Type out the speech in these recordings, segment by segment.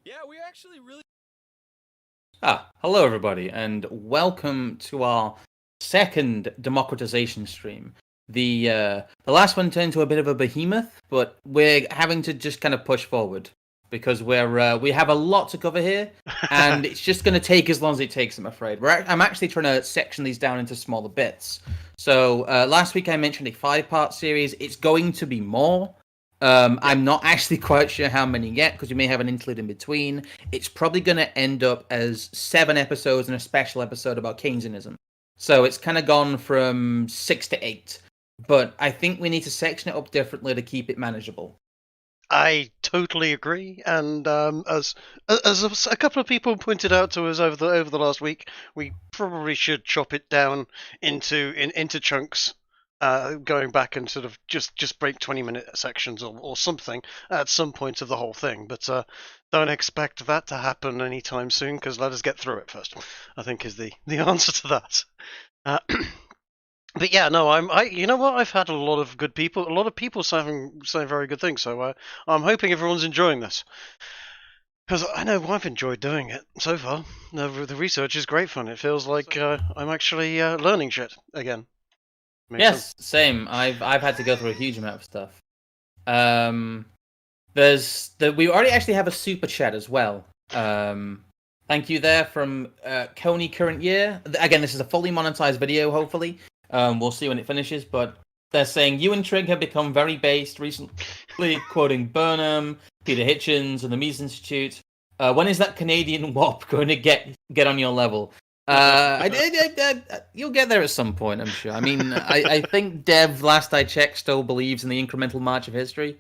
Yeah, we actually really. Hello everybody, and welcome to our second democratization stream. The last one turned into a bit of a behemoth, but we're having to just kind of push forward because we have a lot to cover here, and it's just going to take as long as it takes. I'm afraid. I'm actually trying to section these down into smaller bits. So last week I mentioned a 5-part series. It's going to be more. I'm not actually quite sure how many yet because we may have an interlude in between. It's probably going to end up as 7 episodes and a special episode about Keynesianism. So it's kind of gone from 6 to 8. But I think we need to section it up differently to keep it manageable. I totally agree, and as a couple of people pointed out to us over the last week, we probably should chop it down into chunks, going back and sort of just break 20-minute sections or something at some point of the whole thing. But don't expect that to happen anytime soon, because let us get through it first, I think is the answer to that. But yeah, no, you know what? I've had a lot of people saying very good things. So I'm hoping everyone's enjoying this, because I know I've enjoyed doing it so far. The research is great fun. It feels like I'm actually learning shit again. Makes sense. Same. I've had to go through a huge amount of stuff. We already actually have a super chat as well. Thank you there from Coney Current Year. Again, this is a fully monetized video, hopefully. We'll see when it finishes, but they're saying you and Trig have become very based recently, quoting Burnham, Peter Hitchens, and the Mises Institute. When is that Canadian WOP going to get on your level? You'll get there at some point, I'm sure. I mean, I think Dev, last I checked, still believes in the incremental march of history,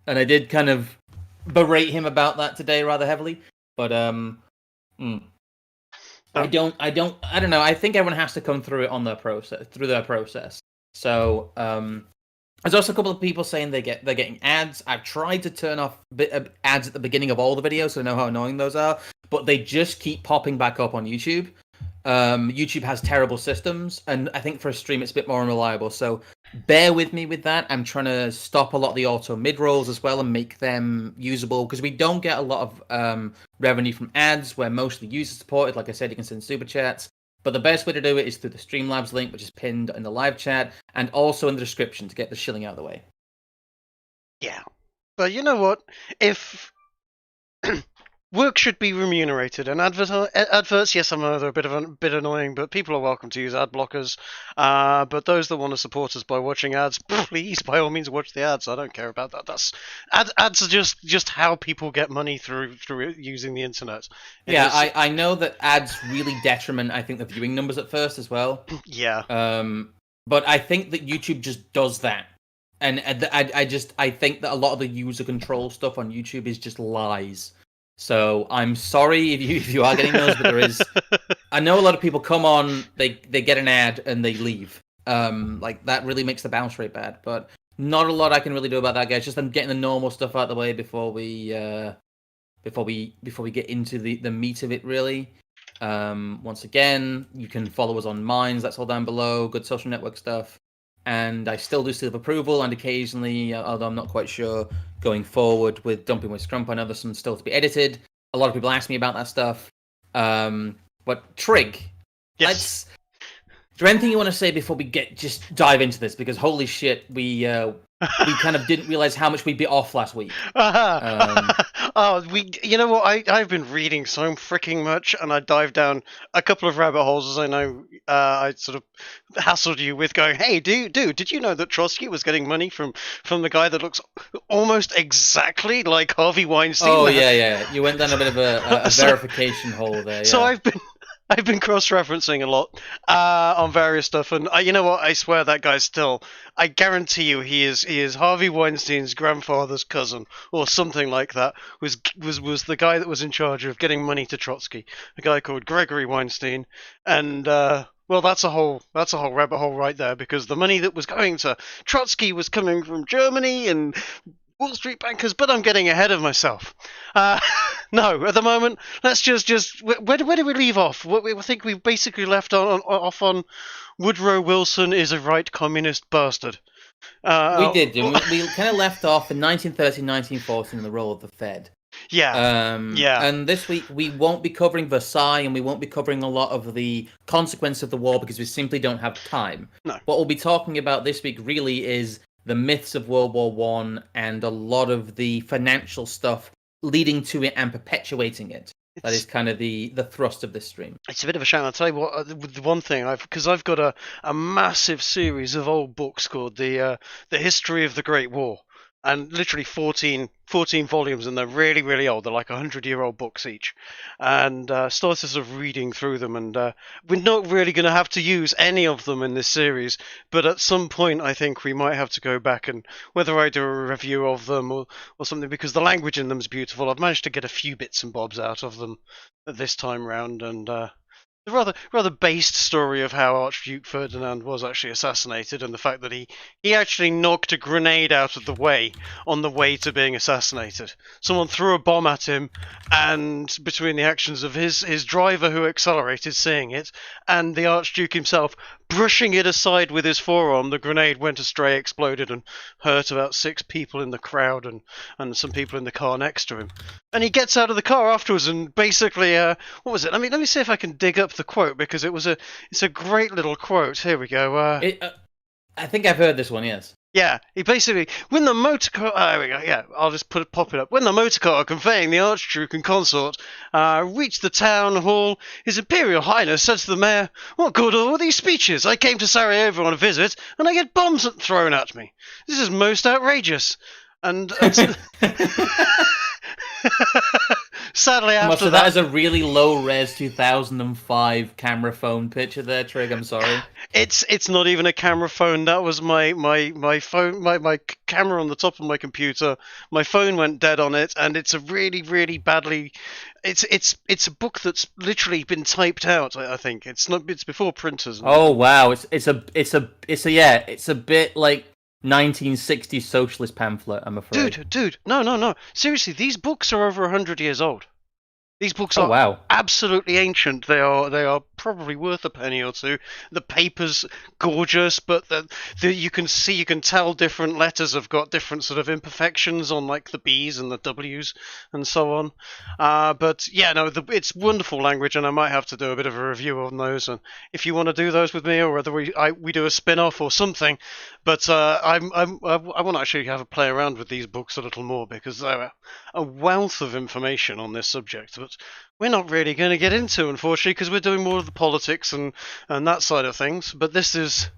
and I did kind of berate him about that today rather heavily. But I don't know. I think everyone has to come through their process. So there's also a couple of people saying they're getting ads. I've tried to turn off ads at the beginning of all the videos, so I know how annoying those are. But they just keep popping back up on YouTube. YouTube has terrible systems, and I think for a stream it's a bit more unreliable. So bear with me with that. I'm trying to stop a lot of the auto mid-rolls as well and make them usable, because we don't get a lot of revenue from ads. We're mostly user supported. Like I said, you can send super chats. But the best way to do it is through the Streamlabs link, which is pinned in the live chat, and also in the description to get the shilling out of the way. Yeah. But you know what? If work should be remunerated, and adverts, yes, I know they're a bit annoying, but people are welcome to use ad blockers. But those that want to support us by watching ads, please, by all means, watch the ads. I don't care about that. Ads are just how people get money through using the internet. I know that ads really detriment, I think, the viewing numbers at first as well. Yeah. But I think that YouTube just does that. And I think that a lot of the user control stuff on YouTube is just lies. So I'm sorry if you are getting those, but there is. I know a lot of people come on, they get an ad and they leave. Like that really makes the bounce rate bad. But not a lot I can really do about that, guys. Just I'm getting the normal stuff out of the way before we get into the meat of it. Really. Once again, you can follow us on Minds. That's all down below. Good social network stuff. And I still do seal of approval, and occasionally, although I'm not quite sure, going forward with Dumping with Scrump, I know there's some still to be edited. A lot of people ask me about that stuff. But Trig, yes. Is there anything you want to say before we just dive into this? Because holy shit, we kind of didn't realize how much we bit off last week. You know what? I've been reading so freaking much, and I dived down a couple of rabbit holes, as I know I sort of hassled you with going, hey, dude, did you know that Trotsky was getting money from the guy that looks almost exactly like Harvey Weinstein? Oh, yeah. You went down a bit of a verification hole there. Yeah. So I've been cross-referencing a lot on various stuff, and you know what? I swear that guy's still. I guarantee you, he is Harvey Weinstein's grandfather's cousin, or something like that. Was the guy that was in charge of getting money to Trotsky, a guy called Gregory Weinstein, and well, that's a whole rabbit hole right there, because the money that was going to Trotsky was coming from Germany and Wall Street bankers, but I'm getting ahead of myself. No, at the moment, let's just where do we leave off? I think we basically left off on Woodrow Wilson is a right communist bastard. We did. We kind of left off in 1913, 1914 in the role of the Fed. Yeah. Yeah. And this week we won't be covering Versailles, and we won't be covering a lot of the consequence of the war because we simply don't have time. No. What we'll be talking about this week really is the myths of World War One and a lot of the financial stuff leading to it and perpetuating it. That is kind of the thrust of this stream. It's a bit of a shame. I'll tell you what. The one thing because I've got a massive series of old books called the History of the Great War, and literally 14 volumes, and they're really, really old. They're like 100-year-old books each. And started sort of reading through them, and we're not really going to have to use any of them in this series, but at some point I think we might have to go back, and whether I do a review of them or something, because the language in them is beautiful. I've managed to get a few bits and bobs out of them this time round, and the rather based story of how Archduke Ferdinand was actually assassinated, and the fact that he actually knocked a grenade out of the way on the way to being assassinated. Someone threw a bomb at him, and between the actions of his driver who accelerated, seeing it, and the Archduke himself brushing it aside with his forearm, the grenade went astray, exploded, and hurt about 6 people in the crowd and some people in the car next to him. And he gets out of the car afterwards and basically, what was it? Let me see if I can dig up the quote, because it's a great little quote. Here we go. I think I've heard this one. Yes. Yeah, he basically, when the motor car, there we go, yeah, I'll just pop it up. When the motor car conveying the Archduke and consort reached the town hall, His Imperial Highness said to the mayor, "What good are all these speeches? I came to Sarajevo on a visit, and I get bombs thrown at me. This is most outrageous." And sadly, after that is a really low-res 2005 camera phone picture there, Trig. I'm sorry. It's not even a camera phone. That was my phone, my camera on the top of my computer. My phone went dead on it, and it's a really, really badly. It's a book that's literally been typed out. I think it's not. It's before printers. Oh wow! It's a bit like 1960s socialist pamphlet, I'm afraid. Dude, no. Seriously, these books are over 100 years old. These books are absolutely ancient. They are probably worth a penny or two. The paper's gorgeous, but you can tell different letters have got different sort of imperfections on, like the B's and the W's and so on. But yeah, no, it's wonderful language, and I might have to do a bit of a review on those. And if you want to do those with me, or whether we do a spin-off or something, but I want to actually have a play around with these books a little more, because they're a wealth of information on this subject. But we're not really going to get into, unfortunately, because we're doing more of the politics and that side of things. But this is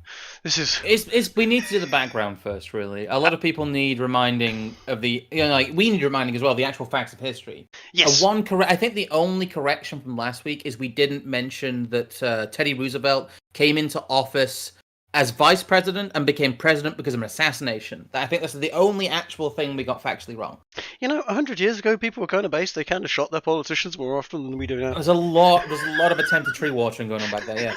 we need to do the background first, really. A lot of people need reminding of we need reminding as well, the actual facts of history. Yes. I think the only correction from last week is we didn't mention that Teddy Roosevelt came into office as vice president and became president because of an assassination. I think that's the only actual thing we got factually wrong. 100 years ago, people were kind of based. They kind of shot their politicians more often than we do now. There's a lot of attempted tree watering going on back there.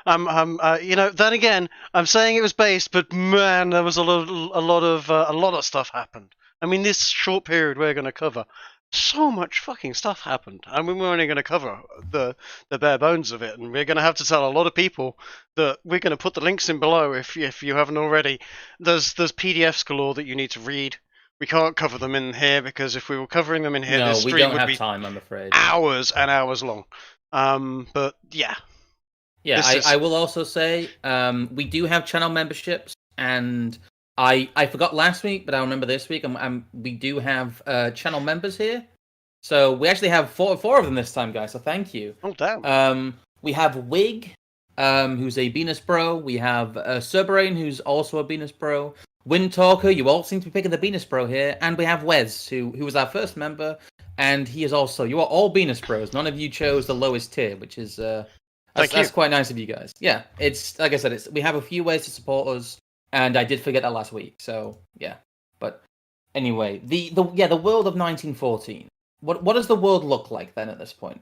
Yeah. Then again, I'm saying it was based, but man, there was a lot of stuff happened. I mean, this short period we're going to cover, so much fucking stuff happened. I mean, we're only going to cover the bare bones of it, and we're going to have to tell a lot of people that we're going to put the links in below if you haven't already. There's PDFs galore that you need to read. We can't cover them in here, because if we were covering them in here, this stream would be time, I'm afraid. Hours and hours long. But yeah. Yeah, I will also say we do have channel memberships, and I forgot last week, but I remember this week. We do have channel members here, so we actually have four of them this time, guys. So thank you. Oh damn. We have Wig, who's a Venus Bro. We have Cerberane, who's also a Venus Bro. Wind Talker, you all seem to be picking the Venus Bro here, and we have Wes, who was our first member, and he is also. You are all Venus Bros. None of you chose the lowest tier, which is that's quite nice of you guys. Yeah, it's like I said, we have a few ways to support us. And I did forget that last week, so yeah. But anyway, the world of 1914. What does the world look like then at this point?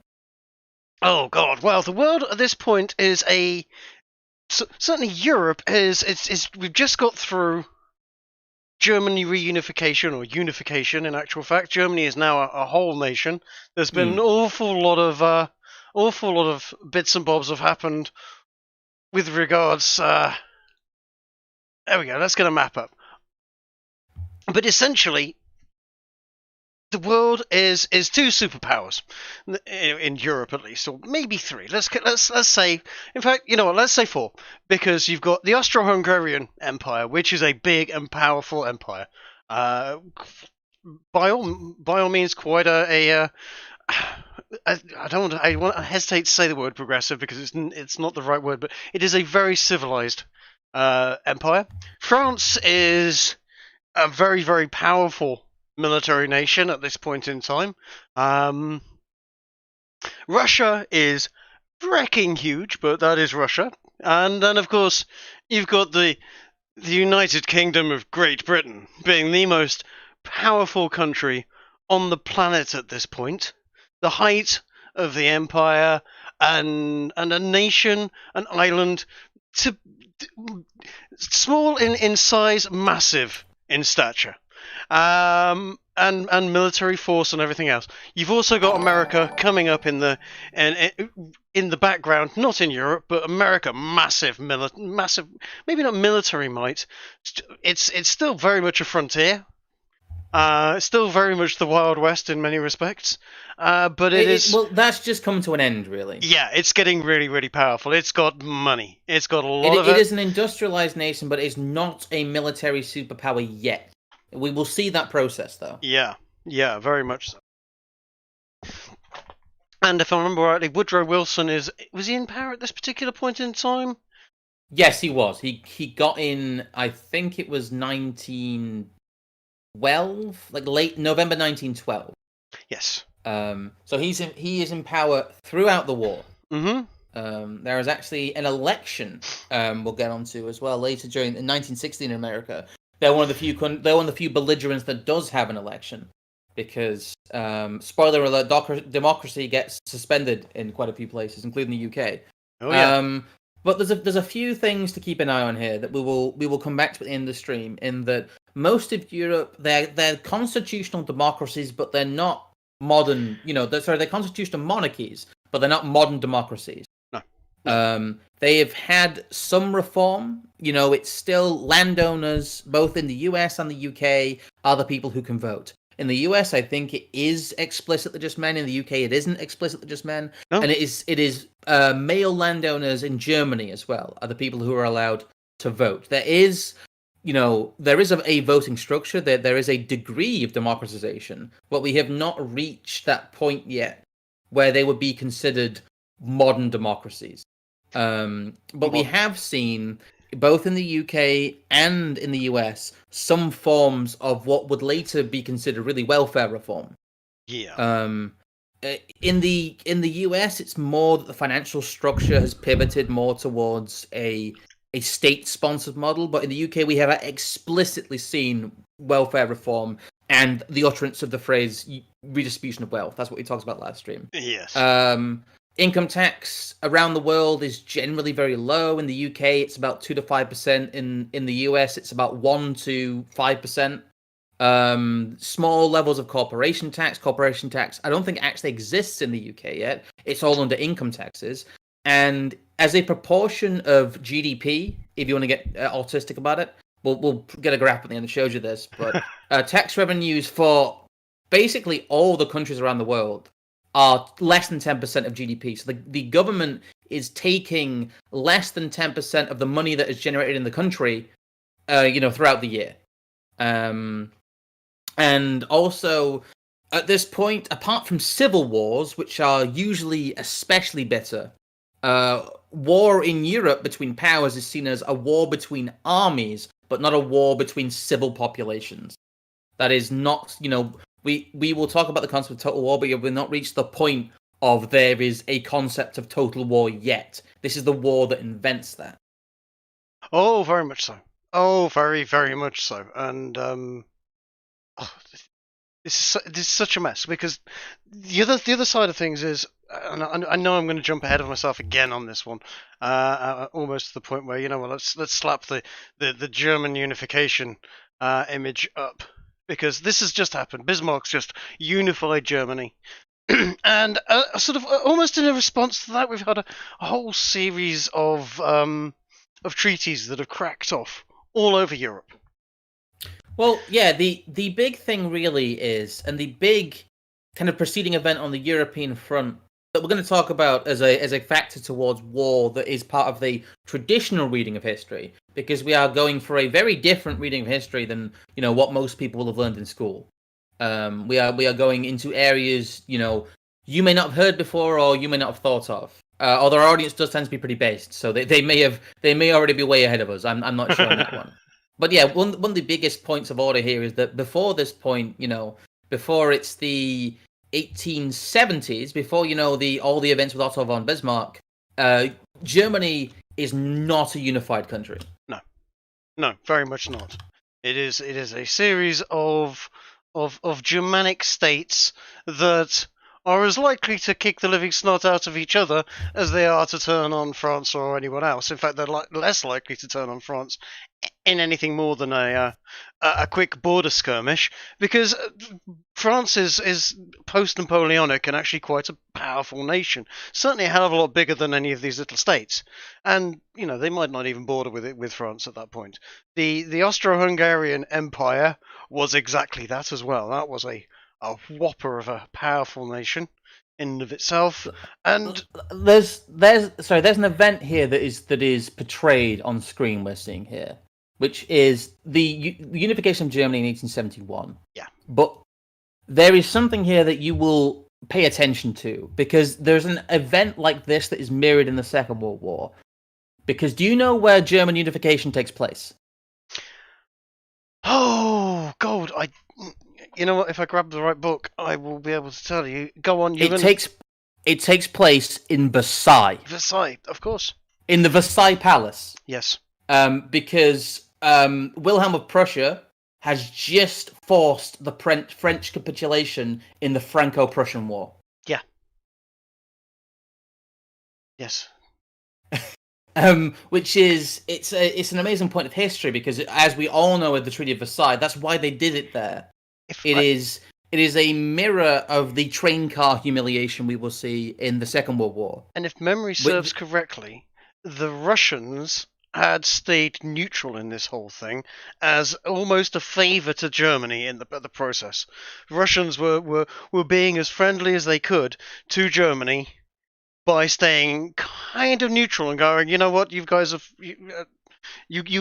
Oh God! Well, the world at this point is certainly Europe is. We've just got through Germany reunification, or unification in actual fact. Germany is now a whole nation. There's been an awful lot of bits and bobs have happened with regards. There we go. Let's get a map up. But essentially, the world is two superpowers in Europe, at least, or maybe three. Let's say, in fact, you know what? Let's say four, because you've got the Austro-Hungarian Empire, which is a big and powerful empire. By all means, quite I hesitate to say the word progressive because it's not the right word, but it is a very civilized empire. France is a very, very powerful military nation at this point in time. Russia is wrecking huge, but that is Russia. And then, of course, you've got the United Kingdom of Great Britain being the most powerful country on the planet at this point. The height of the empire and a nation, an island, small in size, massive in stature, and military force and everything else. You've also got America coming up in the background, not in Europe, but America, massive, maybe not military might. It's still very much a frontier. Still very much the Wild West in many respects, but it is... Well, that's just come to an end, really. Yeah, it's getting really, really powerful. It's got money. It's got a lot of it. It is an industrialized nation, but it's not a military superpower yet. We will see that process, though. Yeah, very much so. And if I remember rightly, Woodrow Wilson was he in power at this particular point in time? Yes, he was. He got in, I think it was 1912, like late November 1912. Yes. So he is in power throughout the war. Mm-hmm. There is actually an election we'll get onto as well later in 1916 in America. They're one of the few belligerents that does have an election because spoiler alert, democracy gets suspended in quite a few places, including the UK. Oh yeah. But there's a few things to keep an eye on here that we will come back to in the stream. In that most of Europe, they're constitutional democracies, but they're not modern. They're constitutional monarchies, but they're not modern democracies. No. They have had some reform. It's still landowners, both in the US and the UK, are the people who can vote. In the US, I think it is explicitly just men. In the UK, it isn't explicitly just men. No. And it is male landowners in Germany as well are the people who are allowed to vote. There is a voting structure. There is a degree of democratization, but we have not reached that point yet where they would be considered modern democracies. But we have seen, both in the UK and in the US, some forms of what would later be considered really welfare reform. Yeah. In the US, it's more that the financial structure has pivoted more towards a state-sponsored model, but in the UK, we have explicitly seen welfare reform and the utterance of the phrase redistribution of wealth. That's what we talked about last stream. Yes. Income tax around the world is generally very low. In the UK, it's about 2 to 5%. In the US, it's about 1 to 5%. Small levels of corporation tax. Corporation tax, I don't think actually exists in the UK yet. It's all under income taxes. And as a proportion of GDP, if you want to get autistic about it, we'll get a graph at the end that shows you this. But tax revenues for basically all the countries around the world are less than 10% of GDP. So the government is taking less than 10% of the money that is generated in the country, throughout the year. And also, at this point, apart from civil wars, which are usually especially bitter, war in Europe between powers is seen as a war between armies, but not a war between civil populations. That is not, we will talk about the concept of total war, but we've not reached the point of there is a concept of total war yet. This is the war that invents that. Oh, very much so. Oh, very, very much so. And this is such a mess because the other side of things is, and I know I'm going to jump ahead of myself again on this one, almost to the point where let's slap the German unification image up. Because this has just happened. Bismarck's just unified Germany. And sort of almost in a response to that, we've had a whole series of treaties that have cracked off all over Europe. Well, yeah, the big thing really is, and the big kind of preceding event on the European front that we're going to talk about as a factor towards war that is part of the traditional reading of history, because we are going for a very different reading of history than what most people will have learned in school. We are going into areas you may not have heard before or you may not have thought of. Although our audience does tend to be pretty based, so they may already be way ahead of us. I'm not sure on that one. But yeah, one of the biggest points of order here is that before this point, before it's the 1870s, before all the events with Otto von Bismarck, Germany is not a unified country. No, very much not. It is a series of Germanic states that are as likely to kick the living snot out of each other as they are to turn on France or anyone else. In fact, they're less likely to turn on France in anything more than a quick border skirmish, because France is post-Napoleonic and actually quite a powerful nation. Certainly a hell of a lot bigger than any of these little states. And, they might not even border with France at that point. The Austro-Hungarian Empire was exactly that as well. That was a whopper of a powerful nation in and of itself. And there's an event here that is portrayed on screen we're seeing here, which is the unification of Germany in 1871. Yeah. But there is something here that you will pay attention to, because there's an event like this that is mirrored in the Second World War. Because do you know where German unification takes place? Oh, God, you know what? If I grab the right book, I will be able to tell you. Go on. It takes place in Versailles. Versailles, of course. In the Versailles Palace. Yes. Because Wilhelm of Prussia has just forced the French capitulation in the Franco-Prussian War. Yeah. Yes. Which is it's an amazing point of history, because as we all know, at the Treaty of Versailles, that's why they did it there. It is a mirror of the train car humiliation we will see in the Second World War. And if memory serves correctly, the Russians had stayed neutral in this whole thing as almost a favour to Germany in the process. Russians were being as friendly as they could to Germany by staying kind of neutral and going, you know what, you guys have, you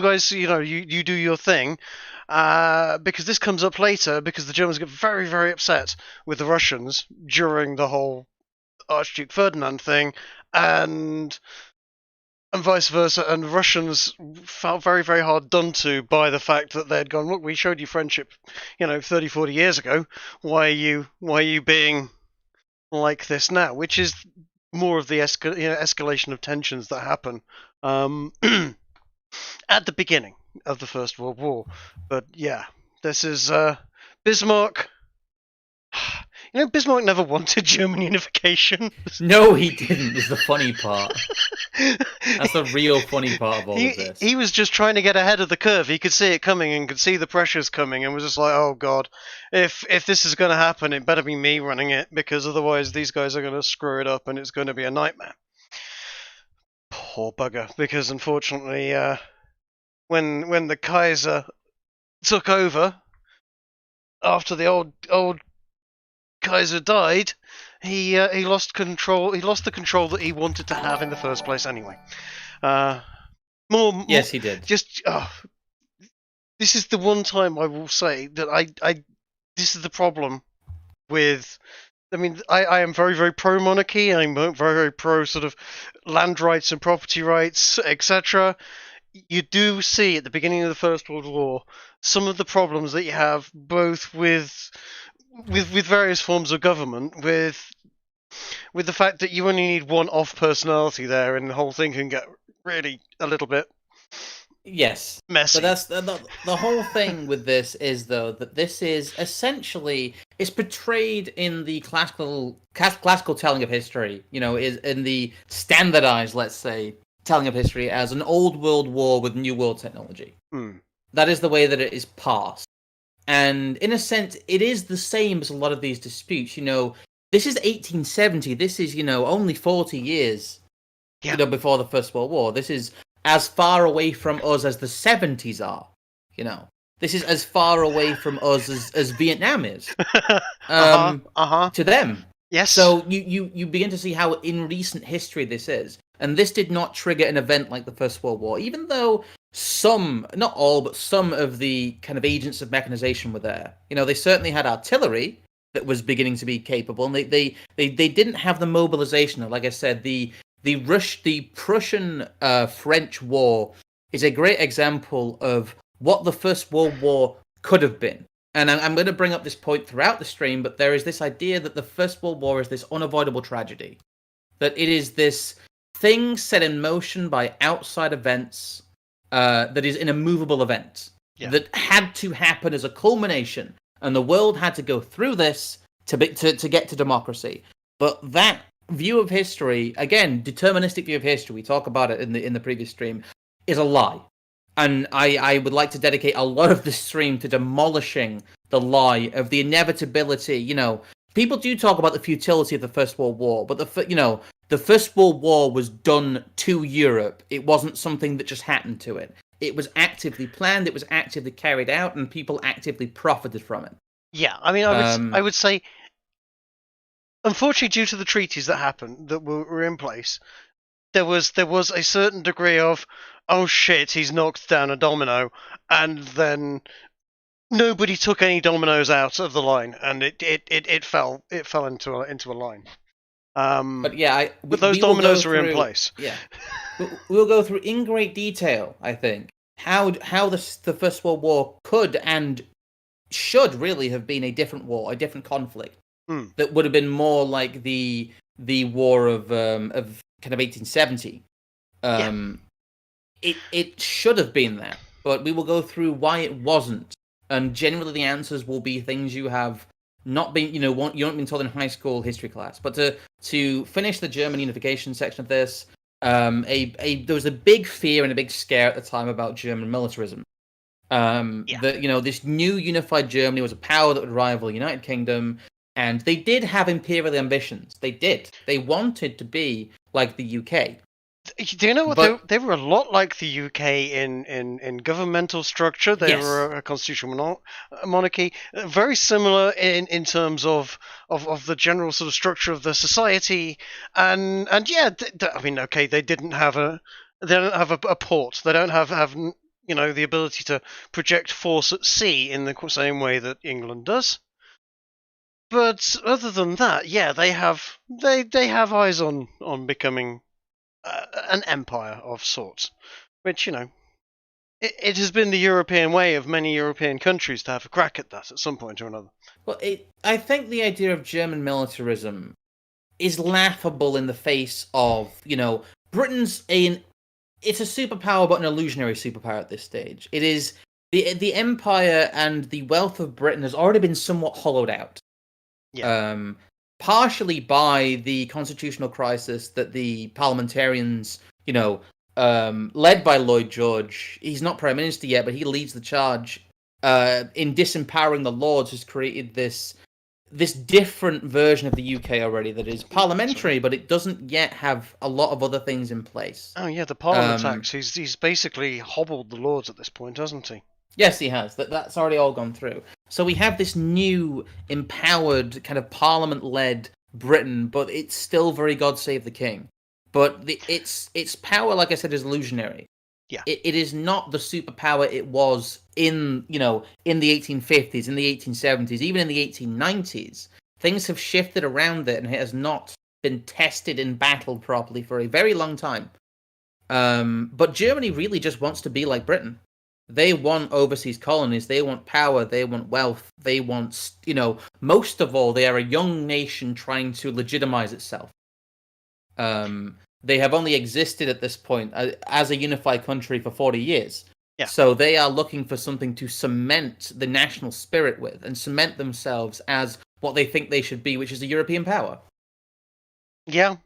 guys, you do your thing, because this comes up later, because the Germans get very, very upset with the Russians during the whole Archduke Ferdinand thing, and vice versa, and Russians felt very, very hard done to by the fact that they'd gone, look, we showed you friendship, 30, 40 years ago, why are you being like this now? Which is more of the escalation of tensions that happen at the beginning of the First World War. But yeah, this is Bismarck. Bismarck never wanted German unification. No, he didn't, is the funny part. That's the real funny part of all of this. He was just trying to get ahead of the curve. He could see it coming and could see the pressures coming, and was just like, oh God, if this is going to happen, it better be me running it, because otherwise these guys are going to screw it up and it's going to be a nightmare. Poor bugger, because unfortunately, when the Kaiser took over, after the old Kaiser died, he lost control. He lost the control that he wanted to have in the first place. Anyway, yes, he did. This is the one time I will say that this is the problem with. I mean, I am very, very pro monarchy. I'm very, very pro sort of land rights and property rights, etc. You do see at the beginning of the First World War some of the problems that you have both with various forms of government, with the fact that you only need one off personality there, and the whole thing can get really a little bit messy. But that's the whole thing with this is, though, that this is essentially, it's portrayed in the classical telling of history. Is in the standardized, let's say, telling of history as an old world war with new world technology. That is the way that it is passed. And in a sense, it is the same as a lot of these disputes. This is 1870. This is, only 40 years before the First World War. This is as far away from us as the 70s are. This is as far away from us as Vietnam is Uh-huh. to them. Yes. So you begin to see how in recent history this is. And this did not trigger an event like the First World War, even though some, not all, but some of the kind of agents of mechanization were there. You know, they certainly had artillery that was beginning to be capable, and they didn't have the mobilization. Like I said, the Prussian French War is a great example of what the First World War could have been. And I'm going to bring up this point throughout the stream, but there is this idea that the First World War is this unavoidable tragedy, that it is this thing set in motion by outside events that is an immovable event that had to happen as a culmination, and the world had to go through this to get to democracy. But that view of history, again, deterministic view of history, we talk about it in the previous stream, is a lie. And I would like to dedicate a lot of the stream to demolishing the lie of the inevitability. You know, people do talk about the futility of the First World War, but the First World War was done to Europe. It wasn't something that just happened to it. It was actively planned. It was actively carried out, and people actively profited from it. Yeah, I mean, I would say, unfortunately, due to the treaties that happened that were in place, there was a certain degree of, oh shit, he's knocked down a domino, and then nobody took any dominoes out of the line, and it fell into a line. But yeah, but those dominoes are in place. Yeah, we'll go through in great detail, I think, how the First World War could and should really have been a different war, a different conflict that would have been more like the war of kind of 1870. It should have been that, but we will go through why it wasn't, and generally the answers will be things you have not been, you haven't been told in high school history class. But to finish the German unification section of this, there was a big fear and a big scare at the time about German militarism. That this new unified Germany was a power that would rival the United Kingdom, and they did have imperial ambitions. They did. They wanted to be like the UK. Do you know what? They were a lot like the UK in governmental structure. They were a constitutional monarchy, very similar in terms of the general sort of structure of the society. And yeah, I mean, okay, they don't have a port. They don't have the ability to project force at sea in the same way that England does. But other than that, yeah, they have eyes on becoming an empire of sorts, which, it has been the European way of many European countries to have a crack at that at some point or another. Well, I think the idea of German militarism is laughable in the face of, Britain's it's a superpower, but an illusionary superpower at this stage. It is the empire and the wealth of Britain has already been somewhat hollowed out. Yeah. Partially by the constitutional crisis that the parliamentarians, led by Lloyd George, he's not prime minister yet, but he leads the charge in disempowering the Lords, has created this different version of the UK already that is parliamentary, but it doesn't yet have a lot of other things in place. Oh yeah, the Parliament Acts. He's basically hobbled the Lords at this point, hasn't he? Yes, he has. That's already all gone through. So we have this new, empowered, kind of parliament-led Britain, but it's still very God Save the King. But its power, like I said, is illusionary. Yeah. It is not the superpower it was in the 1850s, in the 1870s, even in the 1890s. Things have shifted around it, and it has not been tested in battle properly for a very long time. But Germany really just wants to be like Britain. They want overseas colonies. They want power. They want wealth. They want, most of all, they are a young nation trying to legitimize itself. They have only existed at this point as a unified country for 40 years. Yeah. So they are looking for something to cement the national spirit with and cement themselves as what they think they should be, which is a European power. Yeah.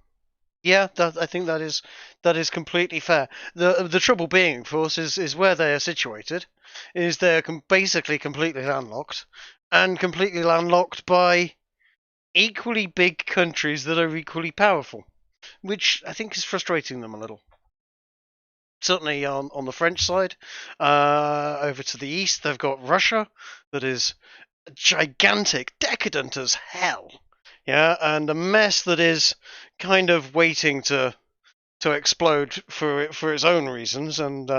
Yeah, I think that is completely fair. The trouble being, of course, is where they are situated. Is they're basically completely landlocked, and completely landlocked by equally big countries that are equally powerful, which I think is frustrating them a little. certainly on the French side. Over to the east, they've got Russia, that is gigantic, decadent as hell. Yeah, and a mess that is kind of waiting to explode for its own reasons, and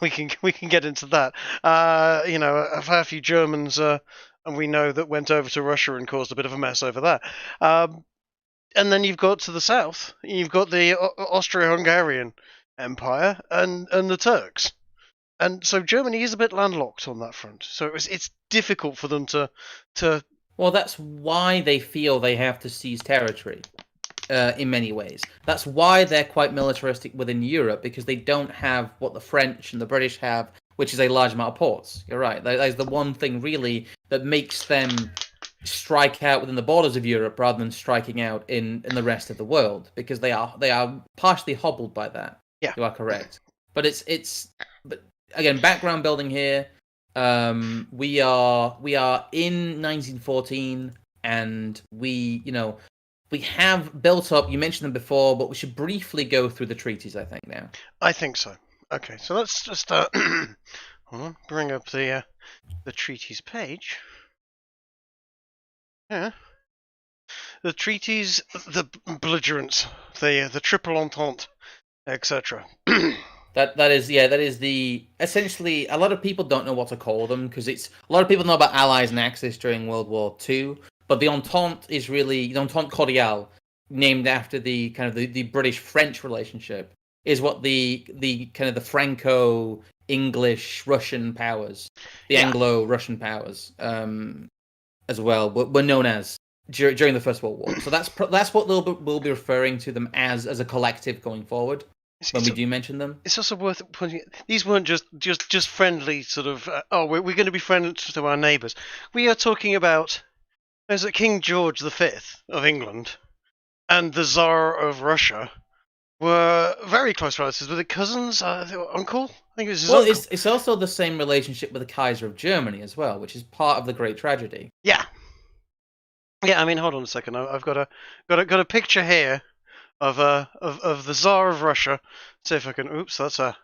we can get into that. A fair few Germans, and we know that went over to Russia and caused a bit of a mess over that. And then you've got to the south, you've got the Austro-Hungarian Empire and the Turks. And so Germany is a bit landlocked on that front. So it's difficult for them to. Well, that's why they feel they have to seize territory. In many ways, that's why they're quite militaristic within Europe, because they don't have what the French and the British have, which is a large amount of ports. You're right. That is the one thing really that makes them strike out within the borders of Europe rather than striking out in the rest of the world, because they are partially hobbled by that. Yeah, you are correct. But but again, background building here. We are in 1914, and we have built up. You mentioned them before, but we should briefly go through the treaties. I think now. I think so. Okay, so let's just hold on, bring up the treaties page. Yeah, the treaties, the belligerents, the triple entente, etc. That is the essentially. A lot of people don't know what to call them, because a lot of people know about Allies and Axis during World War II, but the Entente is really the Entente Cordiale, named after the kind of the British-French relationship, is what the kind of the Franco-English-Russian powers, the Anglo-Russian powers, as well, were known as during the First World War. So that's what we'll be referring to them as a collective going forward. When we do mention them, it's also worth pointing. These weren't just friendly sort of. We're going to be friendly to our neighbours. We are talking about. There's King George V of England, and the Tsar of Russia were very close relatives. Were they cousins? Uncle? I think it was his uncle. Well, it's also the same relationship with the Kaiser of Germany as well, which is part of the Great Tragedy. Yeah. Yeah. I mean, hold on a second. I've got a picture here. Of the Tsar of Russia. Let's see if I can. Oops, that's a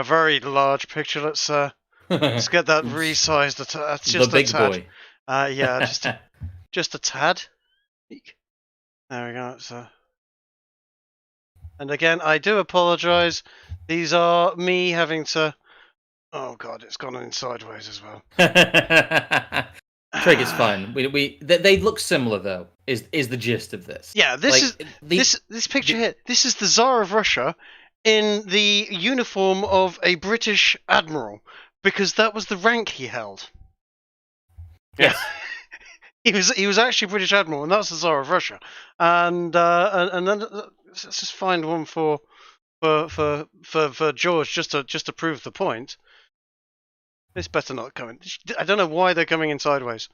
very large picture. Let's get that resized. That's just the big a tad. Boy. Yeah, just a tad. There we go. And again, I do apologise. These are me having to. Oh God, it's gone in sideways as well. Trigger's fine. They look similar though. Is the gist of this? Yeah, this picture here. This is the Tsar of Russia in the uniform of a British admiral, because that was the rank he held. Yes, he was actually a British admiral, and that's the Tsar of Russia. And then let's just find one for George just to prove the point. This better not come in. I don't know why they're coming in sideways.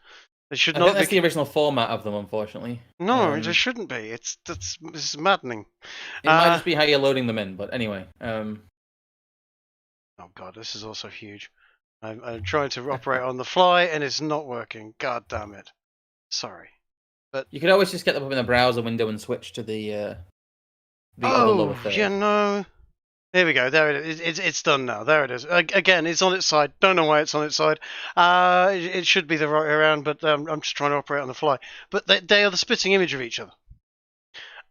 They should not. I think that's the original format of them, unfortunately. No, it shouldn't be. This is maddening. It might just be how you're loading them in, but anyway. Oh God, this is also huge. I'm trying to operate on the fly, and it's not working. God damn it. Sorry, but you could always just get them up in the browser window and switch to the other lower third. There we go. There it is. It's done now. There it is. Again, it's on its side. Don't know why it's on its side. It should be the right way around, but I'm just trying to operate on the fly. But they are the spitting image of each other.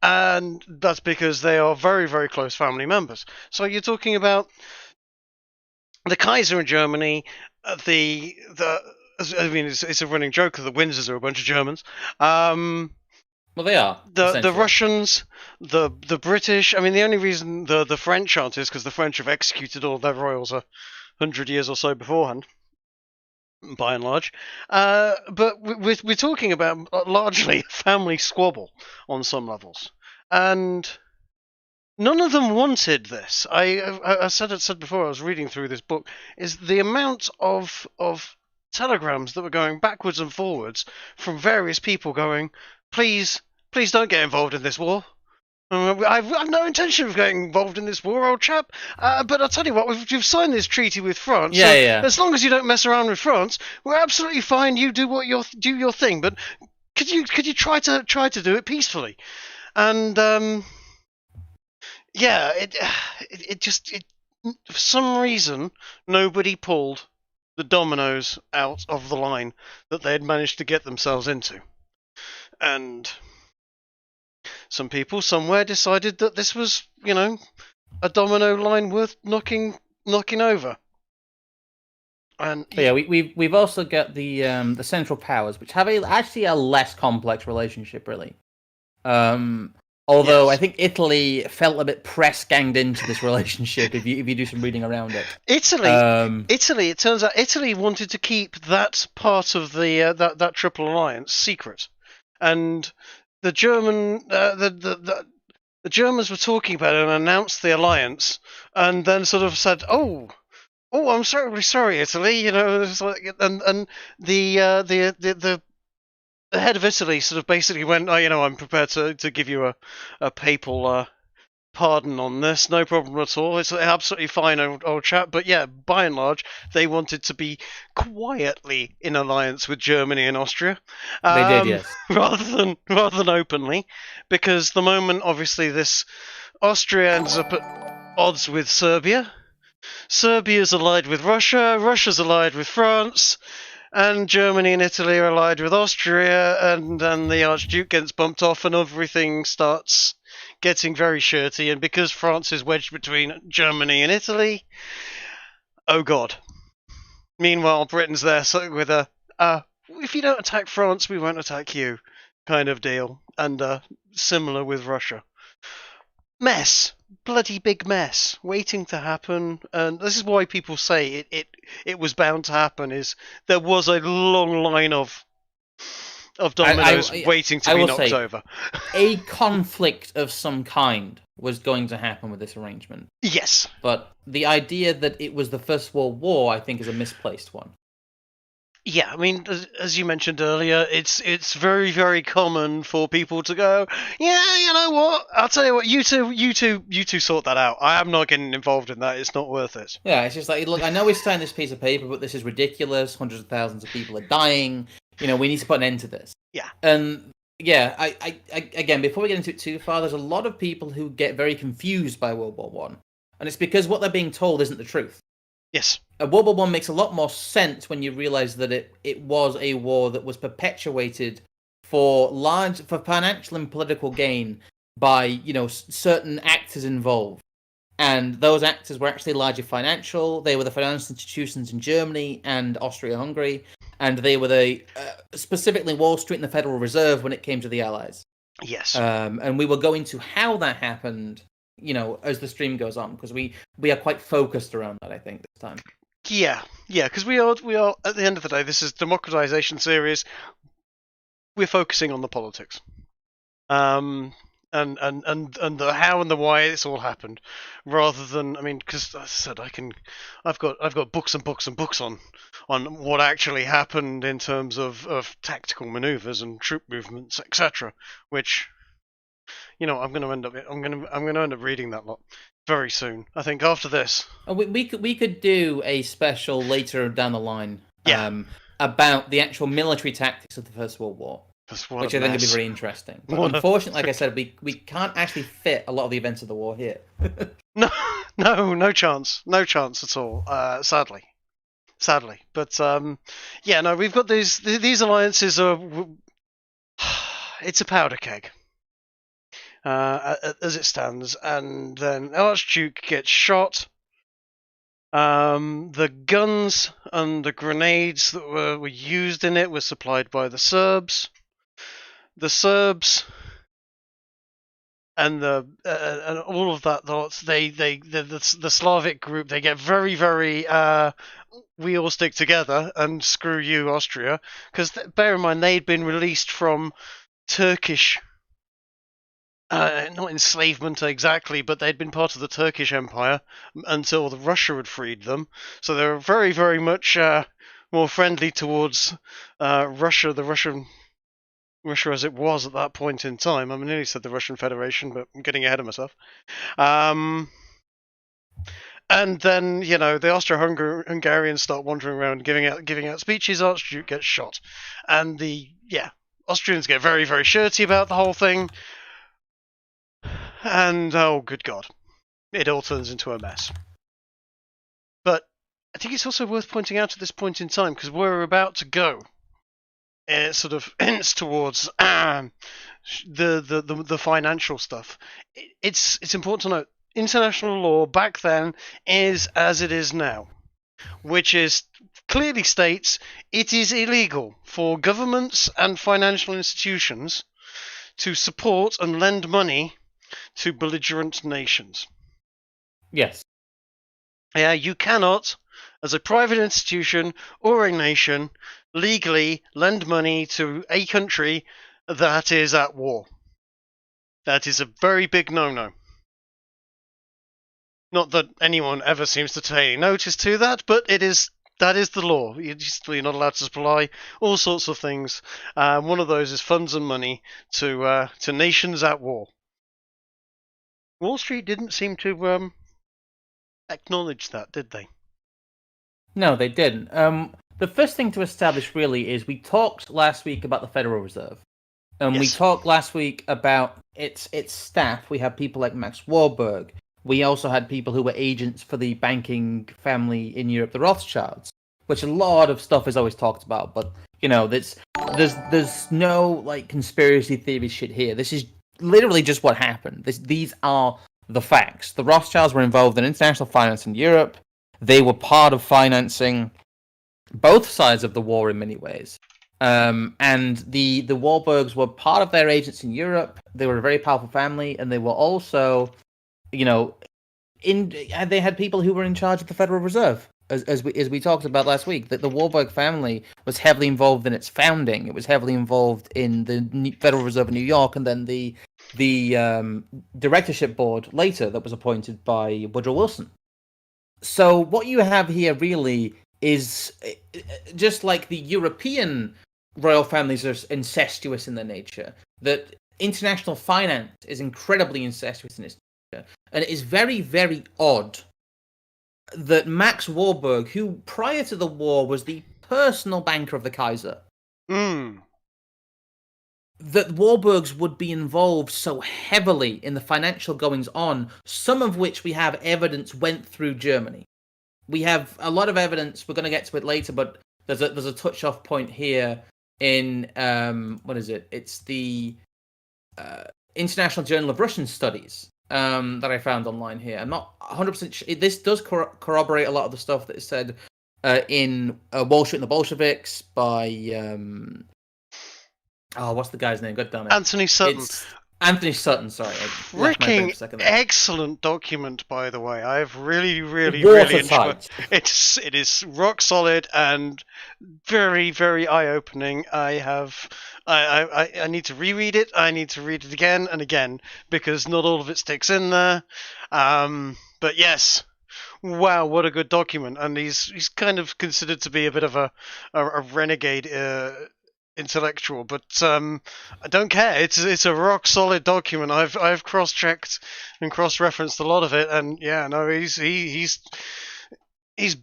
And that's because they are very, very close family members. So you're talking about the Kaiser in Germany, I mean, it's a running joke that the Windsors are a bunch of Germans. Well, they are. The Russians, the British. I mean, the only reason the French aren't is because the French have executed all their royals 100 years or so beforehand, by and large. But we're talking about largely a family squabble on some levels, and none of them wanted this. I said before, I was reading through this book, is the amount of telegrams that were going backwards and forwards from various people going, Please don't get involved in this war. I've no intention of getting involved in this war, old chap. But I'll tell you what, we've signed this treaty with France. Yeah, so yeah. As long as you don't mess around with France, we're absolutely fine. You do your thing. But could you try to do it peacefully? And yeah, for some reason nobody pulled the dominoes out of the line that they had managed to get themselves into, and some people somewhere decided that this was, a domino line worth knocking over. And So yeah, we've also got the Central Powers, which have actually a less complex relationship, really. Although yes. I think Italy felt a bit press ganged into this relationship. If you do some reading around it, Italy. It turns out Italy wanted to keep that part of the that Triple Alliance secret, and the Germans were talking about it and announced the alliance, and then sort of said, "Oh, I'm terribly sorry, Italy." And the head of Italy sort of basically went, "Oh, I'm prepared to give you a papal pardon on this, no problem at all. It's absolutely fine, old chap." But yeah, by and large, they wanted to be quietly in alliance with Germany and Austria, they did, yes. rather than openly, because the moment obviously this Austria ends up at odds with Serbia. Serbia's allied with Russia. Russia's allied with France. And Germany and Italy are allied with Austria, and then the Archduke gets bumped off, and everything starts getting very shirty. And because France is wedged between Germany and Italy, oh god. Meanwhile, Britain's there with a, if you don't attack France, we won't attack you kind of deal. And similar with Russia. Mess. Bloody big mess waiting to happen. And this is why people say it was bound to happen. Is there was a long line of dominoes waiting to be knocked over. A conflict of some kind was going to happen with this arrangement. Yes, but the idea that it was the First World War, I think, is a misplaced one. Yeah, I mean, as you mentioned earlier, it's very, very common for people to go, yeah, you know what? I'll tell you what, you two sort that out. I am not getting involved in that. It's not worth it. Yeah, it's just like, look, I know we signed this piece of paper, but this is ridiculous. Hundreds of thousands of people are dying. We need to put an end to this. Yeah. And yeah, I again, before we get into it too far, there's a lot of people who get very confused by World War One, and it's because what they're being told isn't the truth. Yes. World War One makes a lot more sense when you realise that it was a war that was perpetuated for financial and political gain by certain actors involved, and those actors were actually largely financial. They were the financial institutions in Germany and Austro-Hungary, and they were specifically Wall Street and the Federal Reserve when it came to the Allies. Yes. And we will go into how that happened, as the stream goes on, because we are quite focused around that, I think, this time. Yeah, because we are at the end of the day, this is Democratisation series. We're focusing on the politics, and the how and the why it's all happened, rather than, I mean, because as I said, I've got books and books and books on what actually happened in terms of tactical manoeuvres and troop movements, etc. Which, I'm going to end up reading that lot very soon. I think after this, we could do a special later down the line, yeah, about the actual military tactics of the First World War, which I think would be very interesting. But unfortunately, like I said, we can't actually fit a lot of the events of the war here. No chance at all. Sadly. But we've got these alliances are. It's a powder keg. As it stands, and then Archduke gets shot. The guns and the grenades that were used in it were supplied by the Serbs. The Serbs and and all of that thoughts. The Slavic group, they get very, very. We all stick together and screw you, Austria, because bear in mind they'd been released from Turkish. Not enslavement exactly, but they'd been part of the Turkish Empire until Russia had freed them. So they were very, very much more friendly towards Russia, Russia as it was at that point in time. I nearly said the Russian Federation, but I'm getting ahead of myself. And then, the Austro-Hungarians start wandering around giving out speeches. Archduke gets shot. And the Austrians get very, very shirty about the whole thing. And, oh, good God. it all turns into a mess. But I think it's also worth pointing out at this point in time, because we're about to go sort of hints towards the financial stuff. It's important to note international law back then is as it is now, which is clearly states it is illegal for governments and financial institutions to support and lend money to belligerent nations. Yes. Yeah, you cannot, as a private institution or a nation, legally lend money to a country that is at war. That is a very big no-no. Not that anyone ever seems to take notice to that, but that is the law. You're not allowed to supply all sorts of things. One of those is funds and money to nations at war. Wall Street didn't seem to acknowledge that, did they? No, they didn't. The first thing to establish really is we talked last week about the Federal Reserve. And we talked last week about its staff. We had people like Max Warburg. We also had people who were agents for the banking family in Europe, the Rothschilds, which a lot of stuff is always talked about. But there's no like conspiracy theory shit here. This is literally just what happened. These are the facts. The Rothschilds were involved in international finance in Europe. They were part of financing both sides of the war in many ways. And the Warburgs were part of their agents in Europe. They were a very powerful family, and they were also, they had people who were in charge of the Federal Reserve, as we talked about last week. That the Warburg family was heavily involved in its founding. It was heavily involved in the Federal Reserve in New York, and then the directorship board later that was appointed by Woodrow Wilson. So what you have here really is just like the European royal families are incestuous in their nature, that international finance is incredibly incestuous in its nature. And it is very, very odd that Max Warburg, who prior to the war was the personal banker of the Kaiser, that Warburgs would be involved so heavily in the financial goings-on, some of which we have evidence went through Germany. We have a lot of evidence, we're going to get to it later, but there's a touch-off point here in, what is it? It's the International Journal of Russian Studies that I found online here. I'm not 100% sure. This does corroborate a lot of the stuff that is said in Wall Street and the Bolsheviks by... what's the guy's name? God damn it. Anthony Sutton. Anthony Sutton, sorry. Freaking excellent document, by the way. I've really enjoyed it. It is rock solid and very, very eye-opening. I need to reread it. I need to read it again and again because not all of it sticks in there. But yes, wow, what a good document. And he's kind of considered to be a bit of a renegade intellectual, but I don't care. It's a rock solid document. I've cross-checked and cross-referenced a lot of it, and yeah, no, he's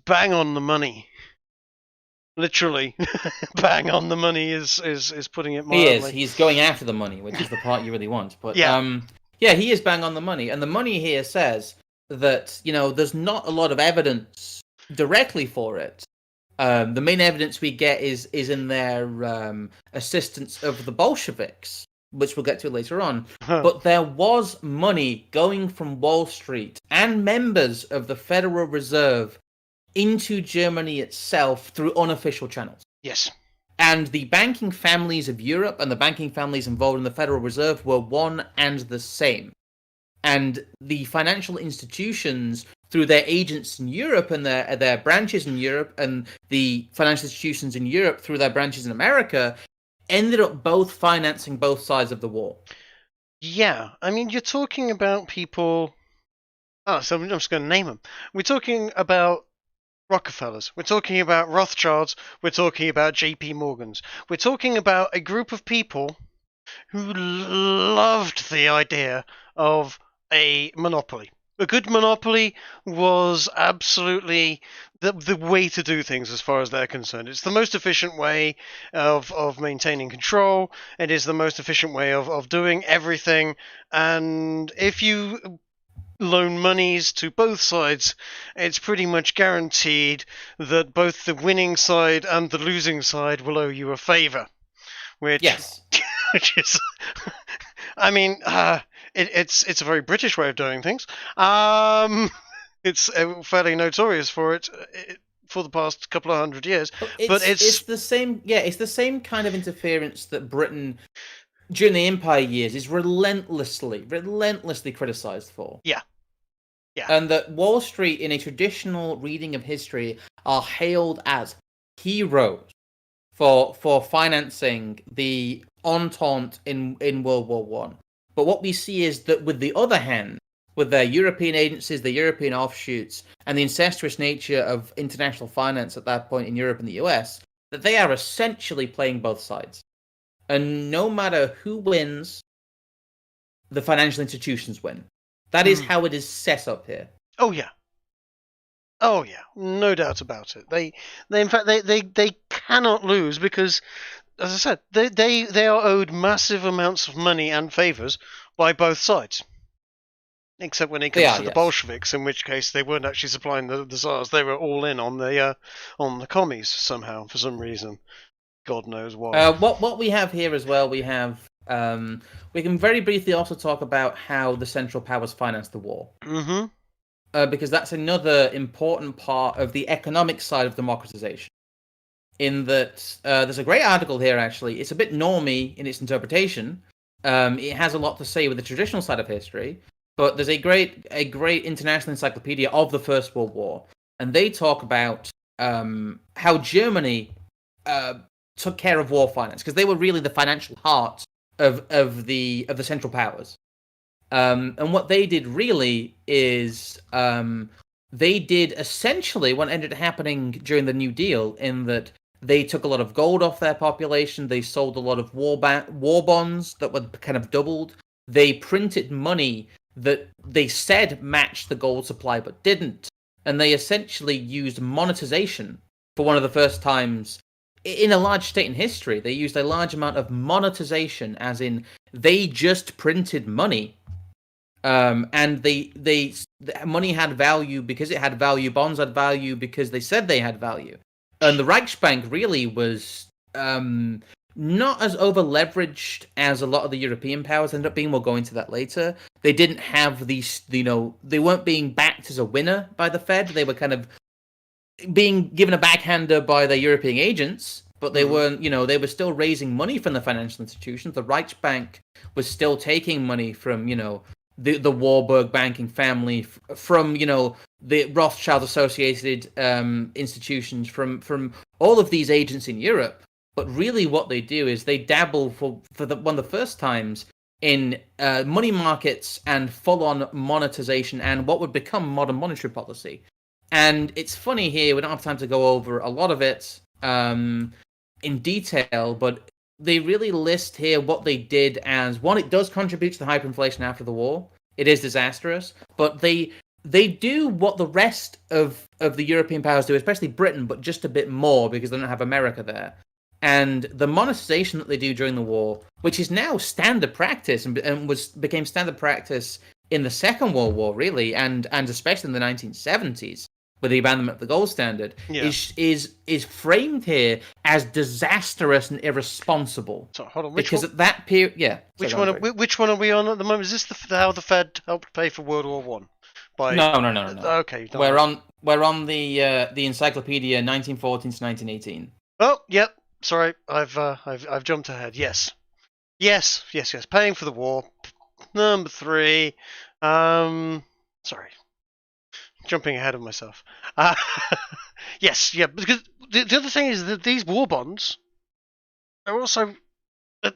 bang on the money. Literally, bang on the money is putting it mildly. He is. He's going after the money, which is the part you really want. But yeah, he is bang on the money, and the money here says that there's not a lot of evidence directly for it. The main evidence we get is in their assistance of the Bolsheviks, which we'll get to later on. But there was money going from Wall Street and members of the Federal Reserve into Germany itself through unofficial channels. Yes. And the banking families of Europe and the banking families involved in the Federal Reserve were one and the same. And the financial institutions, through their agents in Europe and their branches in Europe, and the financial institutions in Europe through their branches in America, ended up both financing both sides of the war. Yeah, I mean, you're talking about people... so I'm just going to name them. We're talking about Rockefellers. We're talking about Rothschilds. We're talking about J.P. Morgans. We're talking about a group of people who loved the idea of a monopoly. A good monopoly was absolutely the way to do things as far as they're concerned. It's the most efficient way of maintaining control. It is the most efficient way of doing everything. And if you loan monies to both sides, it's pretty much guaranteed that both the winning side and the losing side will owe you a favour. Which, Yes. which is, I mean, it's a very British way of doing things. It's fairly notorious for it for the past couple of 100 years. But it's the same. Yeah, it's the same kind of interference that Britain during the Empire years is relentlessly criticized for. Yeah. And that Wall Street, in a traditional reading of history, are hailed as heroes for financing the Entente in World War One. But what we see is that, with the other hand, with their European agencies, the European offshoots, and the incestuous nature of international finance at that point in Europe and the US, that they are essentially playing both sides. And no matter who wins, the financial institutions win. That is how it is set up here. Oh yeah, no doubt about it. They in fact they cannot lose because, as I said, they are owed massive amounts of money and favors by both sides. Except when it comes to the Bolsheviks, in which case they weren't actually supplying the Tsars; they were all in on the commies somehow, for some reason. God knows why. What we have here as well, we have we can very briefly also talk about how the Central Powers financed the war. Because that's another important part of the economic side of democratization. In that, there's a great article here, actually. It's a bit normie in its interpretation. It has a lot to say with the traditional side of history, but there's a great international encyclopedia of the First World War, and they talk about how Germany took care of war finance, because they were really the financial heart of the Central Powers. And what they did really is they did essentially what ended up happening during the New Deal, in that they took a lot of gold off their population. They sold a lot of war bonds that were kind of doubled. They printed money that they said matched the gold supply but didn't. And they essentially used monetization for one of the first times in a large state in history. They used a large amount of monetization, as in they just printed money. And the money had value because it had value. Bonds had value because they said they had value. And the Reichsbank really was not as over-leveraged as a lot of the European powers ended up being. We'll go into that later. They didn't have these, they weren't being backed as a winner by the Fed. They were kind of being given a backhander by their European agents, but they weren't, they were still raising money from the financial institutions. The Reichsbank was still taking money from, the Warburg banking family, from the Rothschild associated institutions, from all of these agents in Europe. But really, what they do is they dabble for one of the first times in money markets and full-on monetization and what would become modern monetary policy. And it's funny here; we don't have time to go over a lot of it in detail, but they really list here what they did as, one, it does contribute to the hyperinflation after the war. It is disastrous, but they do what the rest of the European powers do, especially Britain, but just a bit more because they don't have America there. And the monetization that they do during the war, which is now standard practice and became standard practice in the Second World War, really, and especially in the 1970s, with the abandonment of the gold standard, is framed here as disastrous and irresponsible. So hold on, because at that period, which one are we on at the moment? Is this how the Fed helped pay for World War One? No. Okay, we're on the encyclopedia 1914 to 1918. Oh, yep. Sorry, I've jumped ahead. Yes. Paying for the war. Number 3. Sorry. Jumping ahead of myself. Yes, because the other thing is that these war bonds are also,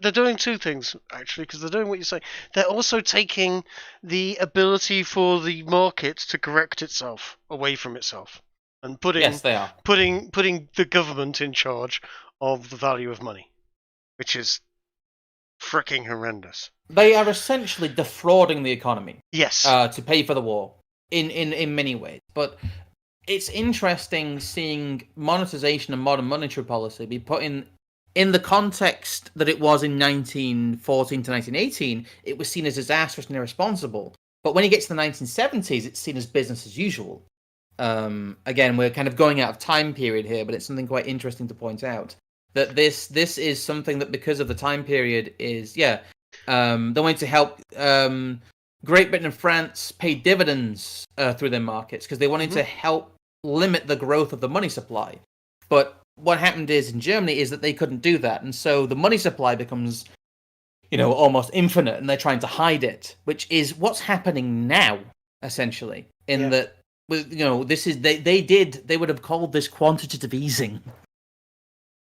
they're doing two things, actually, because they're doing what you say. They're also taking the ability for the market to correct itself away from itself, and putting the government in charge of the value of money, which is freaking horrendous. They are essentially defrauding the economy. Yes. To pay for the war. In many ways, but it's interesting seeing monetization and modern monetary policy be put in the context that it was in 1914 to 1918. It was seen as disastrous and irresponsible. But when you get to the 1970s, it's seen as business as usual. Again, we're kind of going out of time period here, but it's something quite interesting to point out that this is something that, because of the time period, is they wanted to help Great Britain and France pay dividends through their markets because they wanted to help limit the growth of the money supply. But what happened in Germany is that they couldn't do that, and so the money supply becomes, almost infinite, and they're trying to hide it, which is what's happening now, essentially. That, this is they would have called this quantitative easing.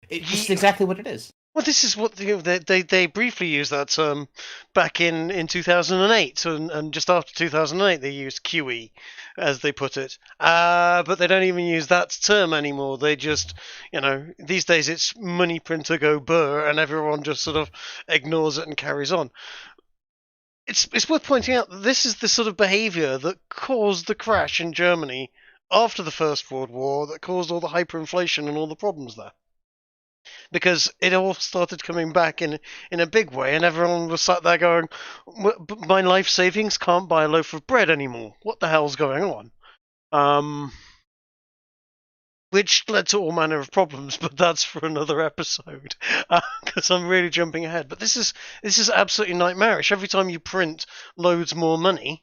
It's exactly what it is. Well, this is what they briefly used that term back in 2008, and just after 2008 they used QE, as they put it. But they don't even use that term anymore. They just, these days it's money printer go burr, and everyone just sort of ignores it and carries on. It's worth pointing out that this is the sort of behaviour that caused the crash in Germany after the First World War, that caused all the hyperinflation and all the problems there. Because it all started coming back in a big way, and everyone was sat there going, my life savings can't buy a loaf of bread anymore. What the hell's going on? Which led to all manner of problems, but that's for another episode, because I'm really jumping ahead. But this is absolutely nightmarish. Every time you print loads more money,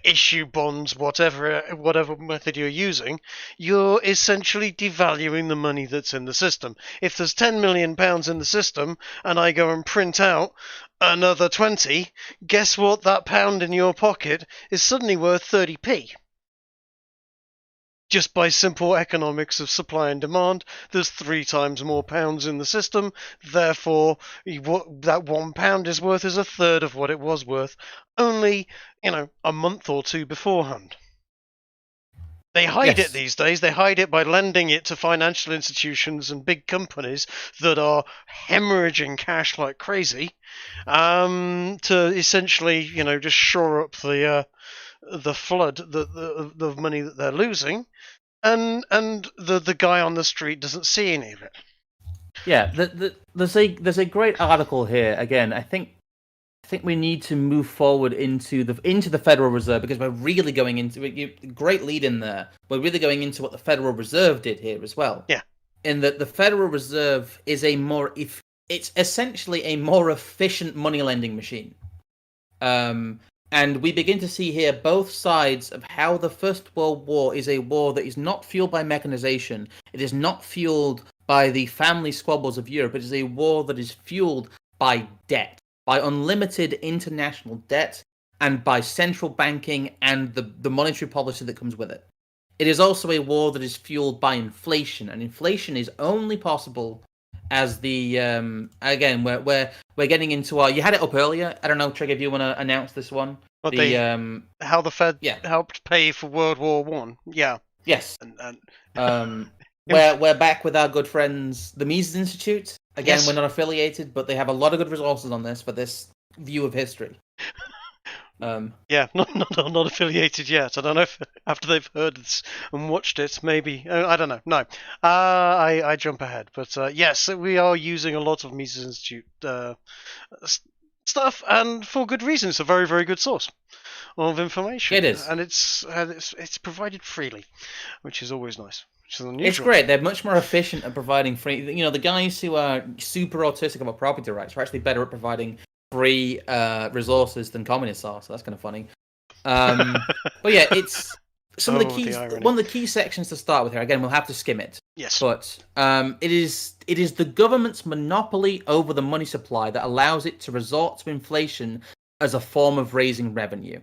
issue bonds, whatever method you're using, you're essentially devaluing the money that's in the system. If there's £10 million in the system, and I go and print out another 20, guess what? That pound in your pocket is suddenly worth 30p. Just by simple economics of supply and demand, there's 3 times more pounds in the system. Therefore, what that £1 is worth is a third of what it was worth only, a month or two beforehand. They hide it these days. They hide it by lending it to financial institutions and big companies that are hemorrhaging cash like crazy, to essentially, just shore up the flood, the money that they're losing, and the guy on the street doesn't see any of it. Yeah, there's a great article here. Again, I think we need to move forward into the Federal Reserve, because we're really going into it. Great lead in there. We're really going into what the Federal Reserve did here as well. Yeah, in that the Federal Reserve is it's essentially a more efficient money lending machine. And we begin to see here both sides of how the First World War is a war that is not fueled by mechanization. It is not fueled by the family squabbles of Europe. It is a war that is fueled by debt, by unlimited international debt, and by central banking and the monetary policy that comes with it. It is also a war that is fueled by inflation, and inflation is only possible as the again we're getting into our. You had it up earlier. I don't know, Trigger, if you want to announce this one. How the Fed helped pay for World War One. Yeah. Yes. We're back with our good friends, the Mises Institute. Again, we're not affiliated, but they have a lot of good resources on this for this view of history. Not affiliated yet. I don't know if after they've heard this and watched it, maybe. I don't know. No, I jump ahead. But yes, we are using a lot of Mises Institute stuff, and for good reason. It's a very, very good source of information. It is, and it's provided freely, which is always nice. It's great. They're much more efficient at providing free. The guys who are super autistic about property rights are actually better at providing free resources than communists are. So that's kind of funny. But yeah, it's some of the keys. One of the key sections to start with here. Again, we'll have to skim it. Yes. But it is the government's monopoly over the money supply that allows it to resort to inflation as a form of raising revenue.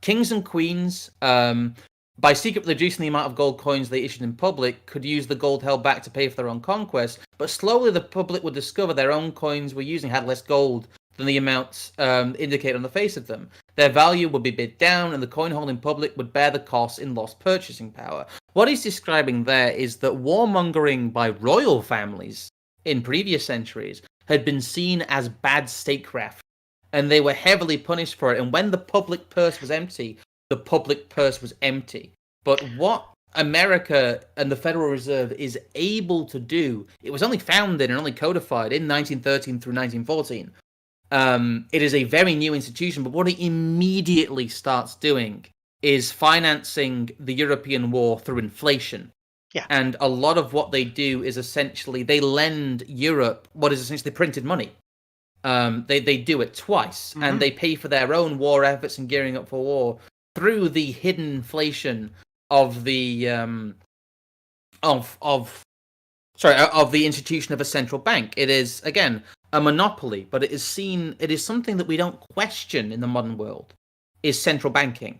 Kings and queens, by secretly reducing the amount of gold coins they issued in public, could use the gold held back to pay for their own conquests, but slowly the public would discover their own coins were using had less gold than the amounts indicated on the face of them. Their value would be bid down, and the coin-holding public would bear the costs in lost purchasing power. What he's describing there is that warmongering by royal families in previous centuries had been seen as bad statecraft, and they were heavily punished for it. And when the public purse was empty, the public purse was empty. But what America and the Federal Reserve is able to do, it was only founded and only codified in 1913 through 1914. It is a very new institution, but what it immediately starts doing is financing the European war through inflation. Yeah. And a lot of what they do is essentially they lend Europe what is essentially printed money. They do it twice, and they pay for their own war efforts and gearing up for war through the hidden inflation of the of the institution of a central bank. It is again a monopoly, but it is something that we don't question in the modern world is central banking,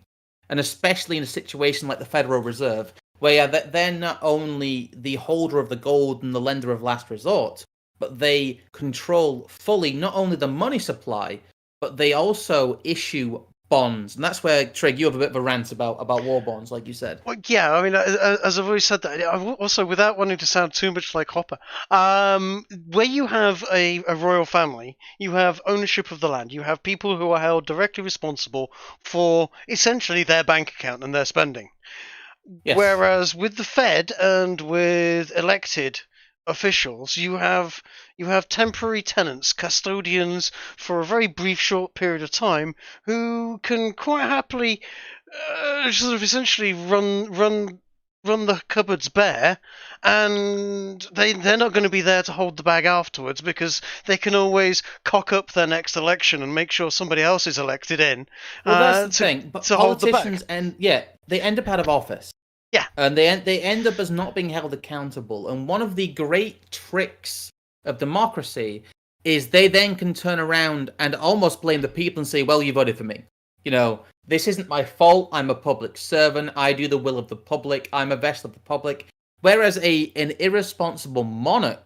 and especially in a situation like the Federal Reserve, where they're not only the holder of the gold and the lender of last resort, but they control fully not only the money supply, but they also issue bonds. And that's where, Trig, you have a bit of a rant about war bonds, like you said. Well, yeah, I mean, as I've always said that, also without wanting to sound too much like Hopper, where you have a royal family, you have ownership of the land, you have people who are held directly responsible for essentially their bank account and their spending. Yes. Whereas with the Fed and with elected officials, you have temporary tenants, custodians for a very brief, short period of time, who can quite happily sort of essentially run the cupboards bare, and they're not going to be there to hold the bag afterwards, because they can always cock up their next election and make sure somebody else is elected in. Well, that's the thing. But politicians they end up out of office. Yeah, and they end up as not being held accountable. And one of the great tricks of democracy is they then can turn around and almost blame the people and say, "Well, you voted for me. You know, this isn't my fault. I'm a public servant. I do the will of the public. I'm a vessel of the public." Whereas an irresponsible monarch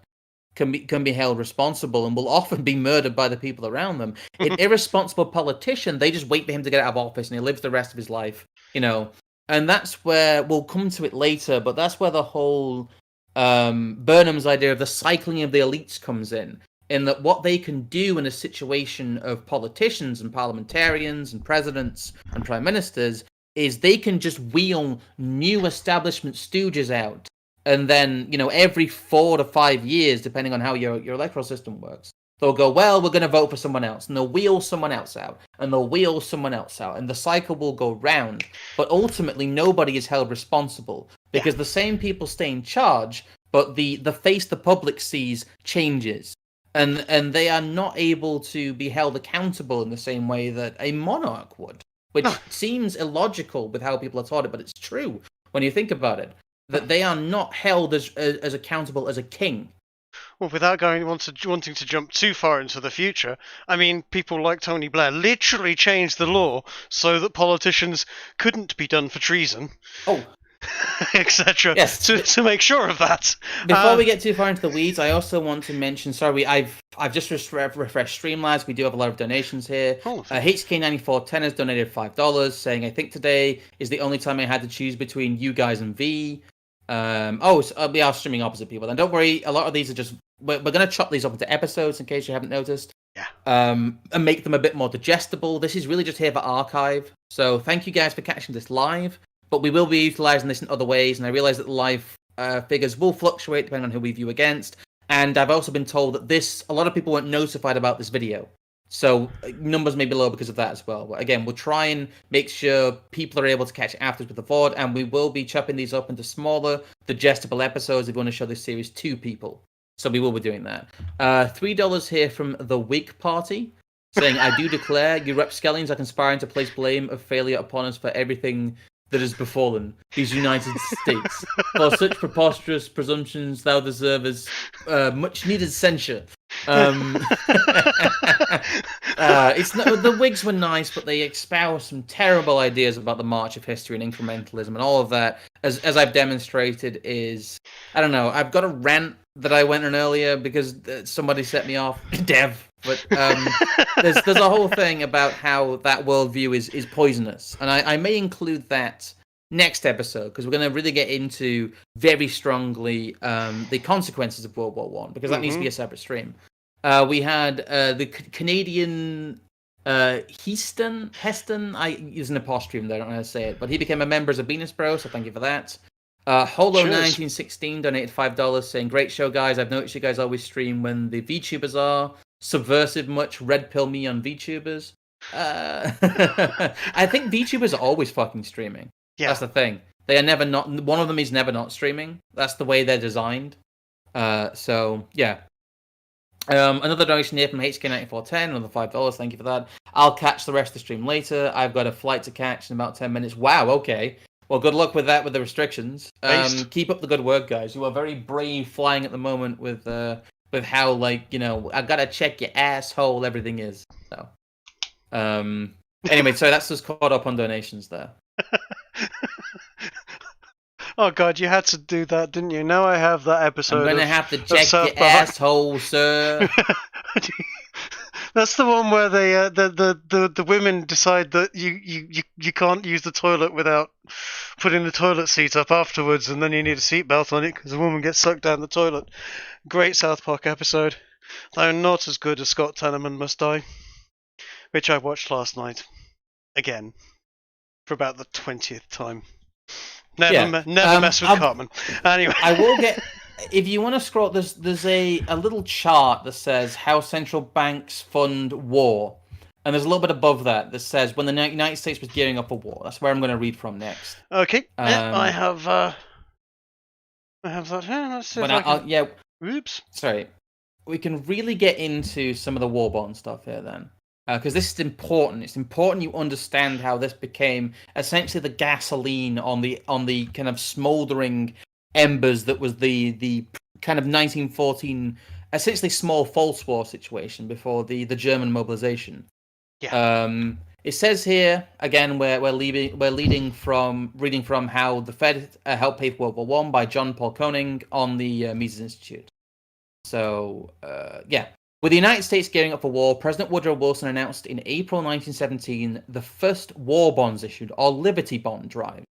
can be held responsible and will often be murdered by the people around them. An irresponsible politician, they just wait for him to get out of office and he lives the rest of his life. You know. And that's where, we'll come to it later, but that's where the whole Burnham's idea of the cycling of the elites comes in that what they can do in a situation of politicians and parliamentarians and presidents and prime ministers is they can just wheel new establishment stooges out. And then, every 4 to 5 years, depending on how your electoral system works, they'll go, well, we're going to vote for someone else, and they'll wheel someone else out, and they'll wheel someone else out, and the cycle will go round. But ultimately, nobody is held responsible, because the same people stay in charge, but the face the public sees changes. And they are not able to be held accountable in the same way that a monarch would, which seems illogical with how people are taught it, but it's true when you think about it, that they are not held as accountable as a king. Well, without wanting to jump too far into the future, I mean, people like Tony Blair literally changed the law so that politicians couldn't be done for treason. Oh. Etc. Yes. To make sure of that. Before we get too far into the weeds, I also want to mention, I've just refreshed Streamlabs. We do have a lot of donations here. HK9410 has donated $5, saying, I think today is the only time I had to choose between you guys and V. We are streaming opposite people. Then don't worry, a lot of these are just, we're going to chop these up into episodes in case you haven't noticed. Yeah. And make them a bit more digestible. This is really just here for archive. So thank you guys for catching this live. But we will be utilising this in other ways, and I realise that the live figures will fluctuate depending on who we view against. And I've also been told that a lot of people weren't notified about this video. So numbers may be low because of that as well. But again, we'll try and make sure people are able to catch after with the VOD, and we will be chopping these up into smaller, digestible episodes if we want to show this series to people. So we will be doing that. $3 here from the Whig Party, saying, I do declare you rapscallions are conspiring to place blame of failure upon us for everything that has befallen these United States. For such preposterous presumptions, thou deservest much needed censure. It's not, the Whigs were nice, but they espoused some terrible ideas about the march of history and incrementalism, and all of that, as I've demonstrated, is, I don't know, I've got a rant that I went on earlier because somebody set me off, Dev. But there's a whole thing about how that worldview is poisonous, and I may include that next episode because we're going to really get into very strongly the consequences of World War One, because that needs to be a separate stream. We had the Canadian Heston. I use an apostrophe there, I don't know how to say it, but he became a member as a Venus Bro, so thank you for that. Holo1916 donated $5, saying, great show, guys. I've noticed you guys always stream when the VTubers are. subversive much red pill me on VTubers. I think VTubers are always fucking streaming. Yeah. That's the thing. They are never not. One of them is never not streaming. That's the way they're designed. So yeah. Another donation here from HK9410, another $5. Thank you for that. I'll catch the rest of the stream later. I've got a flight to catch in about 10 minutes. Wow. Okay. Well, good luck with that with the restrictions. Keep up the good work, guys. You are very brave flying at the moment with how, like, you know, I gotta check your asshole everything is. So, anyway, so that's just caught up on donations there. Oh God, you had to do that, didn't you? Now I have that episode. I'm gonna have to check your asshole, sir. That's the one where they the women decide that you can't use the toilet without putting the toilet seat up afterwards, and then you need a seatbelt on it because the woman gets sucked down the toilet. Great South Park episode, though not as good as Scott Tenorman Must Die, which I watched last night again for about the 20th time. Never mess with Cartman. Anyway, I will get. If you want to scroll, there's a little chart that says how central banks fund war, and there's a little bit above that says when the United States was gearing up for war. That's where I'm going to read from next. Okay, I have that here. Let's see if I can... Yeah. Oops. Sorry. We can really get into some of the war bond stuff here then. Because this is important. It's important you understand how this became essentially the gasoline on the kind of smouldering embers that was the kind of 1914 essentially small false war situation before the German mobilization. Yeah. It says here again we're reading from how the Fed helped pay for World War I by John Paul Koenig on the Mises Institute. So yeah. With the United States gearing up for war, President Woodrow Wilson announced in April 1917 the first war bonds issued, or Liberty Bond drive.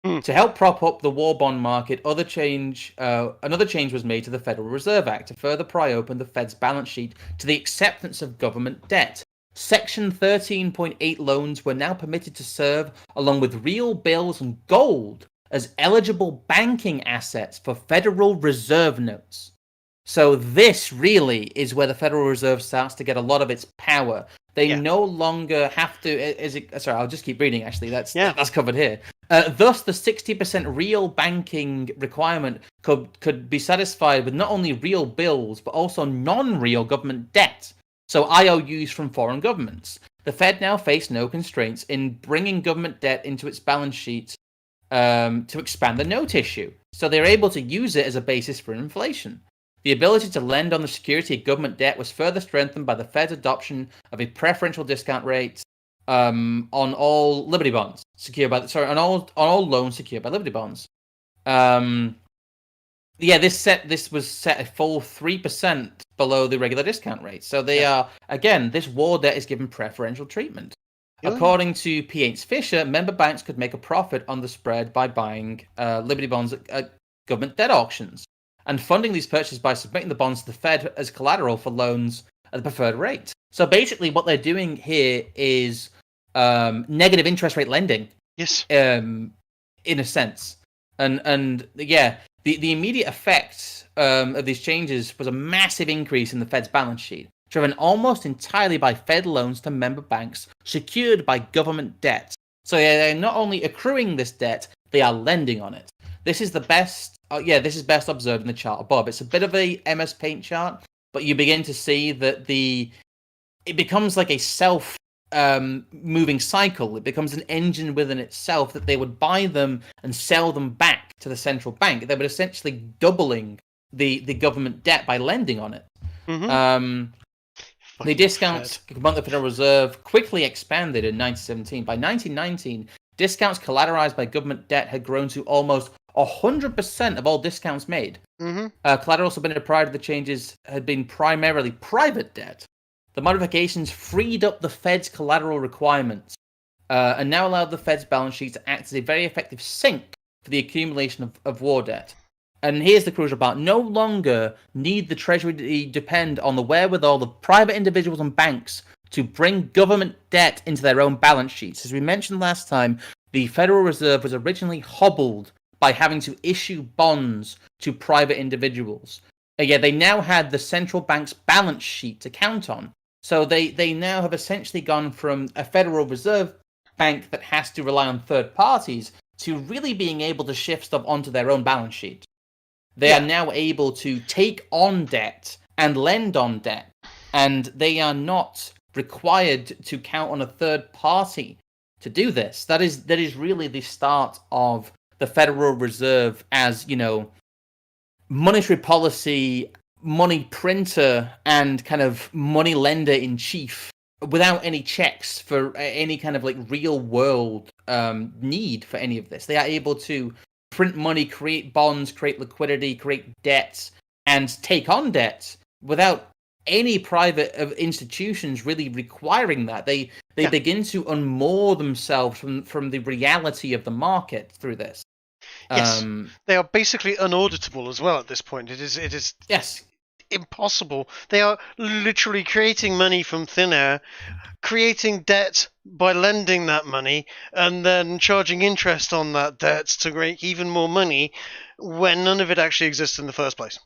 To help prop up the war bond market, another change was made to the Federal Reserve Act to further pry open the Fed's balance sheet to the acceptance of government debt. Section 13.8 loans were now permitted to serve, along with real bills and gold, as eligible banking assets for Federal Reserve notes. So this really is where the Federal Reserve starts to get a lot of its power. They no longer have to. Sorry, I'll just keep reading. Actually, that's covered here. Thus, the 60% real banking requirement could be satisfied with not only real bills but also non-real government debt. So IOUs from foreign governments. The Fed now faced no constraints in bringing government debt into its balance sheet to expand the note issue. So they're able to use it as a basis for inflation. The ability to lend on the security of government debt was further strengthened by the Fed's adoption of a preferential discount rate on all Liberty bonds secured by on all loans secured by Liberty bonds. This was set a full 3% below the regular discount rate. So they are again, this war debt is given preferential treatment. According to P. H. Fisher, member banks could make a profit on the spread by buying Liberty bonds at government debt auctions and funding these purchases by submitting the bonds to the Fed as collateral for loans at the preferred rate. So basically what they're doing here is negative interest rate lending. Yes. In a sense. And the immediate effect of these changes was a massive increase in the Fed's balance sheet, driven almost entirely by Fed loans to member banks secured by government debt. So they're not only accruing this debt, they are lending on it. This is the best. This is best observed in the chart above. It's a bit of a MS Paint chart, but you begin to see that it becomes like a moving cycle. It becomes an engine within itself that they would buy them and sell them back to the central bank. They would essentially doubling the government debt by lending on it. Mm-hmm. The discounts among the Federal Reserve quickly expanded in 1917. By 1919, discounts collateralized by government debt had grown to almost 100% of all discounts made. Mm-hmm. Collateral submitted prior to the changes had been primarily private debt. The modifications freed up the Fed's collateral requirements and now allowed the Fed's balance sheet to act as a very effective sink for the accumulation of war debt. And here's the crucial part. No longer need the Treasury to depend on the wherewithal of private individuals and banks to bring government debt into their own balance sheets. As we mentioned last time, the Federal Reserve was originally hobbled by having to issue bonds to private individuals. they now had the central bank's balance sheet to count on. So they now have essentially gone from a Federal Reserve Bank that has to rely on third parties to really being able to shift stuff onto their own balance sheet. They are now able to take on debt and lend on debt, and they are not required to count on a third party to do this. That is really the start of the Federal Reserve as, monetary policy, money printer, and kind of money lender in chief, without any checks for any kind of real world need for any of this. They are able to print money, create bonds, create liquidity, create debts, and take on debts without any private institutions really requiring that. They begin to unmoor themselves from the reality of the market through this. Yes, they are basically unauditable as well at this point. It is yes, impossible. They are literally creating money from thin air, creating debt by lending that money, and then charging interest on that debt to make even more money when none of it actually exists in the first place.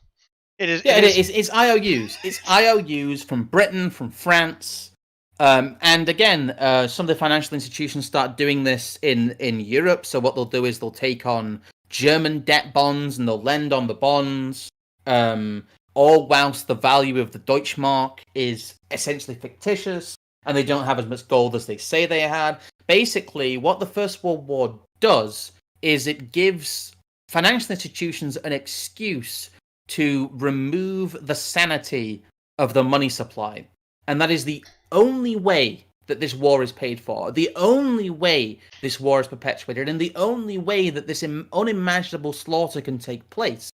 It is. It's IOUs. It's IOUs from Britain, from France, and again, some of the financial institutions start doing this in Europe. So what they'll do is they'll take on German debt bonds and they'll lend on the bonds, all whilst the value of the Deutschmark is essentially fictitious and they don't have as much gold as they say they had. Basically, what the First World War does is it gives financial institutions an excuse to remove the sanity of the money supply. And that is the only way that this war is paid for, the only way this war is perpetuated, and the only way that this unimaginable slaughter can take place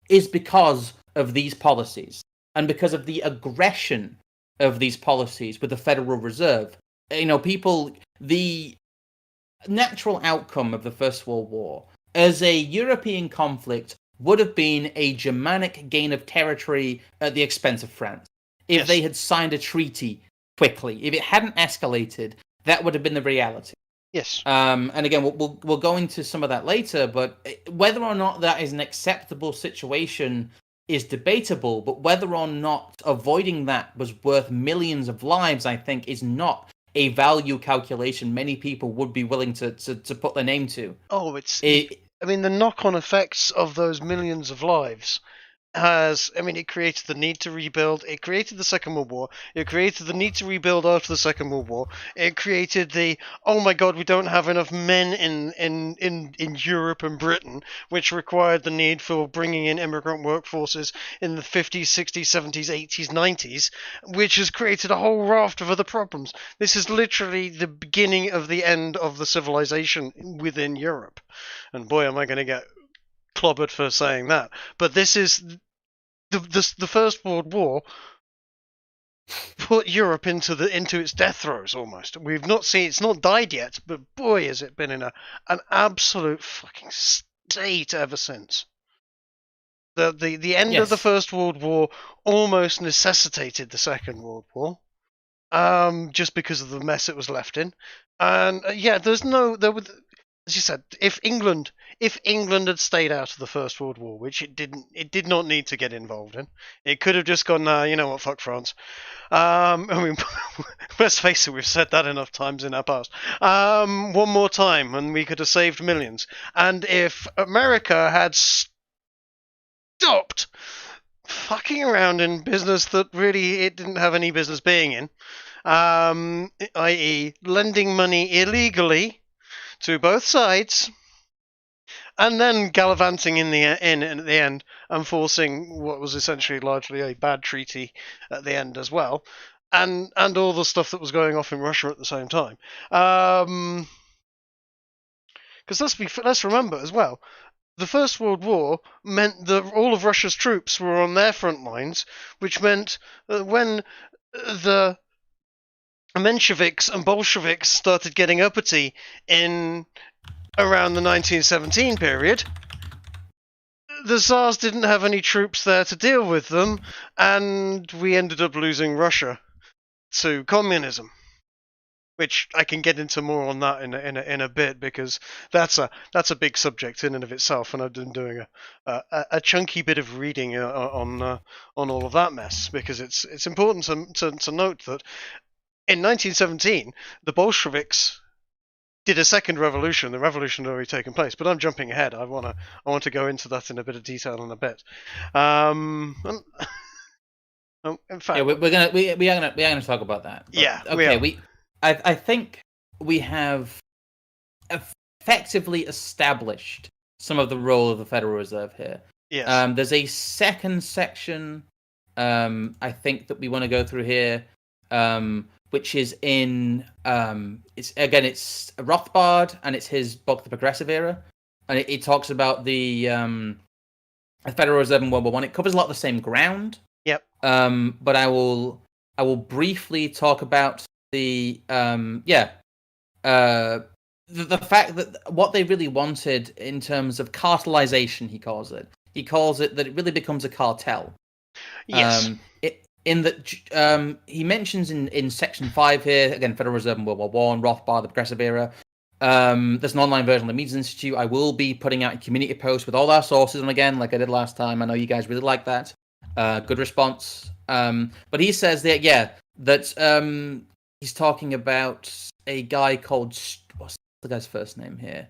is because of these policies and because of the aggression of these policies with the Federal Reserve. The natural outcome of the First World War as a European conflict would have been a Germanic gain of territory at the expense of France. If they had signed a treaty quickly, if it hadn't escalated, that would have been the reality. Yes. And again, we'll go into some of that later, but whether or not that is an acceptable situation is debatable, but whether or not avoiding that was worth millions of lives, I think, is not a value calculation many people would be willing to put their name to. Oh, the knock-on effects of those millions of lives it created the need to rebuild. It created the Second World War. It created the need to rebuild after the Second World War. It created oh my God, we don't have enough men in Europe and Britain, which required the need for bringing in immigrant workforces in the 50s, 60s, 70s, 80s, 90s, which has created a whole raft of other problems. This is literally the beginning of the end of the civilization within Europe. And boy, am I going to get clobbered for saying that, but this is the First World War put Europe into its death throes almost. We've not seen, it's not died yet, but boy has it been in an absolute fucking state ever since. The end of the First World War almost necessitated the Second World War, just because of the mess it was left in. And as you said, if England had stayed out of the First World War, which it did not need to get involved in, it could have just gone, you know what, fuck France. Let's face it, we've said that enough times in our past. One more time, and we could have saved millions. And if America had stopped fucking around in business that really it didn't have any business being in, i.e. lending money illegally to both sides, and then gallivanting in at the end and forcing what was essentially largely a bad treaty at the end as well, and all the stuff that was going off in Russia at the same time. Because let's remember as well, the First World War meant that all of Russia's troops were on their front lines, which meant that when the Mensheviks and Bolsheviks started getting uppity in around the 1917 period, the Tsars didn't have any troops there to deal with them, and we ended up losing Russia to communism, which I can get into more on that in a bit, because that's a big subject in and of itself, and I've been doing a chunky bit of reading on all of that mess, because it's important to note that in 1917 the Bolsheviks did a second revolution. The revolution had already taken place, but I'm jumping ahead. I want to go into that in a bit of detail in a bit. In fact, Yeah, we are gonna talk about that. But, yeah. Okay. I think we have effectively established some of the role of the Federal Reserve here. Yes. There's a second section, I think, that we want to go through here, which is in it's Rothbard, and it's his book, The Progressive Era, and it talks about the Federal Reserve in World War I. It covers a lot of the same ground. Yep. But I will briefly talk about the fact that what they really wanted in terms of cartelization, he calls it. He calls it that it really becomes a cartel. Yes. He mentions in section 5 here, again, Federal Reserve in World War I, Rothbard, the Progressive Era. There's an online version of the Mises Institute. I will be putting out a community post with all our sources, and again, like I did last time, I know you guys really like that. Good response. But he says that he's talking about a guy called, what's the guy's first name here?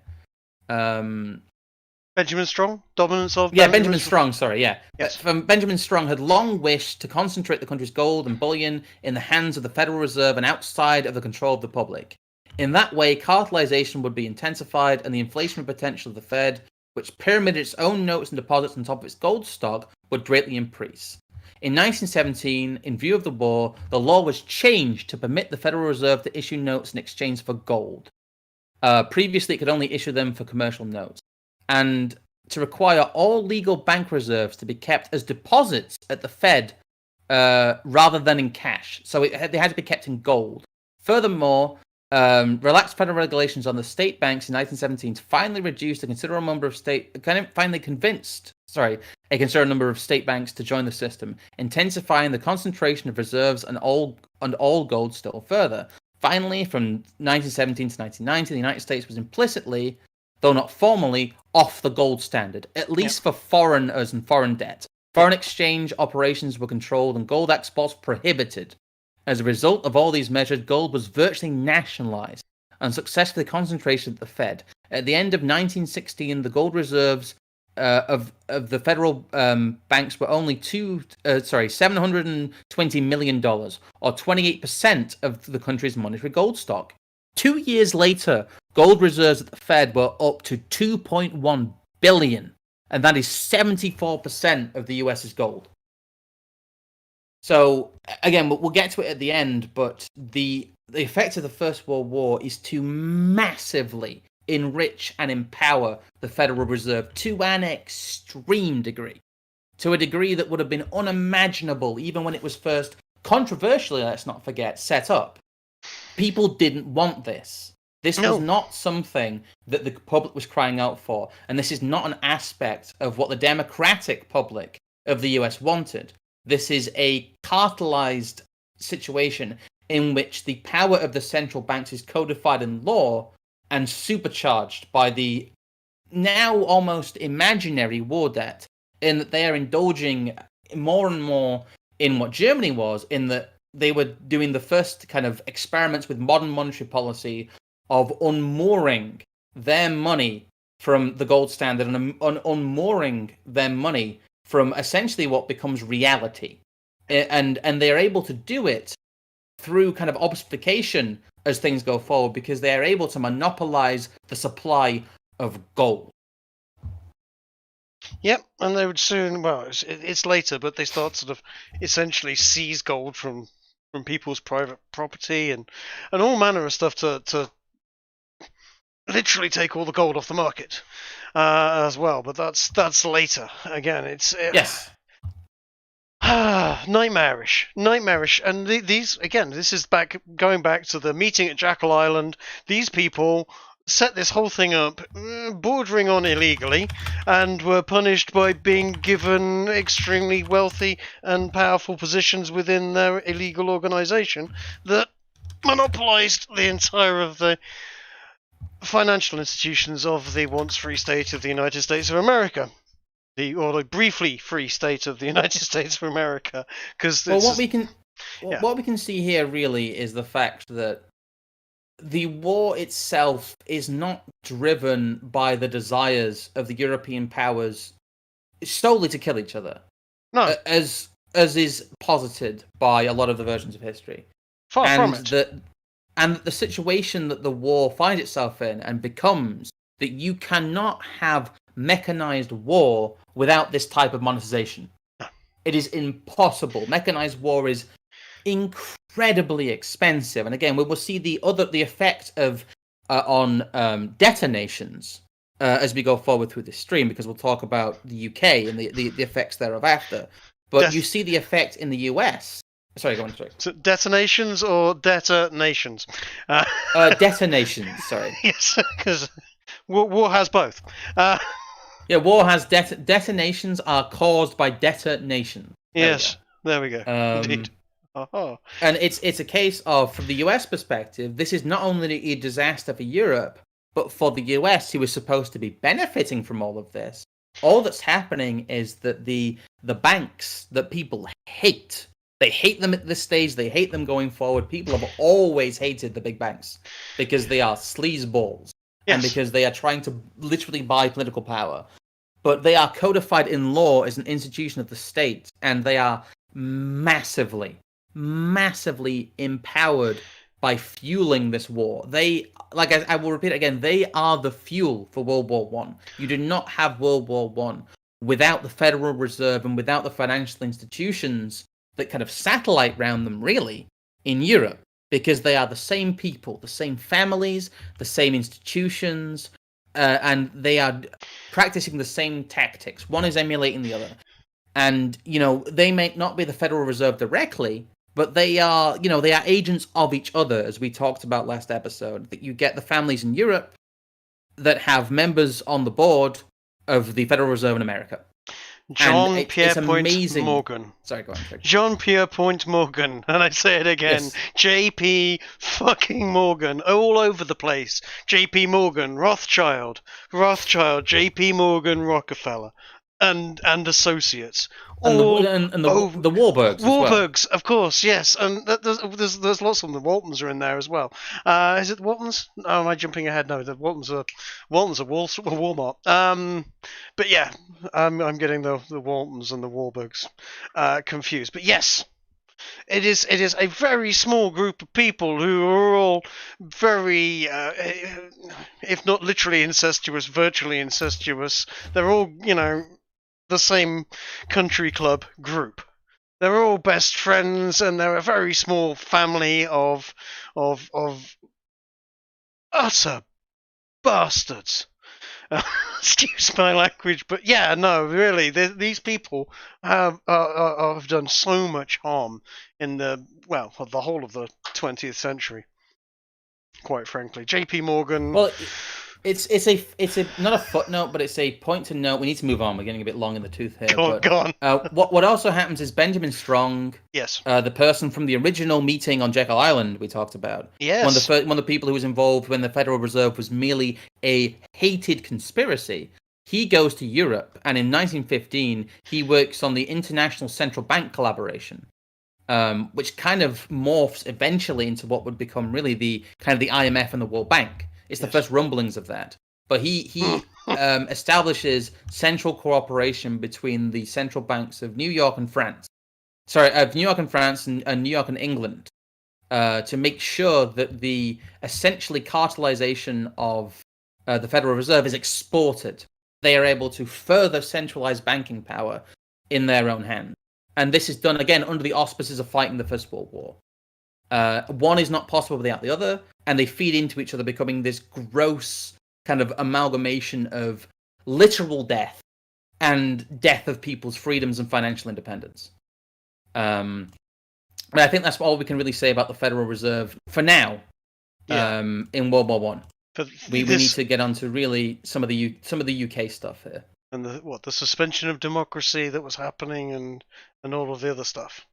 Benjamin Strong? Dominance of... Benjamin Strong, sorry, yeah. Yes. Benjamin Strong had long wished to concentrate the country's gold and bullion in the hands of the Federal Reserve and outside of the control of the public. In that way, cartelization would be intensified, and the inflationary potential of the Fed, which pyramided its own notes and deposits on top of its gold stock, would greatly increase. In 1917, in view of the war, the law was changed to permit the Federal Reserve to issue notes in exchange for gold. Previously, it could only issue them for commercial notes, and to require all legal bank reserves to be kept as deposits at the Fed rather than in cash. So they had to be kept in gold. Furthermore, relaxed federal regulations on the state banks in 1917 finally reduced a considerable number of a considerable number of state banks to join the system, intensifying the concentration of reserves and all gold still further. Finally, from 1917 to 1990, the United States was implicitly, though not formally, off the gold standard, at least for foreigners and foreign debt. Foreign exchange operations were controlled and gold exports prohibited. As a result of all these measures, gold was virtually nationalized and successfully concentrated at the Fed. At the end of 1916, the gold reserves of the federal banks were only $720 million, or 28% of the country's monetary gold stock. 2 years later, gold reserves at the Fed were up to $2.1 billion, and that is 74% of the US's gold. So, again, we'll get to it at the end, but the effect of the First World War is to massively enrich and empower the Federal Reserve to an extreme degree. To a degree that would have been unimaginable even when it was first, controversially, let's not forget, set up. People didn't want this. This was not something that the public was crying out for, and this is not an aspect of what the democratic public of the US wanted. This is a cartelized situation in which the power of the central banks is codified in law and supercharged by the now almost imaginary war debt, in that they are indulging more and more in what Germany was, in that they were doing the first kind of experiments with modern monetary policy of unmooring their money from the gold standard and unmooring their money from essentially what becomes reality. And they're able to do it through kind of obfuscation as things go forward, because they are able to monopolize the supply of gold. Yep, and they would soon, well, it's later, but they start sort of essentially seize gold from people's private property and all manner of stuff to literally take all the gold off the market as well. But that's later. Again, Yes. Nightmarish, and these again. This is going back to the meeting at Jackal Island. These people set this whole thing up, bordering on illegally, and were punished by being given extremely wealthy and powerful positions within their illegal organization that monopolised the entire of the financial institutions of the once free state of the United States of America. Or the briefly free state of the United States of America. Because what we can see here really is the fact that the war itself is not driven by the desires of the European powers solely to kill each other. No. As is posited by a lot of the versions of history. Far from it. And the situation that the war finds itself in and becomes that you cannot have mechanized war without this type of monetization. It is impossible. Mechanized war is incredibly expensive, and again, we will see the effect of on debtor nations as we go forward through this stream, because we'll talk about the UK and the effects thereof after. But you see the effect in the US. Sorry, go on. Sorry. So detonations or detonations? Detonations. Sorry. Yes, because war has both. Yeah, war has detonations are caused by detonations. Yes, there we go. Indeed. And it's a case of, from the US perspective, this is not only a disaster for Europe, but for the US, who is supposed to be benefiting from all of this. All that's happening is that the banks that people hate, they hate them at this stage, they hate them going forward. People have always hated the big banks because they are sleazeballs. Yes. And because they are trying to literally buy political power. But they are codified in law as an institution of the state, and they are massively empowered by fueling this war. They, like I will repeat it again, they are the fuel for World War One. You do not have World War One without the Federal Reserve and without the financial institutions that kind of satellite round them, really, in Europe, because they are the same people, the same families, the same institutions, and they are practicing the same tactics. One is emulating the other. And, they may not be the Federal Reserve directly, but they are agents of each other, as we talked about last episode. That you get the families in Europe that have members on the board of the Federal Reserve in America. John Pierpont Morgan. Sorry, go on. John Pierpont Morgan, and I say it again. Yes. J.P. fucking Morgan, all over the place. J.P. Morgan, Rothschild, J.P. Morgan, Rockefeller, and associates. And the Warburgs. Warburgs, of course, yes, and there's lots of them. The Waltons are in there as well. Is it the Waltons? Oh, am I jumping ahead? No, the Waltons are Walmart. But yeah, I'm getting the Waltons and the Warburgs confused. But yes, it is a very small group of people who are all very, if not literally incestuous, virtually incestuous. They're all, the same country club group. They're all best friends, and they're a very small family of utter bastards. Excuse my language, but yeah, no, really, these people have done so much harm in the whole of the 20th century. Quite frankly, J.P. Morgan. Well, it's a not a footnote, but it's a point to note. We need to move on. We're getting a bit long in the tooth here. Go on. What also happens is Benjamin Strong, yes, the person from the original meeting on Jekyll Island we talked about, yes, one of the people who was involved when the Federal Reserve was merely a hated conspiracy. He goes to Europe, and in 1915 he works on the International Central Bank Collaboration, which kind of morphs eventually into what would become really the kind of the IMF and the World Bank. It's the first rumblings of that. But he establishes central cooperation between the central banks of New York and France. Of New York and France and New York and England, to make sure that the essentially cartelization of the Federal Reserve is exported. They are able to further centralize banking power in their own hands. And this is done, again, under the auspices of fighting the First World War. One is not possible without the other, and they feed into each other, becoming this gross kind of amalgamation of literal death and death of people's freedoms and financial independence. But I think that's all we can really say about the Federal Reserve for now. In World War One, we need to get on to really some of the UK stuff here. And the suspension of democracy that was happening, and all of the other stuff.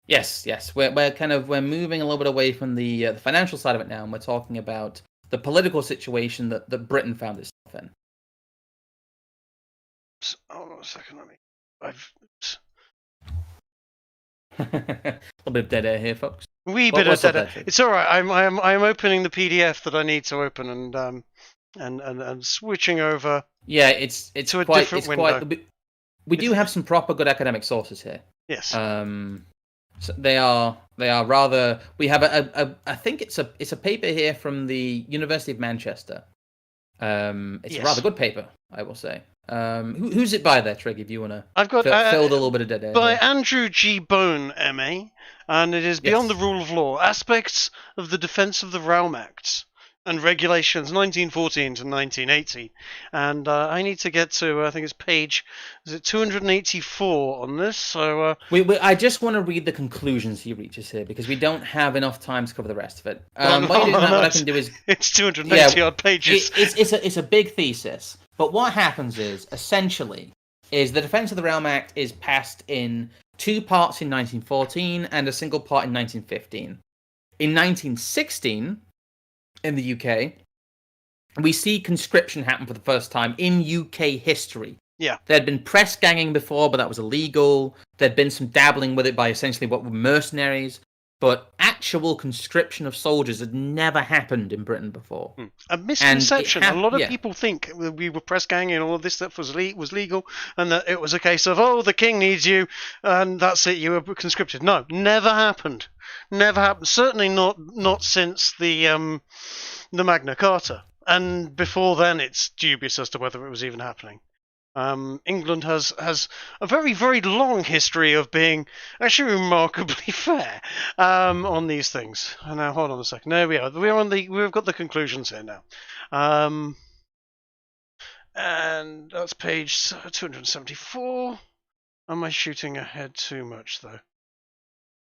Yes, yes. We're we're moving a little bit away from the financial side of it now, and we're talking about the political situation that Britain found itself in. Hold on a second, let me. I've A little bit of dead air here, folks. wee bit of What's up data. there, Trig? It's all right. I'm opening the PDF that I need to open and switching over Yeah, it's to a quite different it's window. quite. We do have some proper good academic sources here. Yes. So they are rather. We have I think it's a paper here from the University of Manchester. It's a Yes. rather good paper, I will say. Who's it by there, Trig? If you want to, I've got fill a little bit of dead air. by here. Andrew G. Bone, MA, and it is Beyond Yes. the Rule of Law: Aspects of the Defence of the Realm Acts and Regulations, 1914 to 1980. And I need to get to, I think it's page, is it 284 on this? So I just want to read the conclusions he reaches here because we don't have enough time to cover the rest of it. well, While you're doing that, what I can do is it's 280 odd pages. it's a big thesis. But what happens is essentially is the Defence of the Realm Act is passed in two parts in 1914 and a single part in 1915. In 1916, in the UK, we see conscription happen for the first time in UK history. Yeah. There had been press ganging before, but that was illegal. There'd been some dabbling with it by essentially what were mercenaries. But actual conscription of soldiers had never happened in Britain before. A misconception. A lot of yeah. people think we were press ganging and all of this stuff was legal, and that it was a case of, oh, the king needs you, and that's it, you were conscripted. No, never happened. Never happened. Certainly not since the Magna Carta. And before then, it's dubious as to whether it was even happening. England has a very, very long history of being actually remarkably fair on these things. Now, hold on a second. There we are. We've got the conclusions here now. And that's page 274. Am I shooting ahead too much, though?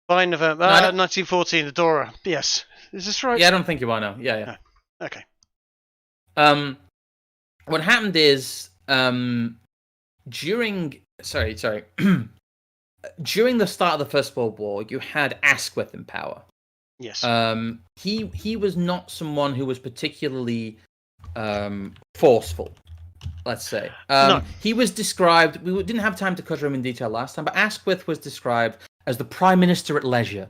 By November 1914, the Dora. Yes. Is this right? Yeah, I don't think you are now. Yeah. No. Okay. What happened is during during the start of the First World War, you had Asquith in power. Yes. He was not someone who was particularly forceful. Let's say. No. He was described. We didn't have time to cover him in detail last time, but Asquith was described as the Prime Minister at leisure.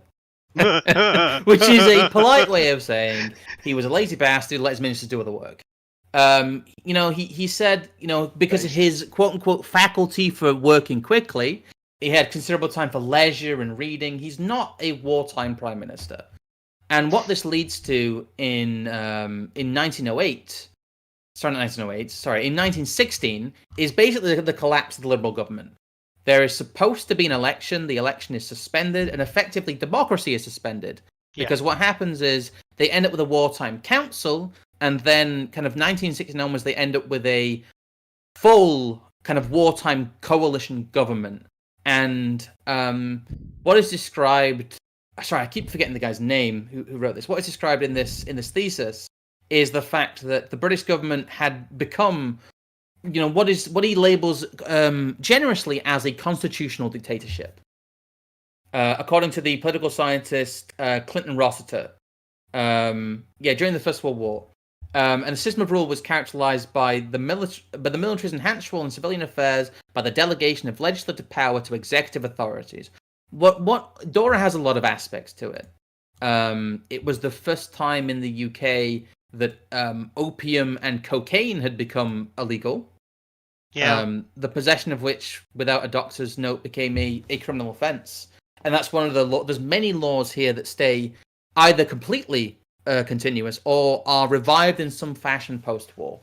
Which is a polite way of saying he was a lazy bastard who let his ministers do other work. He said, because of his quote unquote faculty for working quickly, he had considerable time for leisure and reading. He's not a wartime prime minister. And what this leads to in 1916 is basically the collapse of the Liberal government. There is supposed to be an election. The election is suspended, and effectively democracy is suspended. Because what happens is they end up with a wartime council, and then kind of 1916 onwards, they end up with a full kind of wartime coalition government. And what is described... Sorry, I keep forgetting the guy's name who wrote this. What is described in this thesis is the fact that the British government had become... what he labels generously as a constitutional dictatorship. According to the political scientist Clinton Rossiter, during the First World War, and the system of rule was characterized by the military's enhanced role in civilian affairs, by the delegation of legislative power to executive authorities. What Dora has a lot of aspects to it. It was the first time in the UK that opium and cocaine had become illegal. The possession of which, without a doctor's note, became a criminal offence. And that's one of the there's many laws here that stay either completely continuous or are revived in some fashion post-war.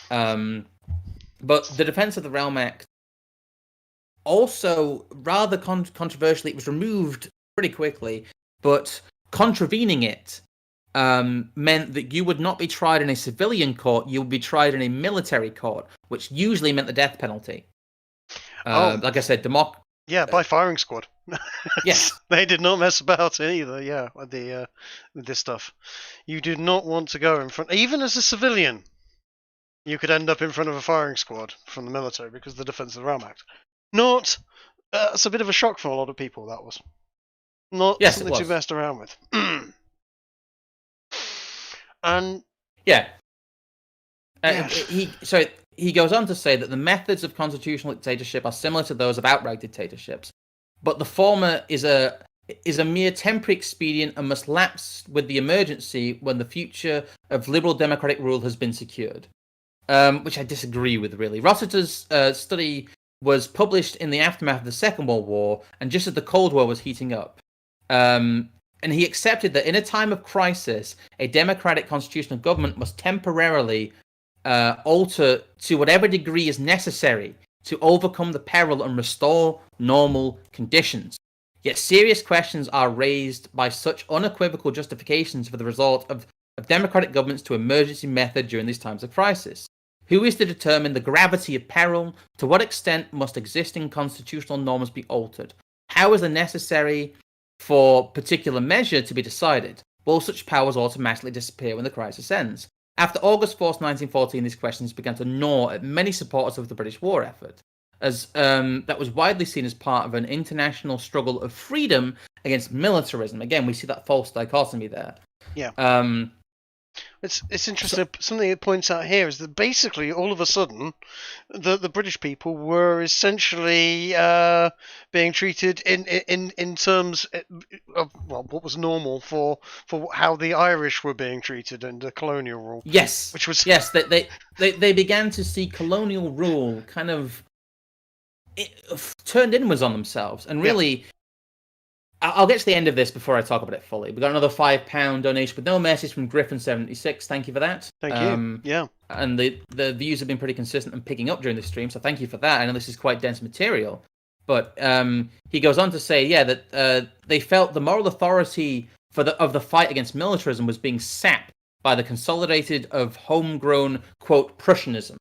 But the Defence of the Realm Act also, rather controversially, it was removed pretty quickly, but contravening it meant that you would not be tried in a civilian court, you would be tried in a military court, which usually meant the death penalty. Like I said, by firing squad. Yes. They did not mess about either, with this stuff. You did not want to go in front, even as a civilian, you could end up in front of a firing squad from the military because of the Defence of the Realm Act. It's a bit of a shock for a lot of people, that was. not Yes, it something to be was. messed around with. And Yeah. yeah, He goes on to say that the methods of constitutional dictatorship are similar to those of outright dictatorships, but the former is a mere temporary expedient and must lapse with the emergency when the future of liberal democratic rule has been secured. Which I disagree with, really. Rossiter's study was published in the aftermath of the Second World War, and just as the Cold War was heating up. And he accepted that in a time of crisis, a democratic constitutional government must temporarily alter to whatever degree is necessary to overcome the peril and restore normal conditions. Yet serious questions are raised by such unequivocal justifications for the resort of democratic governments to emergency method during these times of crisis. Who is to determine the gravity of peril? To what extent must existing constitutional norms be altered? How is the necessary for particular measure to be decided? Will such powers automatically disappear when the crisis ends? After August 4th, 1914, these questions began to gnaw at many supporters of the British war effort, as that was widely seen as part of an international struggle of freedom against militarism. Again, we see that false dichotomy there. yeah. Um, It's interesting. Something it points out here is that basically, all of a sudden, the British people were essentially being treated in terms of what was normal for how the Irish were being treated under colonial rule. Yes, which was they began to see colonial rule kind of turned inwards on themselves, and really. I'll get to the end of this before I talk about it fully. We got another £5 donation with no message from Griffin76. Thank you for that. Thank you. Yeah. And the views have been pretty consistent and picking up during the stream, so thank you for that. I know this is quite dense material. But he goes on to say, that they felt the moral authority of the fight against militarism was being sapped by the consolidated of homegrown, quote, Prussianism.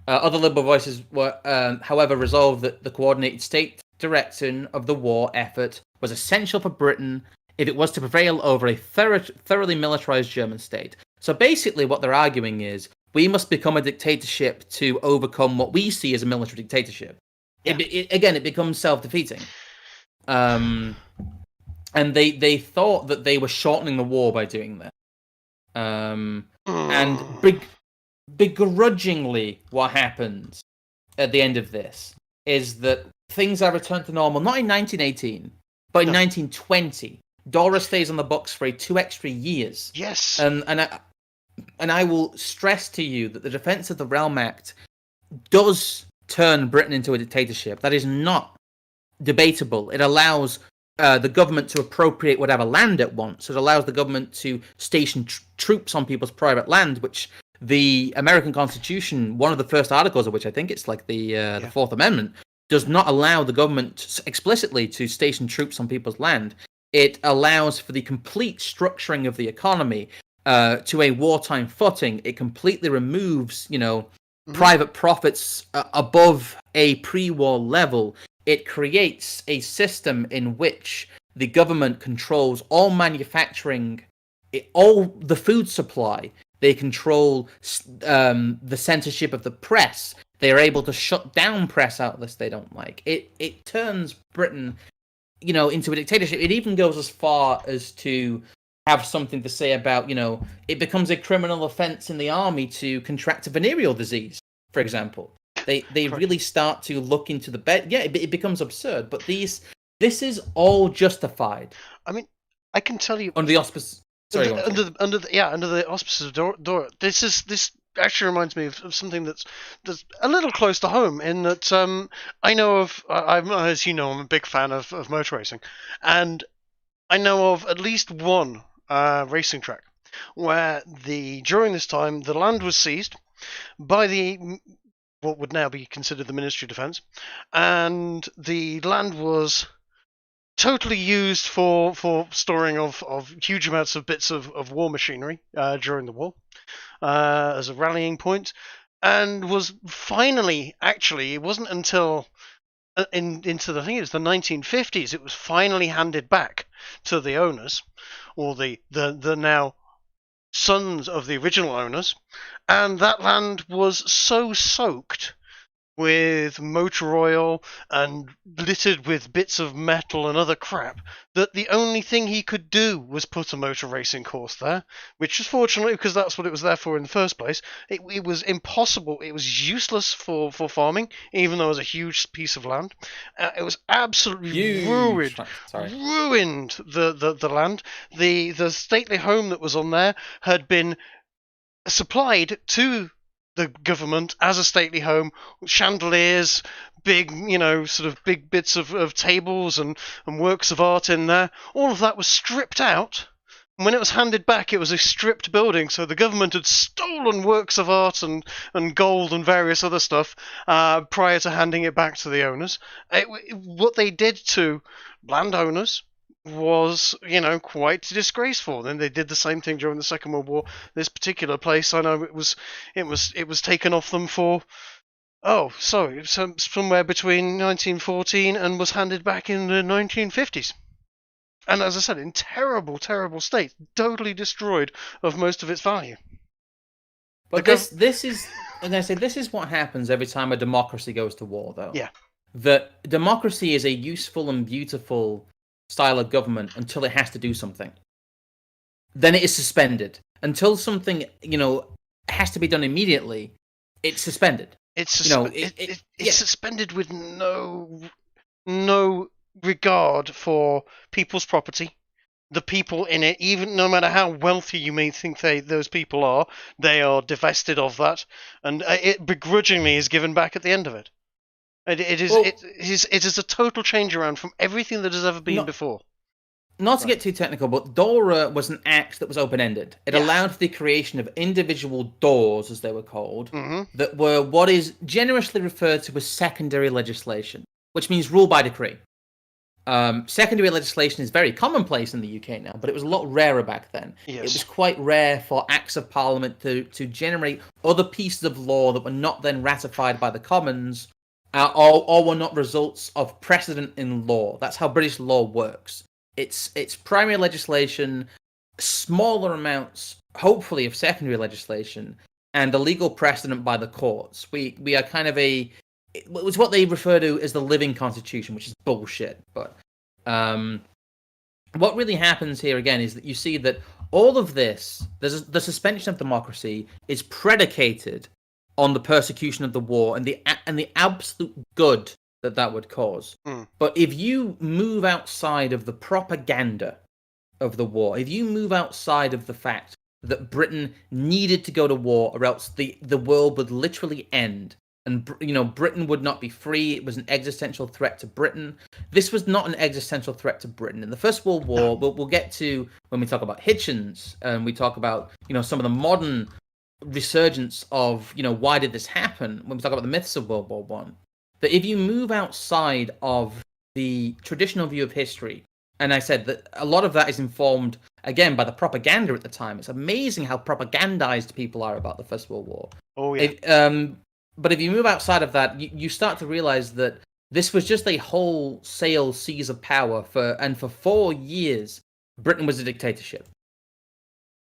Other liberal voices were, however, resolved that the coordinated state direction of the war effort was essential for Britain if it was to prevail over a thoroughly militarized German state. So basically what they're arguing is we must become a dictatorship to overcome what we see as a military dictatorship. Yeah. It becomes self-defeating. And they thought that they were shortening the war by doing that. And begrudgingly what happens at the end of this is that things are returned to normal, not in 1918, but in 1920. Dora stays on the books for 2 extra years. Yes. And I will stress to you that the Defence of the Realm Act does turn Britain into a dictatorship. That is not debatable. It allows the government to appropriate whatever land it wants. It allows the government to station troops on people's private land, which the American Constitution, one of the first articles of which I think it's like the Fourth Amendment, does not allow the government explicitly to station troops on people's land. It allows for the complete structuring of the economy to a wartime footing. It completely removes, private profits above a pre-war level. It creates a system in which the government controls all manufacturing, all the food supply. They control the censorship of the press. They are able to shut down press outlets they don't like. It turns Britain, into a dictatorship. It even goes as far as to have something to say about, it becomes a criminal offense in the army to contract a venereal disease, for example. They really start to look into the bed. Yeah, it becomes absurd. But this is all justified. I mean, I can tell you under the auspices. Sorry, under the auspices of Dora. This actually reminds me of something that's a little close to home, in that I know of, as you know, I'm a big fan of motor racing, and I know of at least one racing track where during this time the land was seized by what would now be considered the Ministry of Defence, and the land was totally used for storing of huge amounts of bits of war machinery during the war, as a rallying point, and was finally, actually, it wasn't until into the 1950s, it was finally handed back to the owners, or the now sons of the original owners, and that land was so soaked with motor oil and littered with bits of metal and other crap, that the only thing he could do was put a motor racing course there, which is fortunately, because that's what it was there for in the first place. It was impossible. It was useless for farming, even though it was a huge piece of land. It was absolutely ruined the land. The stately home that was on there had been supplied to the government as a stately home, chandeliers, big, sort of big bits of tables and works of art in there. All of that was stripped out. And when it was handed back, it was a stripped building, so the government had stolen works of art and gold and various other stuff prior to handing it back to the owners. What they did to landowners was, quite disgraceful. Then they did the same thing during the Second World War. This particular place, I know it was taken off them for, somewhere between 1914 and was handed back in the 1950s. And as I said, in terrible, terrible state, totally destroyed of most of its value. But this is, and I say, this is what happens every time a democracy goes to war, though. Yeah. That democracy is a useful and beautiful style of government until it has to do something. Then it is suspended. Until something, has to be done immediately, it's suspended. It's suspended with no regard for people's property, the people in it. Even no matter how wealthy you may think those people are, they are divested of that, and it begrudgingly is given back at the end of it. It is a total change around from everything that has ever been before. Not to get too technical, but DORA was an act that was open-ended. It allowed for the creation of individual doors, as they were called, that were what is generously referred to as secondary legislation, which means rule by decree. Secondary legislation is very commonplace in the UK now, but it was a lot rarer back then. Yes. It was quite rare for acts of parliament to generate other pieces of law that were not then ratified by the Commons, or were not results of precedent in law. That's how British law works. It's primary legislation, smaller amounts, hopefully, of secondary legislation, and a legal precedent by the courts. We are kind of it was what they refer to as the living constitution, which is bullshit. But what really happens here again is that you see that all of this, the suspension of democracy, is predicated on the persecution of the war and the absolute good that would cause. But if you move outside of the propaganda of the war, if you move outside of the fact that Britain needed to go to war or else the world would literally end, and Britain would not be free, it was an existential threat to Britain. This was not an existential threat to Britain. In the First World War, we'll get to when we talk about Hitchens, and we talk about some of the modern resurgence of why did this happen, when we talk about the myths of World War One. That if you move outside of the traditional view of history, and I said that a lot of that is informed, again, by the propaganda at the time. It's amazing how propagandized people are about the First World War. Oh, yeah. But if you move outside of that, you start to realize that this was just a wholesale seize of power, for 4 years, Britain was a dictatorship.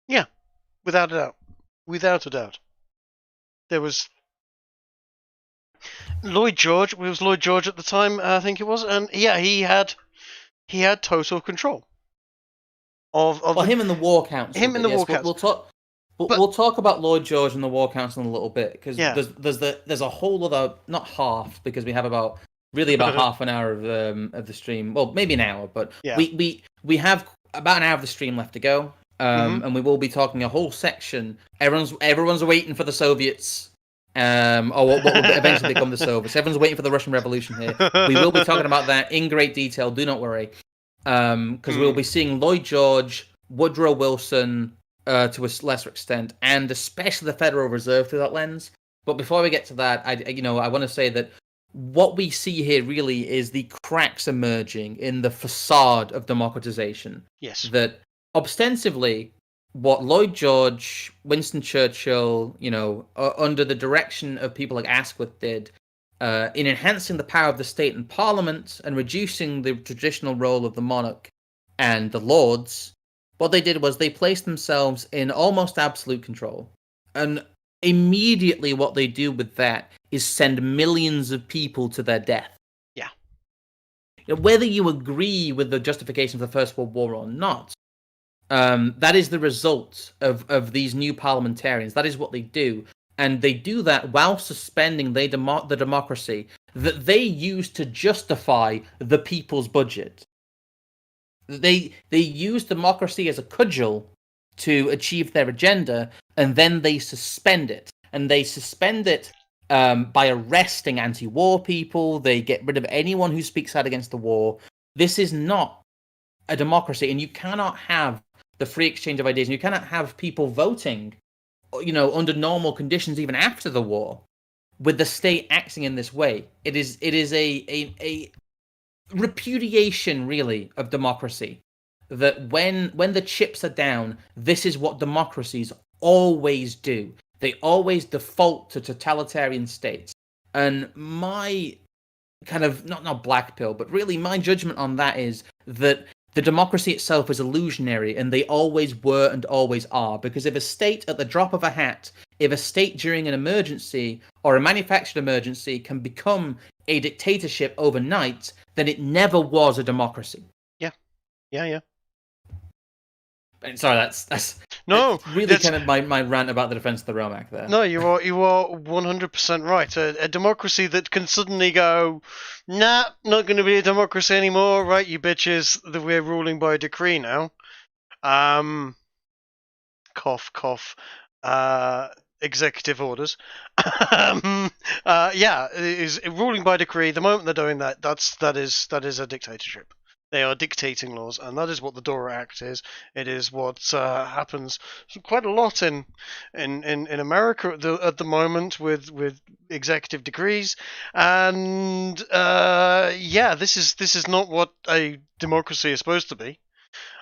Yeah, without a doubt. Without a doubt. There was Lloyd George. It was Lloyd George at the time, I think it was, and yeah, he had total control of him and the War Council. Him and the War Council. We'll talk about Lloyd George and the War Council in a little bit, because there's a whole other, not half, because we have about half an hour of the stream. Well, maybe an hour, but we have about an hour of the stream left to go. And we will be talking a whole section. Everyone's waiting for the Soviets, or what will eventually become the Soviets. Everyone's waiting for the Russian Revolution here. We will be talking about that in great detail. Do not worry, because we'll be seeing Lloyd George, Woodrow Wilson, to a lesser extent, and especially the Federal Reserve through that lens. But before we get to that, I want to say that what we see here really is the cracks emerging in the facade of democratization. Yes. That ostensibly, what Lloyd George, Winston Churchill, under the direction of people like Asquith did, in enhancing the power of the state and parliament and reducing the traditional role of the monarch and the lords, what they did was they placed themselves in almost absolute control. And immediately what they do with that is send millions of people to their death. Yeah. Whether you agree with the justification of the First World War or not, that is the result of these new parliamentarians. That is what they do. And they do that while suspending the democracy that they use to justify the people's budget. They use democracy as a cudgel to achieve their agenda, and then they suspend it. And they suspend it by arresting anti-war people. They get rid of anyone who speaks out against the war. This is not a democracy, and you cannot have the free exchange of ideas, and you cannot have people voting, under normal conditions, even after the war, with the state acting in this way. It is a repudiation, really, of democracy. That when the chips are down, this is what democracies always do. They always default to totalitarian states. And my kind of not black pill, but really my judgment on that is that the democracy itself is illusionary, and they always were and always are. Because if a state at the drop of a hat, if a state during an emergency or a manufactured emergency can become a dictatorship overnight, then it never was a democracy. Yeah. Sorry, that's really kind of my rant about the Defense of the Realm Act there. No, you are 100% right. A democracy that can suddenly go, nah, not going to be a democracy anymore, right? You bitches, that we're ruling by decree now. Cough, cough. Executive orders. Yeah, is ruling by decree. The moment they're doing that, that is a dictatorship. They are dictating laws, and that is what the DORA Act is. It is what happens quite a lot in America at the moment with executive decrees, and this is not what a democracy is supposed to be.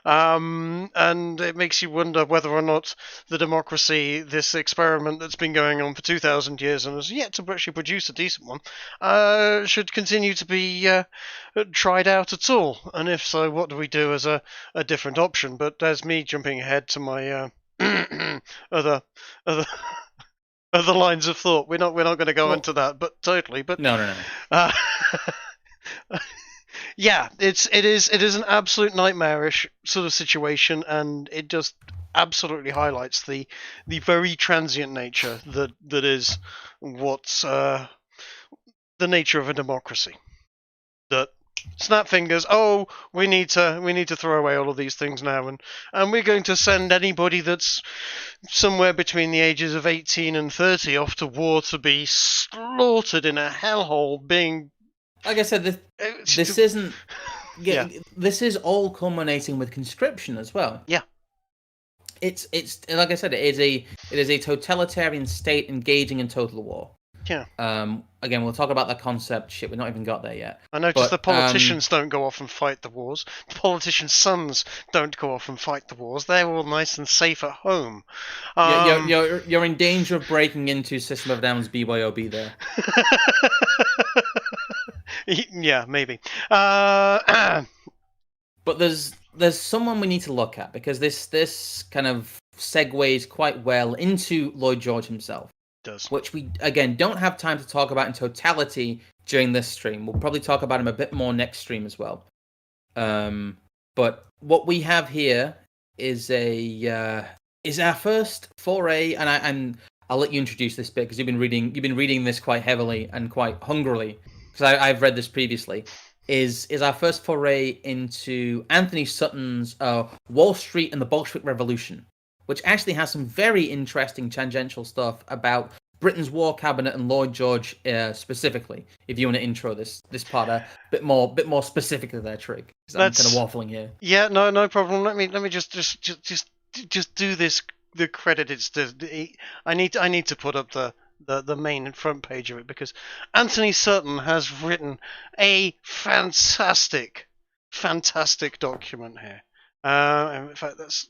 And it makes you wonder whether or not the democracy, this experiment that's been going on for 2,000 years and has yet to actually produce a decent one, should continue to be tried out at all. And if so, what do we do as a different option? But there's me jumping ahead to my other lines of thought. We're not going to go into that, but totally. But no. Yeah, it is an absolute nightmarish sort of situation, and it just absolutely highlights the very transient nature that is what's the nature of a democracy. That snap fingers, oh, we need to throw away all of these things now, and we're going to send anybody that's somewhere between the ages of 18 and 30 off to war to be slaughtered in a hellhole, being. Like I said, this isn't. Yeah, this is all culminating with conscription as well. Yeah, it's like I said, it is a totalitarian state engaging in total war. Yeah. Again, we'll talk about the concept. Shit, we've not even got there yet. I noticed the politicians don't go off and fight the wars. The politicians' sons don't go off and fight the wars. They're all nice and safe at home. You're in danger of breaking into System of a Down's BYOB there. Yeah, maybe. But there's someone we need to look at, because this kind of segues quite well into Lloyd George himself. It does. Which we, again, don't have time to talk about in totality during this stream. We'll probably talk about him a bit more next stream as well. But what we have here is our first foray, and I'll let you introduce this bit, because you've been reading this quite heavily and quite hungrily, because I've read this previously. Is our first foray into Anthony Sutton's Wall Street and the Bolshevik Revolution, which actually has some very interesting tangential stuff about Britain's war cabinet and Lloyd George specifically. If you want to intro this part a bit more specifically there, Trig, because I'm kind of waffling here. Yeah, no problem. Let me just do this. The credit it's I need to put up the main front page of it, because Anthony Sutton has written a fantastic document here. In fact, that's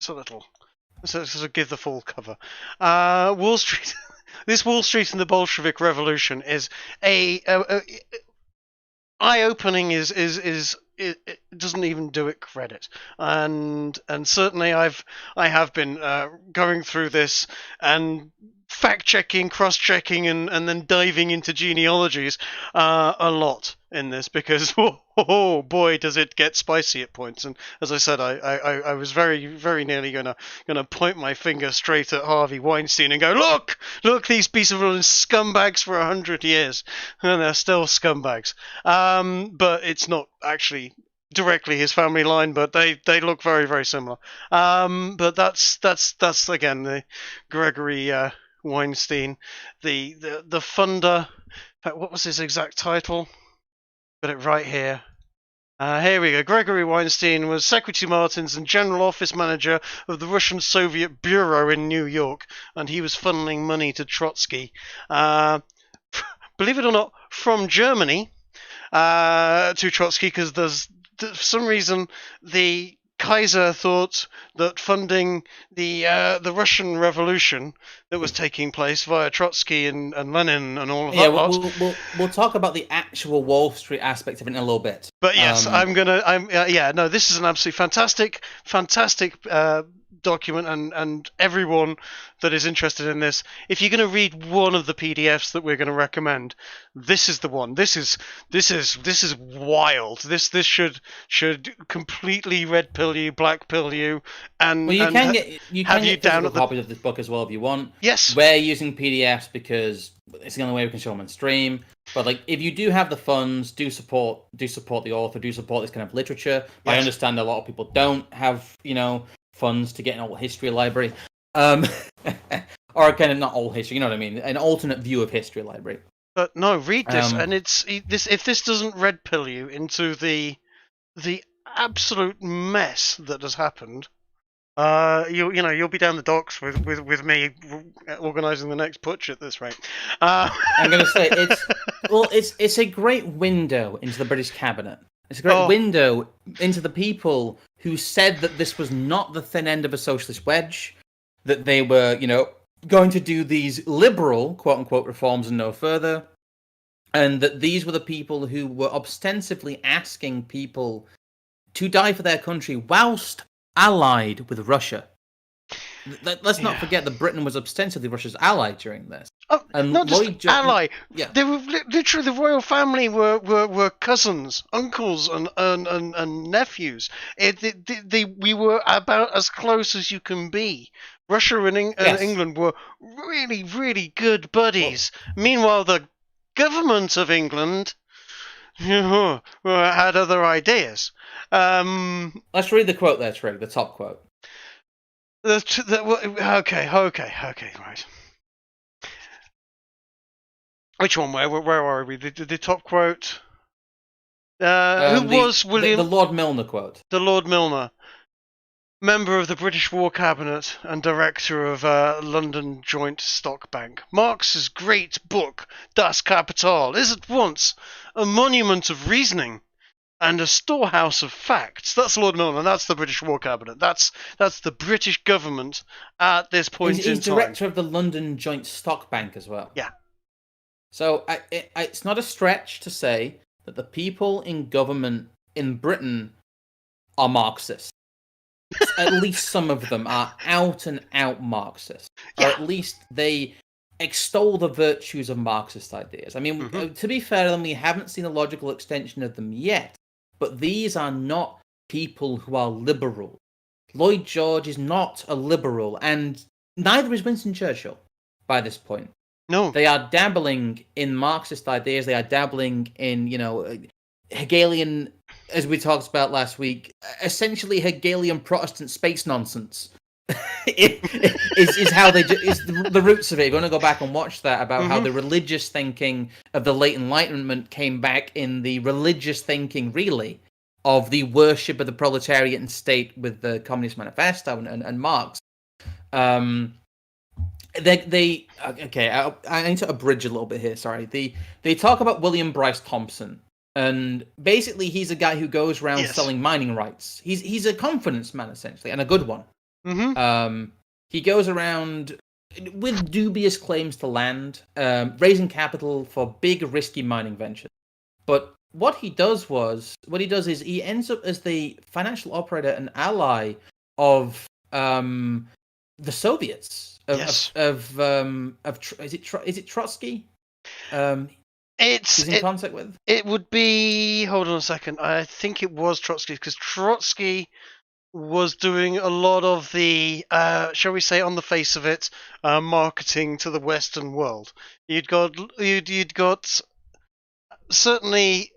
a little. So give the full cover. Wall Street. This Wall Street and the Bolshevik Revolution is eye-opening. It doesn't even do it credit, and certainly I have been going through this and fact-checking, cross-checking, and then diving into genealogies a lot in this, because oh boy, does it get spicy at points. And as I said, I was very, very nearly gonna point my finger straight at Harvey Weinstein and go, look, these beasts have been scumbags for 100 years, and they're still scumbags. But it's not actually directly his family line, but they look very, very similar. But that's again the Gregory Weinstein, the funder. What was his exact title? Got it right here. Here we go. Gregory Weinstein was Secretary Martins and General Office Manager of the Russian Soviet Bureau in New York, and he was funneling money to Trotsky. Believe it or not, from Germany to Trotsky, because there's for some reason the Kaiser thought that funding the Russian Revolution that was taking place via Trotsky and Lenin and all of that lot. We'll talk about the actual Wall Street aspect of it in a little bit. But yes, this is an absolutely fantastic document, and everyone that is interested in this, if you're going to read one of the PDFs that we're going to recommend, this is the one. This is wild. This should completely red pill you, black pill you, and you can get down at copies of this book as well if you want. Yes, we're using PDFs because it's the only way we can show them on stream. But like, if you do have the funds, do support the author, do support this kind of literature. Yes. I understand a lot of people don't have funds to get an old history library, or kind of not old history. You know what I mean? An alternate view of history library. But no, read this, and if this doesn't red pill you into the absolute mess that has happened, you'll be down the docks with me organising the next putsch at this rate. I'm going to say it's a great window into the British cabinet. It's a great window into the people who said that this was not the thin end of a socialist wedge, that they were, going to do these liberal, quote-unquote, reforms and no further, and that these were the people who were ostensibly asking people to die for their country whilst allied with Russia. Let's not forget that Britain was ostensibly Russia's ally during this. Oh, and not just ally. Yeah. They were literally, the royal family were cousins, uncles, and nephews. We were about as close as you can be. Russia and England were really, really good buddies. Meanwhile, the government of England had other ideas. Let's read the quote there, Trig, the top quote. Okay, right. Which one? Where are we? The top quote. Who was William? The Lord Milner quote. The Lord Milner, member of the British War Cabinet and director of London Joint Stock Bank. Marx's great book, Das Kapital, is at once a monument of reasoning and a storehouse of facts. That's Lord Milner. That's the British War Cabinet. That's the British government at this point in time. He's director of the London Joint Stock Bank as well. Yeah. So it's not a stretch to say that the people in government in Britain are Marxists. At least some of them are out and out Marxists, or at least they extol the virtues of Marxist ideas. I mean, to be fair to them, we haven't seen a logical extension of them yet. But these are not people who are liberal. Lloyd George is not a liberal, and neither is Winston Churchill by this point. No. They are dabbling in Marxist ideas. They are dabbling in, Hegelian, as we talked about last week, essentially Hegelian Protestant space nonsense. is how they is the roots of it. If you want to go back and watch that about how the religious thinking of the late Enlightenment came back in the religious thinking, really, of the worship of the proletariat and state with the Communist Manifesto and Marx. I need to abridge a little bit here. Sorry. They talk about William Bryce Thompson, and basically he's a guy who goes around selling mining rights. He's a confidence man essentially, and a good one. He goes around with dubious claims to land, raising capital for big, risky mining ventures. But what he does is he ends up as the financial operator and ally of the Soviets Yes. is it Trotsky? He's in contact with. It would be. Hold on a second. I think it was Trotsky, because Trotsky was doing a lot of the, shall we say, on the face of it, marketing to the Western world. You'd got certainly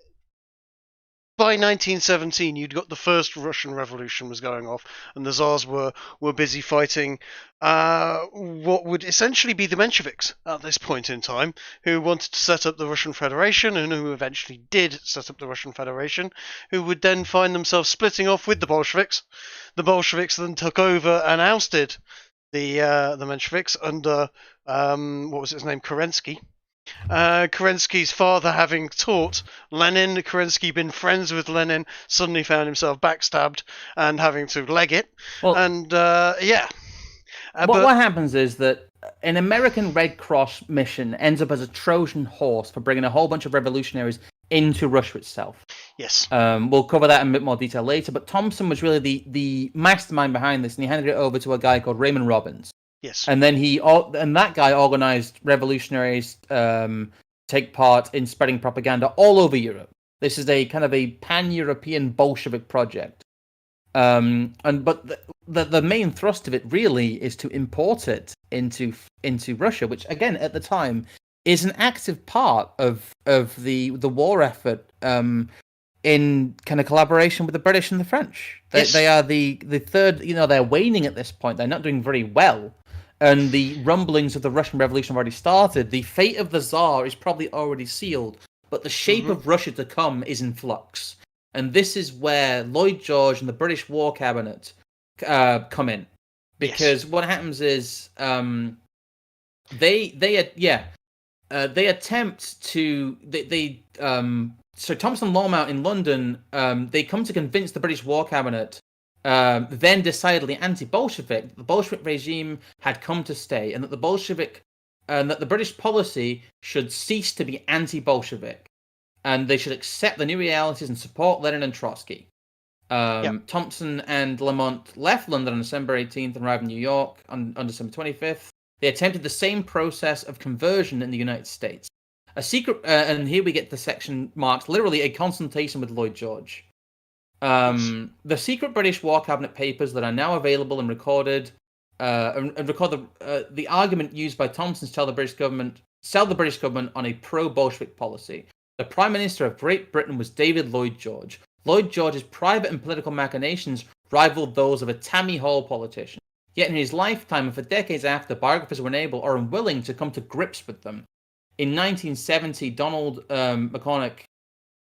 by 1917, you'd got the first Russian Revolution was going off, and the Tsars were busy fighting what would essentially be the Mensheviks at this point in time, who wanted to set up the Russian Federation, and who eventually did set up the Russian Federation, who would then find themselves splitting off with the Bolsheviks. The Bolsheviks then took over and ousted the Mensheviks under, what was his name, Kerensky. Kerensky's father having taught Lenin, Kerensky been friends with Lenin, suddenly found himself backstabbed and having to leg it. Well, and what happens is that an American Red Cross mission ends up as a Trojan horse for bringing a whole bunch of revolutionaries into Russia itself. Yes. We'll cover that in a bit more detail later, but Thompson was really the mastermind behind this, and he handed it over to a guy called Raymond Robbins. Yes. And then that guy organized revolutionaries take part in spreading propaganda all over Europe. This is a kind of a pan-European Bolshevik project. But the main thrust of it really is to import it into Russia, which again at the time is an active part of the war effort in kind of collaboration with the British and the French. They are the third, they're waning at this point. They're not doing very well. And the rumblings of the Russian Revolution have already started. The fate of the Tsar is probably already sealed, but the shape of Russia to come is in flux. And this is where Lloyd George and the British War Cabinet come in, because what happens is they attempt to so Thompson Lawmount in London, they come to convince the British War Cabinet, then decidedly anti-Bolshevik, the Bolshevik regime had come to stay, and that the British policy should cease to be anti-Bolshevik, and they should accept the new realities and support Lenin and Trotsky. Thompson and Lamont left London on December 18th and arrived in New York on December 25th. They attempted the same process of conversion in the United States. A secret, and here we get the section marked literally a consultation with Lloyd George. The secret British War Cabinet papers that are now available and recorded, and record the argument used by Thompson to sell the British government on a pro-Bolshevik policy. The Prime Minister of Great Britain was David Lloyd George. Lloyd George's private and political machinations rivaled those of a Tammany Hall politician. Yet in his lifetime and for decades after, biographers were unable or unwilling to come to grips with them. In 1970, Donald McCormick,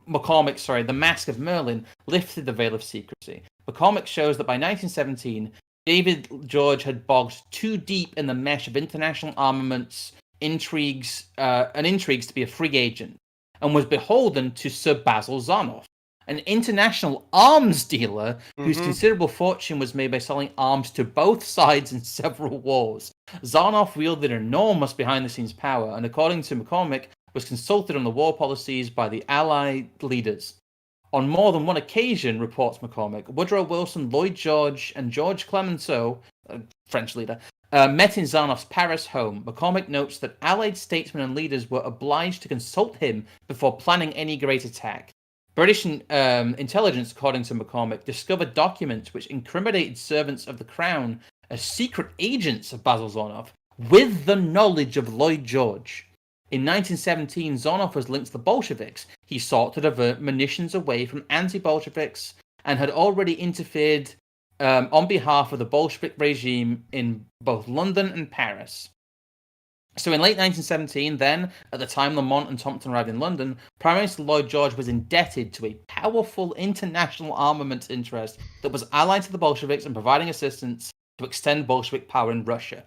The Mask of Merlin, lifted the veil of secrecy. McCormick shows that by 1917, David George had bogged too deep in the mesh of international armaments, intrigues to be a free agent, and was beholden to Sir Basil Zarnoff, an international arms dealer whose considerable fortune was made by selling arms to both sides in several wars. Zarnoff wielded enormous behind-the-scenes power, and according to McCormick, was consulted on the war policies by the Allied leaders. On more than one occasion, reports McCormick, Woodrow Wilson, Lloyd George, and George Clemenceau, French leader, met in Zarnoff's Paris home. McCormick notes that Allied statesmen and leaders were obliged to consult him before planning any great attack. British intelligence, according to McCormick, discovered documents which incriminated servants of the Crown as secret agents of Basil Zarnoff, with the knowledge of Lloyd George. In 1917, Zarnoff was linked to the Bolsheviks. He sought to divert munitions away from anti-Bolsheviks and had already interfered on behalf of the Bolshevik regime in both London and Paris. So in late 1917, then, at the time Lamont and Thompson arrived in London, Prime Minister Lloyd George was indebted to a powerful international armaments interest that was allied to the Bolsheviks and providing assistance to extend Bolshevik power in Russia.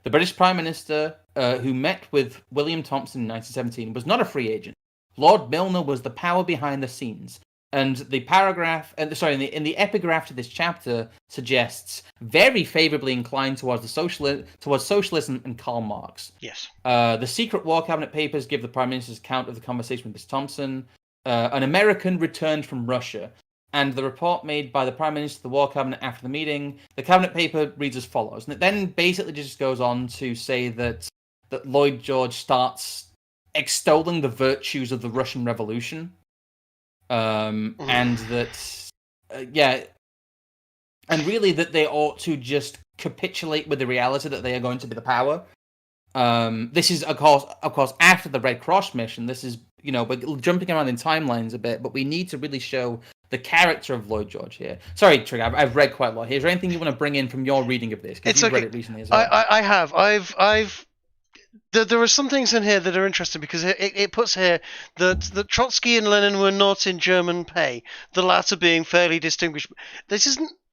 The British Prime Minister, who met with William Thompson in 1917, was not a free agent. Lord Milner was the power behind the scenes. And the paragraph, in the epigraph to this chapter suggests very favorably inclined towards socialism and Karl Marx. Yes. The secret War Cabinet papers give the Prime Minister's account of the conversation with Miss Thompson. An American returned from Russia, and the report made by the Prime Minister of the War Cabinet after the meeting. The cabinet paper reads as follows, and it then basically just goes on to say that Lloyd George starts extolling the virtues of the Russian Revolution, and that and really that they ought to just capitulate with the reality that they are going to be the power. This is of course after the Red Cross mission. This is, we're jumping around in timelines a bit, but we need to really show the character of Lloyd George here. Sorry, Trigger, I've read quite a lot here. Is there anything you want to bring in from your reading of this? Because you've read it recently as well. I have. There are some things in here that are interesting because it puts here that Trotsky and Lenin were not in German pay, the latter being fairly distinguished.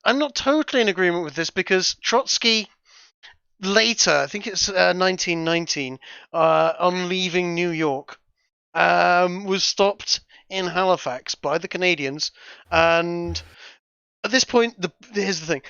I'm not totally in agreement with this because Trotsky later, I think it's 1919, on leaving New York, was stopped in Halifax by the Canadians, and at this point, here's the thing: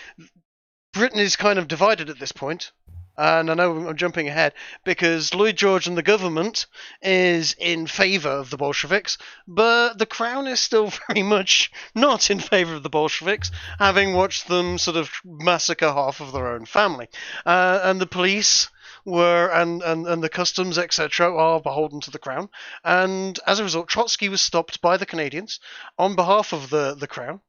Britain is kind of divided at this point, and I know I'm jumping ahead because Lloyd George and the government is in favour of the Bolsheviks, but the Crown is still very much not in favour of the Bolsheviks, having watched them sort of massacre half of their own family, and the police were and the customs, etc., are beholden to the Crown, and as a result, Trotsky was stopped by the Canadians on behalf of the Crown,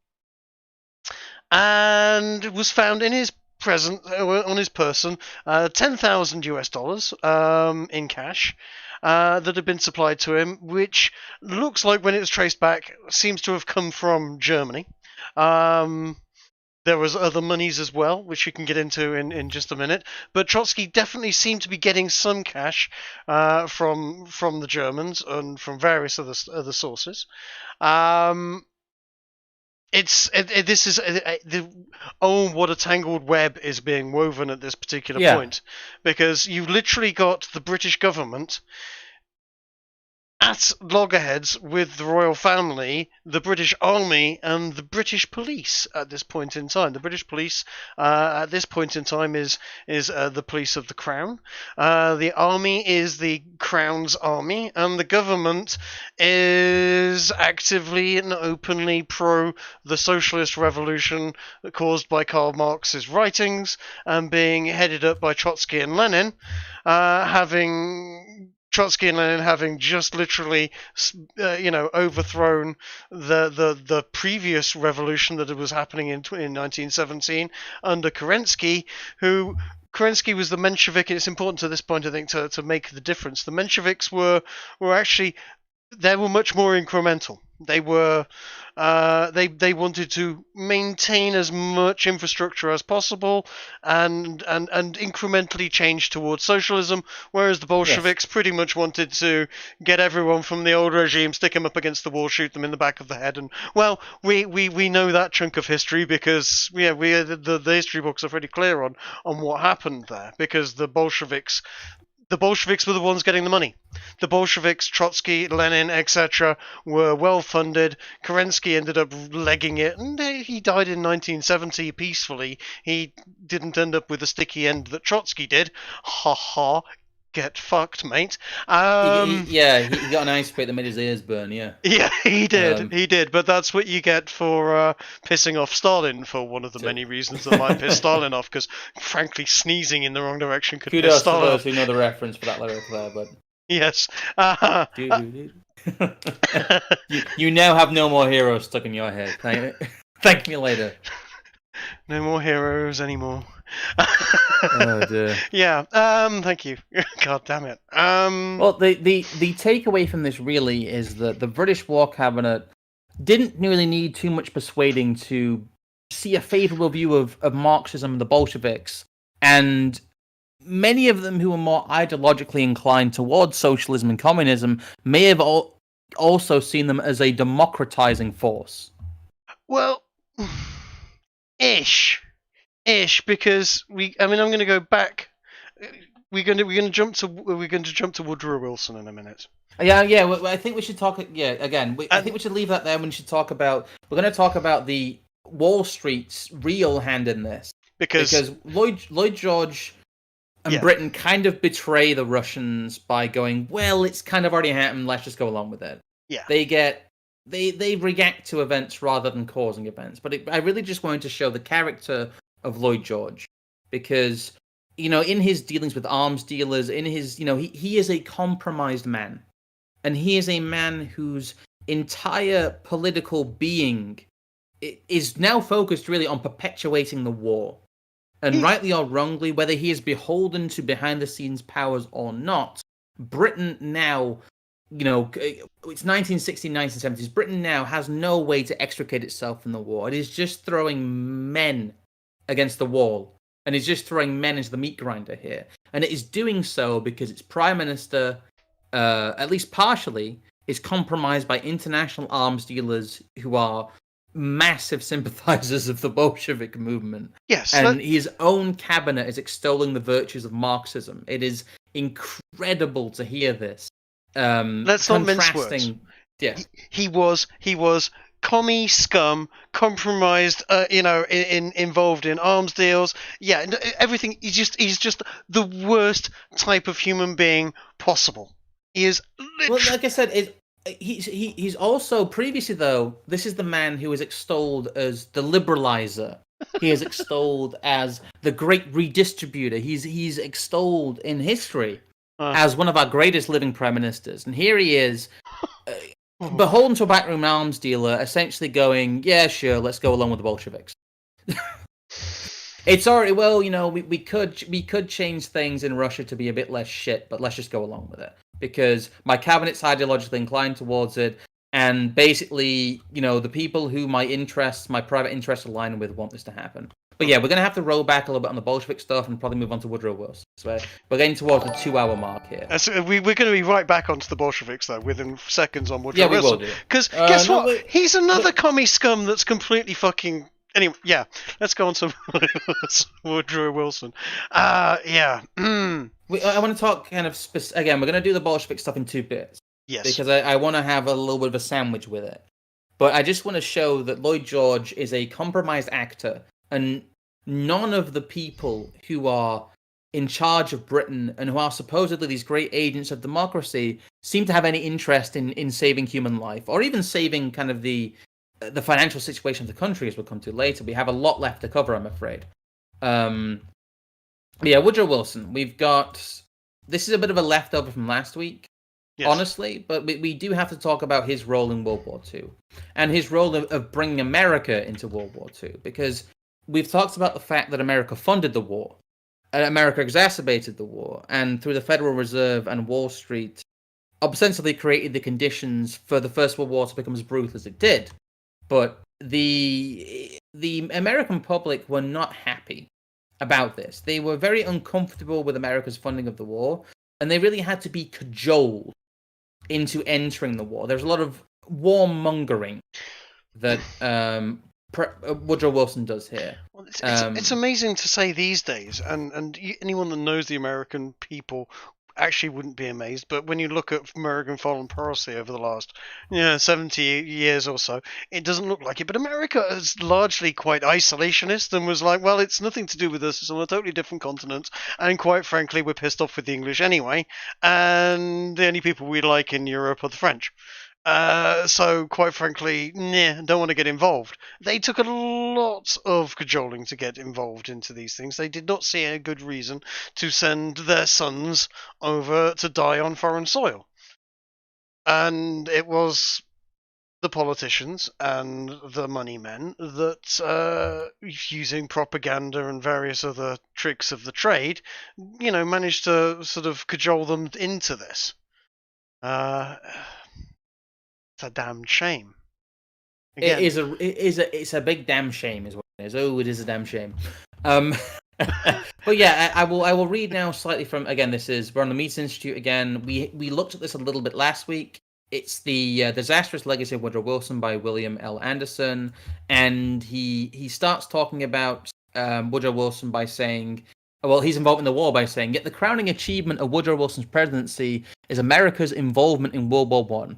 and was found in his on his person, $10,000 in cash that had been supplied to him, which looks like when it was traced back seems to have come from Germany. There was other monies as well, which you can get into in just a minute. But Trotsky definitely seemed to be getting some cash from the Germans and from various other sources. What a tangled web is being woven at this particular point, because you've literally got the British government at loggerheads with the royal family, the British Army, and the British police at this point in time. The British police at this point in time is the police of the Crown. The army is the Crown's army, and the government is actively and openly pro the socialist revolution caused by Karl Marx's writings, and being headed up by Trotsky and Lenin, Trotsky and Lenin having just literally, overthrown the previous revolution that was happening in 1917 under Kerensky, who Kerensky was the Menshevik, and it's important to this point, I think, to make the difference. The Mensheviks were actually, they were much more incremental. They were they wanted to maintain as much infrastructure as possible and incrementally change towards socialism, whereas the Bolsheviks pretty much wanted to get everyone from the old regime, stick them up against the wall, shoot them in the back of the head. And well, we know that chunk of history because the history books are pretty clear on what happened there, because the Bolsheviks were the ones getting the money. The Bolsheviks, Trotsky, Lenin, etc., were well funded. Kerensky ended up legging it, and he died in 1970 peacefully. He didn't end up with the sticky end that Trotsky did. Ha ha. Get fucked, mate. He got an ice pick that made his ears burn, yeah. Yeah, he did. But that's what you get for pissing off Stalin, for one of the many reasons that might piss Stalin off, because frankly, sneezing in the wrong direction could piss Stalin off. Kudos to those who know the reference for that lyric there, but... Yes. You now have no more heroes stuck in your head. Thank me later. No more heroes anymore. Oh dear. Yeah. Thank you. God damn it. Well, the takeaway from this really is that the British War Cabinet didn't really need too much persuading to see a favourable view of Marxism and the Bolsheviks, and many of them who were more ideologically inclined towards socialism and communism may have also seen them as a democratizing force. Well, ish, because I'm going to go back. We're going to jump to Woodrow Wilson in a minute. Yeah. Well, I think we should talk. Yeah, again, I think we should leave that there. When we should talk about. We're going to talk about the Wall Street's real hand in this, because Lloyd George and Britain kind of betray the Russians by going, well, it's kind of already happened. Let's just go along with it. Yeah. They get they react to events rather than causing events. But I really just wanted to show the character of Lloyd George, because in his dealings with arms dealers, in his he is a compromised man, and he is a man whose entire political being is now focused really on perpetuating the war. And rightly or wrongly, whether he is beholden to behind-the-scenes powers or not, Britain now, it's 1960s, 1970s. Britain now has no way to extricate itself from the war. It is just throwing men against the wall, and it's just throwing men into the meat grinder here. And it is doing so because its prime minister, at least partially, is compromised by international arms dealers who are massive sympathizers of the Bolshevik movement. Yes. And his own cabinet is extolling the virtues of Marxism. It is incredible to hear this. Let's not mince words. Yes. He was commie scum, compromised, involved in arms deals. Yeah, everything. He's just the worst type of human being possible. He is well, like I said, he's also previously, though, this is the man who is extolled as the liberalizer. He is extolled as the great redistributor. He's extolled in history as one of our greatest living prime ministers. And here he is, beholden to a backroom arms dealer, essentially going, yeah, sure, let's go along with the Bolsheviks. It's already, well, we could change things in Russia to be a bit less shit, but let's just go along with it. Because my cabinet's ideologically inclined towards it, and basically, the people who my private interests align with want this to happen. But yeah, we're going to have to roll back a little bit on the Bolshevik stuff and probably move on to Woodrow Wilson. So we're getting towards the 2-hour mark here. So we're going to be right back onto the Bolsheviks, though, within seconds on Woodrow Wilson. Yeah, we will do. Because guess what? He's another commie scum that's completely fucking... Anyway, yeah, let's go on to Woodrow Wilson. Yeah. I want to talk kind of... Again, we're going to do the Bolshevik stuff in 2 bits. Yes. Because I want to have a little bit of a sandwich with it. But I just want to show that Lloyd George is a compromised actor, and none of the people who are in charge of Britain and who are supposedly these great agents of democracy seem to have any interest in saving human life, or even saving kind of the financial situation of the country, as we'll come to later. We have a lot left to cover, I'm afraid. Yeah, Woodrow Wilson. We've got... This is a bit of a leftover from last week, yes, honestly, but we do have to talk about his role in World War II, and his role of bringing America into World War II, because we've talked about the fact that America funded the war, and America exacerbated the war, and through the Federal Reserve and Wall Street, ostensibly created the conditions for the First World War to become as brutal as it did. But the American public were not happy about this. They were very uncomfortable with America's funding of the war, and they really had to be cajoled into entering the war. There's a lot of warmongering that Woodrow Wilson does here. Well, it's amazing to say these days, and anyone that knows the American people actually wouldn't be amazed, but when you look at American foreign policy over the last 70 years or so, it doesn't look like it. But America is largely quite isolationist and was like, well, it's nothing to do with us, it's on a totally different continent, and quite frankly, we're pissed off with the English anyway, and the only people we like in Europe are the French. So, quite frankly, don't want to get involved. They took a lot of cajoling to get involved into these things. They did not see a good reason to send their sons over to die on foreign soil. And it was the politicians and the money men that, using propaganda and various other tricks of the trade, managed to sort of cajole them into this. It's a damn shame. Again. It's a big damn shame, is what it is. Oh, it is a damn shame. But yeah, I will read now slightly from, again, we're on the Mises Institute again. We looked at this a little bit last week. It's the Disastrous Legacy of Woodrow Wilson by William L. Anderson, and he starts talking about Woodrow Wilson by saying, well, he's involved in the war by saying, yet the crowning achievement of Woodrow Wilson's presidency is America's involvement in World War I.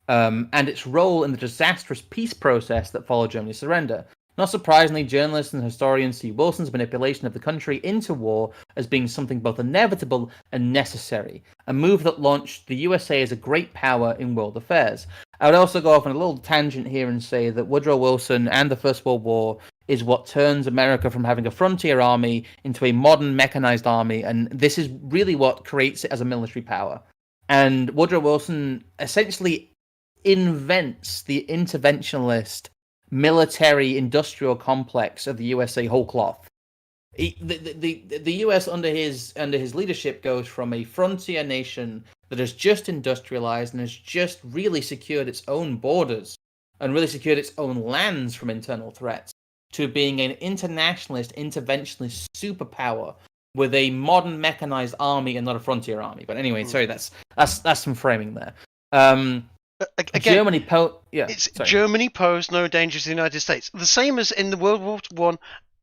And its role in the disastrous peace process that followed Germany's surrender. Not surprisingly, journalists and historians see Wilson's manipulation of the country into war as being something both inevitable and necessary, a move that launched the USA as a great power in world affairs. I would also go off on a little tangent here and say that Woodrow Wilson and the First World War is what turns America from having a frontier army into a modern mechanized army, and this is really what creates it as a military power. And Woodrow Wilson essentially invents the interventionist military industrial complex of the USA whole cloth. The US under his leadership goes from a frontier nation that has just industrialized and has just really secured its own borders and really secured its own lands from internal threats to being an internationalist, interventionist superpower with a modern mechanized army and not a frontier army. But anyway, sorry, that's some framing there. Again, Germany Germany posed no danger to the United States. The same as in the World War One,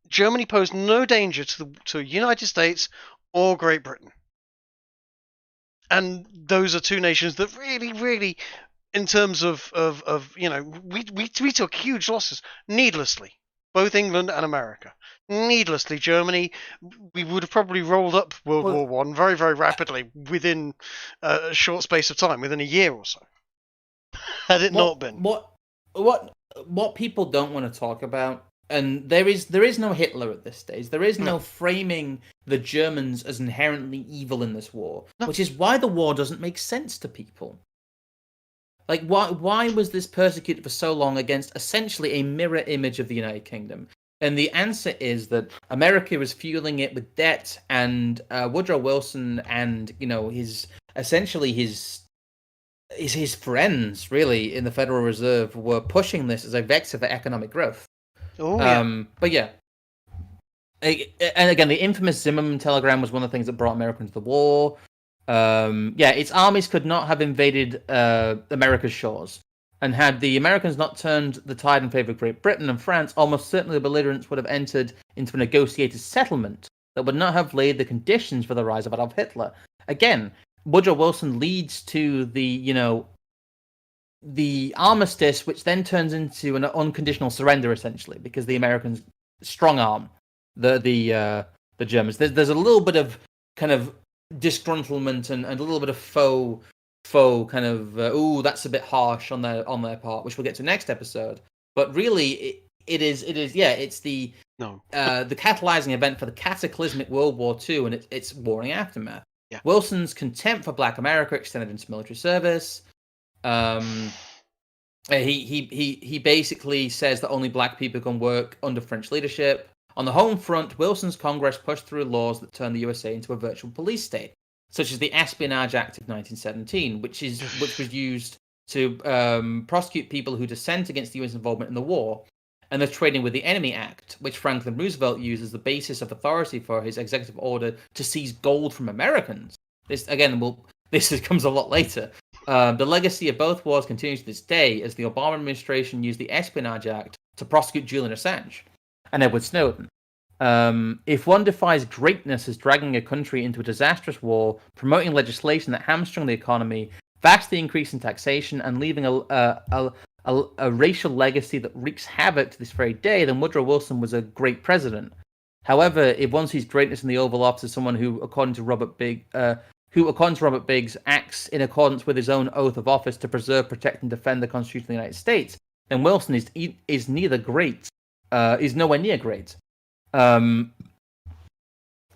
Germany posed no danger to the United States or Great Britain. And those are two nations that really, in terms of we took huge losses needlessly. Both England and America. Needlessly, Germany, we would have probably rolled up World War One very, very rapidly within a short space of time, within a year or so. Had it not been. What people don't want to talk about, and there is no Hitler at this stage. There is no framing the Germans as inherently evil in this war, which is why the war doesn't make sense to people. Like, why was this persecuted for so long against essentially a mirror image of the United Kingdom? And the answer is that America was fueling it with debt, and Woodrow Wilson and his friends really in the Federal Reserve were pushing this as a vector for economic growth. But yeah. And again, the infamous Zimmerman telegram was one of the things that brought America into the war. Its armies could not have invaded America's shores. And had the Americans not turned the tide in favor of Great Britain and France, almost certainly the belligerents would have entered into a negotiated settlement that would not have laid the conditions for the rise of Adolf Hitler. Again, Woodrow Wilson leads to the armistice, which then turns into an unconditional surrender, essentially, because the Americans strong arm the Germans. There's a little bit of kind of disgruntlement and a little bit of faux kind of that's a bit harsh on their part, which we'll get to next episode. But really, it's the catalyzing event for the cataclysmic World War II and its warring aftermath. Yeah. Wilson's contempt for Black America extended into military service. He basically says that only Black people can work under French leadership. On the home front, Wilson's Congress pushed through laws that turned the USA into a virtual police state, such as the Espionage Act of 1917, which was used to prosecute people who dissent against the U.S. involvement in the war, and the Trading with the Enemy Act, which Franklin Roosevelt used as the basis of authority for his executive order to seize gold from Americans. This comes a lot later. The legacy of both wars continues to this day, as the Obama administration used the Espionage Act to prosecute Julian Assange and Edward Snowden. If one defies greatness as dragging a country into a disastrous war, promoting legislation that hamstrung the economy, vastly increasing taxation, and leaving a racial legacy that wreaks havoc to this very day, then Woodrow Wilson was a great president. However, if one sees greatness in the Oval Office as someone who, according to Robert Biggs, acts in accordance with his own oath of office to preserve, protect, and defend the Constitution of the United States, then Wilson is neither great. Is nowhere near great. I'm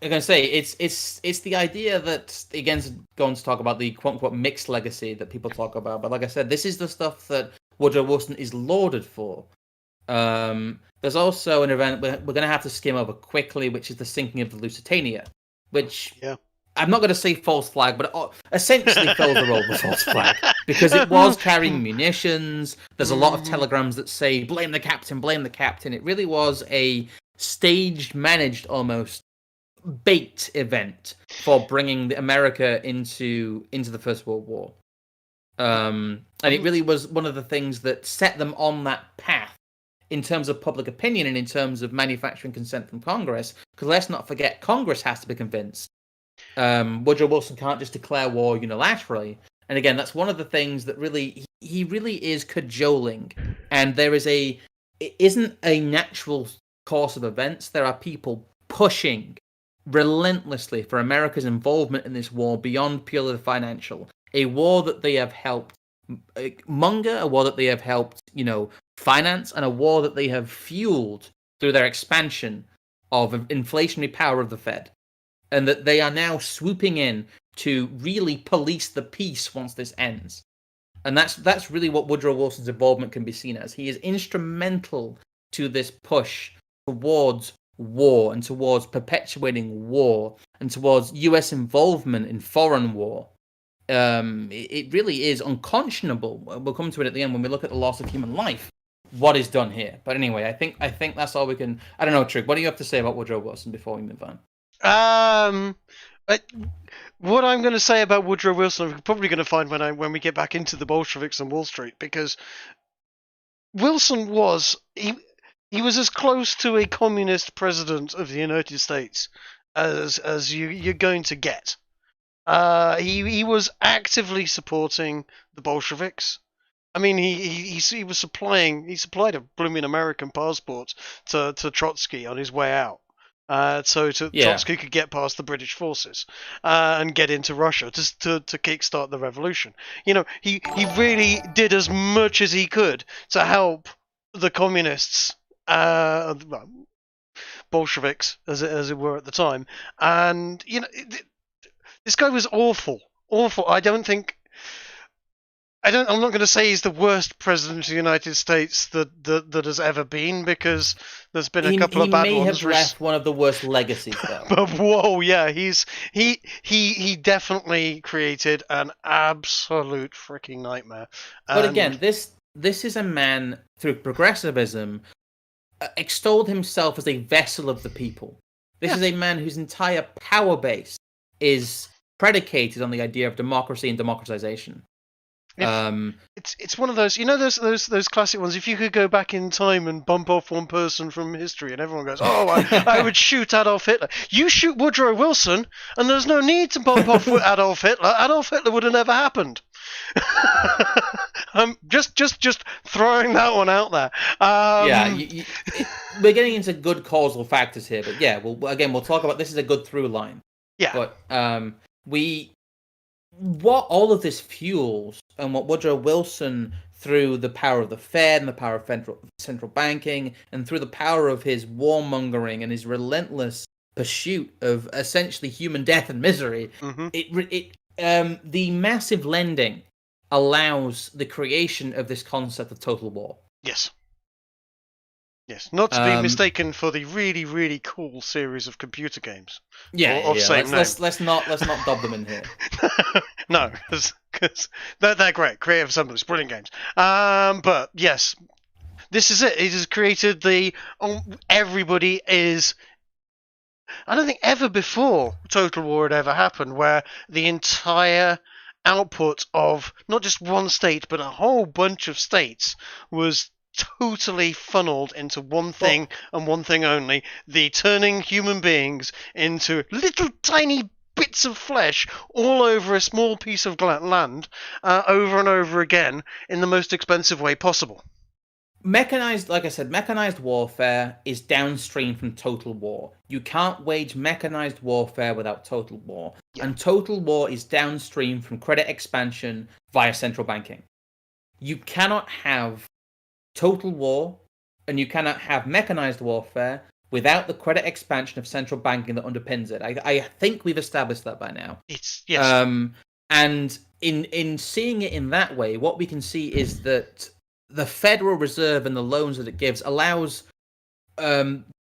gonna say it's the idea that, again, going to talk about the quote unquote mixed legacy that people talk about, but like I said, this is the stuff that Woodrow Wilson is lauded for. There's also an event we're gonna have to skim over quickly, which is the sinking of the Lusitania, which I'm not going to say false flag, but it essentially fills the role of a false flag because it was carrying munitions. There's a lot of telegrams that say, blame the captain, blame the captain. It really was a staged, managed almost bait event for bringing America into the First World War. And it really was one of the things that set them on that path in terms of public opinion and in terms of manufacturing consent from Congress. Because let's not forget, Congress has to be convinced. Woodrow Wilson can't just declare war unilaterally. And again, that's one of the things that he really is cajoling. And it isn't a natural course of events. There are people pushing relentlessly for America's involvement in this war beyond purely the financial. A war that they have helped monger, a war that they have helped, finance, and a war that they have fueled through their expansion of inflationary power of the Fed, and that they are now swooping in to really police the peace once this ends. And that's really what Woodrow Wilson's involvement can be seen as. He is instrumental to this push towards war and towards perpetuating war and towards U.S. involvement in foreign war. It really is unconscionable. We'll come to it at the end when we look at the loss of human life. What is done here? But anyway, I think that's all we can. I don't know, Trig. What do you have to say about Woodrow Wilson before we move on? What I'm going to say about Woodrow Wilson, I'm probably going to find when we get back into the Bolsheviks and Wall Street, because Wilson was he was as close to a communist president of the United States as you're going to get. He was actively supporting the Bolsheviks. I mean, he supplied a blooming American passport to Trotsky on his way out. Trotsky could get past the British forces and get into Russia to kickstart the revolution. He really did as much as he could to help the communists, Bolsheviks as it were at the time. And this guy was awful. I'm not going to say he's the worst president of the United States that has ever been, because there's been a couple of bad ones. He may have left one of the worst legacies, though. But whoa, yeah, he definitely created an absolute freaking nightmare. But again, this is a man, through progressivism, extolled himself as a vessel of the people. This is a man whose entire power base is predicated on the idea of democracy and democratization. It's one of those, those classic ones. If you could go back in time and bump off one person from history, and everyone goes, "Oh, I would shoot Adolf Hitler." You shoot Woodrow Wilson, and there's no need to bump off Adolf Hitler. Adolf Hitler would have never happened. Just throwing that one out there. We're getting into good causal factors here, but yeah, we'll talk about this is a good through line. Yeah, but what all of this fuels, and what Woodrow Wilson, through the power of the Fed and the power of central banking, and through the power of his warmongering and his relentless pursuit of essentially human death and misery, the massive lending allows the creation of this concept of total war. Yes, not to be mistaken for the really, really cool series of computer games. Let's not dub them in here. No, because they're great. Creative Assemblies, brilliant games. But yes, this is it. It has created everybody is. I don't think ever before Total War had ever happened where the entire output of not just one state but a whole bunch of states was totally funneled into one thing and one thing only: the turning human beings into little tiny bits of flesh all over a small piece of land, over and over again in the most expensive way possible. Mechanized warfare is downstream from total war. You can't wage mechanized warfare without total war. Yeah. And total war is downstream from credit expansion via central banking. You cannot have total war, and you cannot have mechanized warfare without the credit expansion of central banking that underpins it. I think we've established that by now. Yes. And in seeing it in that way, what we can see is that the Federal Reserve and the loans that it gives allows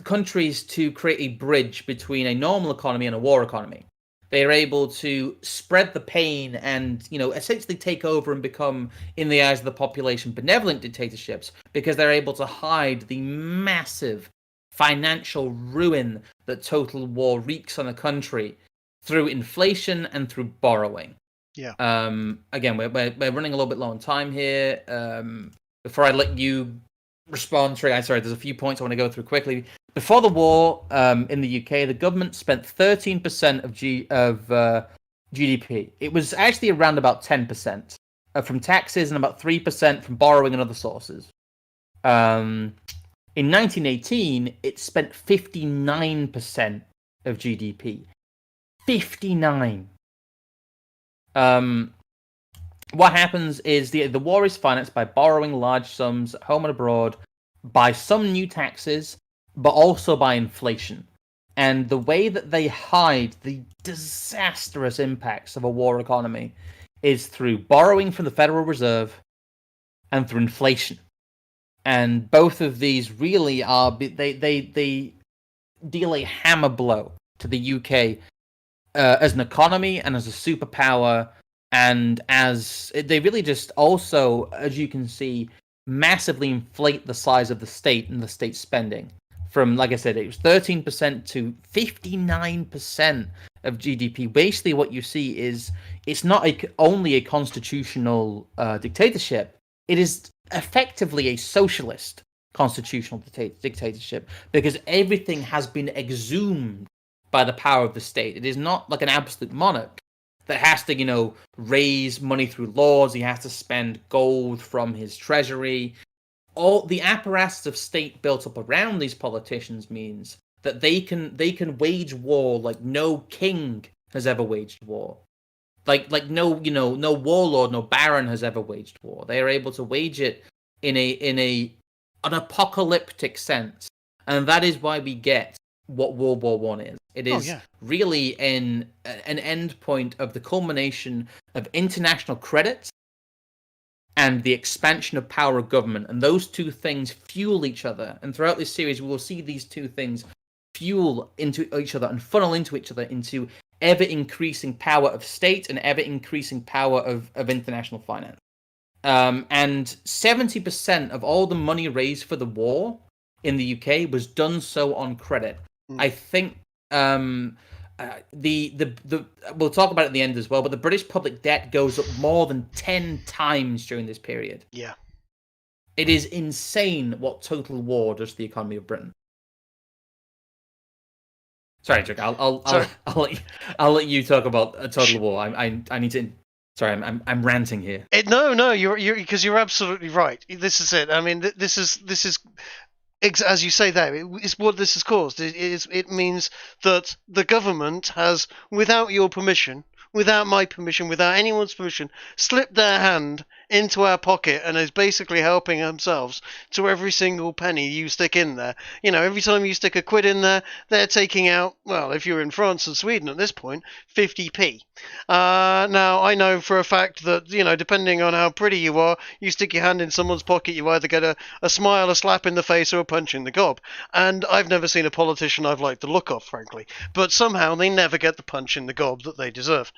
countries to create a bridge between a normal economy and a war economy. They are able to spread the pain and, essentially take over and become, in the eyes of the population, benevolent dictatorships, because they're able to hide the massive financial ruin that total war wreaks on a country through inflation and through borrowing. Yeah. Again, we're running a little bit low on time here. Before I let you respond, Trey, there's a few points I want to go through quickly. Before the war, in the UK, the government spent 13% of GDP. It was actually around about 10% from taxes and about 3% from borrowing and other sources. In 1918, it spent 59% of GDP. 59. what happens is the war is financed by borrowing large sums at home and abroad, by some new taxes, but also by inflation. And the way that they hide the disastrous impacts of a war economy is through borrowing from the Federal Reserve and through inflation. And both of these really are they deal a hammer blow to the UK as an economy and as a superpower, and as they really just also, as you can see, massively inflate the size of the state and the state spending. From, like I said, it was 13% to 59% of GDP. Basically, what you see is it's not only a constitutional dictatorship, it is effectively a socialist constitutional dictatorship, because everything has been exhumed by the power of the state. It is not like an absolute monarch that has to, raise money through laws. He has to spend gold from his treasury. All the apparatus of state built up around these politicians means that they can wage war like no king has ever waged war. Like no no warlord, no baron has ever waged war. They are able to wage it in an apocalyptic sense, and that is why we get what World War One is. It is really an end point of the culmination of international credit and the expansion of power of government, and those two things fuel each other. And throughout this series, we will see these two things fuel into each other and funnel into each other into ever-increasing power of state and ever-increasing power of international finance. And 70% of all the money raised for the war in the UK was done so on credit. I think we'll talk about it at the end as well, but the British public debt goes up more than 10 times during this period. Yeah. It is insane what total war does to the economy of Britain. Sorry, Chuck. I'll let you talk about a total war. I need to. Sorry, I'm ranting here. No, you're because you're absolutely right. This is it. I mean, this is as you say there. It's what this has caused. It means that the government has, without your permission, without my permission, without anyone's permission, slipped their hand into our pocket and is basically helping themselves to every single penny you stick in there. Every time you stick a quid in there, they're taking out, well, if you're in France and Sweden at this point, 50p. Now, I know for a fact that, depending on how pretty you are, you stick your hand in someone's pocket, you either get a smile, a slap in the face, or a punch in the gob. And I've never seen a politician I've liked the look of, frankly. But somehow they never get the punch in the gob that they deserve.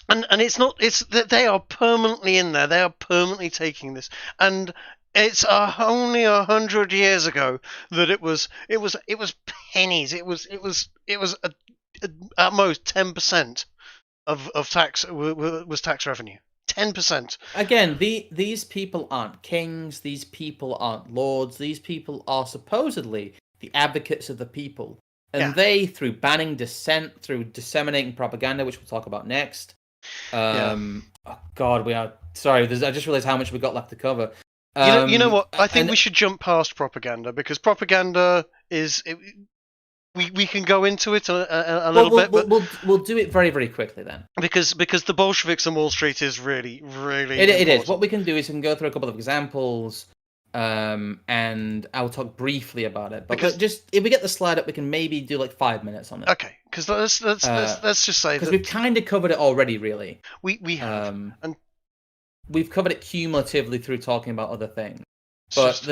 And it's that they are permanently in there. They are permanently taking this, and it's only 100 years ago that it was pennies. It was at most 10% of tax was tax revenue. 10%. Again, these people aren't kings. These people aren't lords. These people are supposedly the advocates of the people, and they, through banning dissent, through disseminating propaganda, which we'll talk about next. Oh God, we are sorry. I just realized how much we got left to cover. You know what? I think we should jump past propaganda, because propaganda is. We can go into it a little bit, but we'll do it very, very quickly then. Because the Bolsheviks on Wall Street is really, really. It is. What we can do is we can go through a couple of examples, and I'll talk briefly about it. But just if we get the slide up, we can maybe do like 5 minutes on it. Okay, because let's just say because we've kind of covered it already. Really, we have, and we've covered it cumulatively through talking about other things. But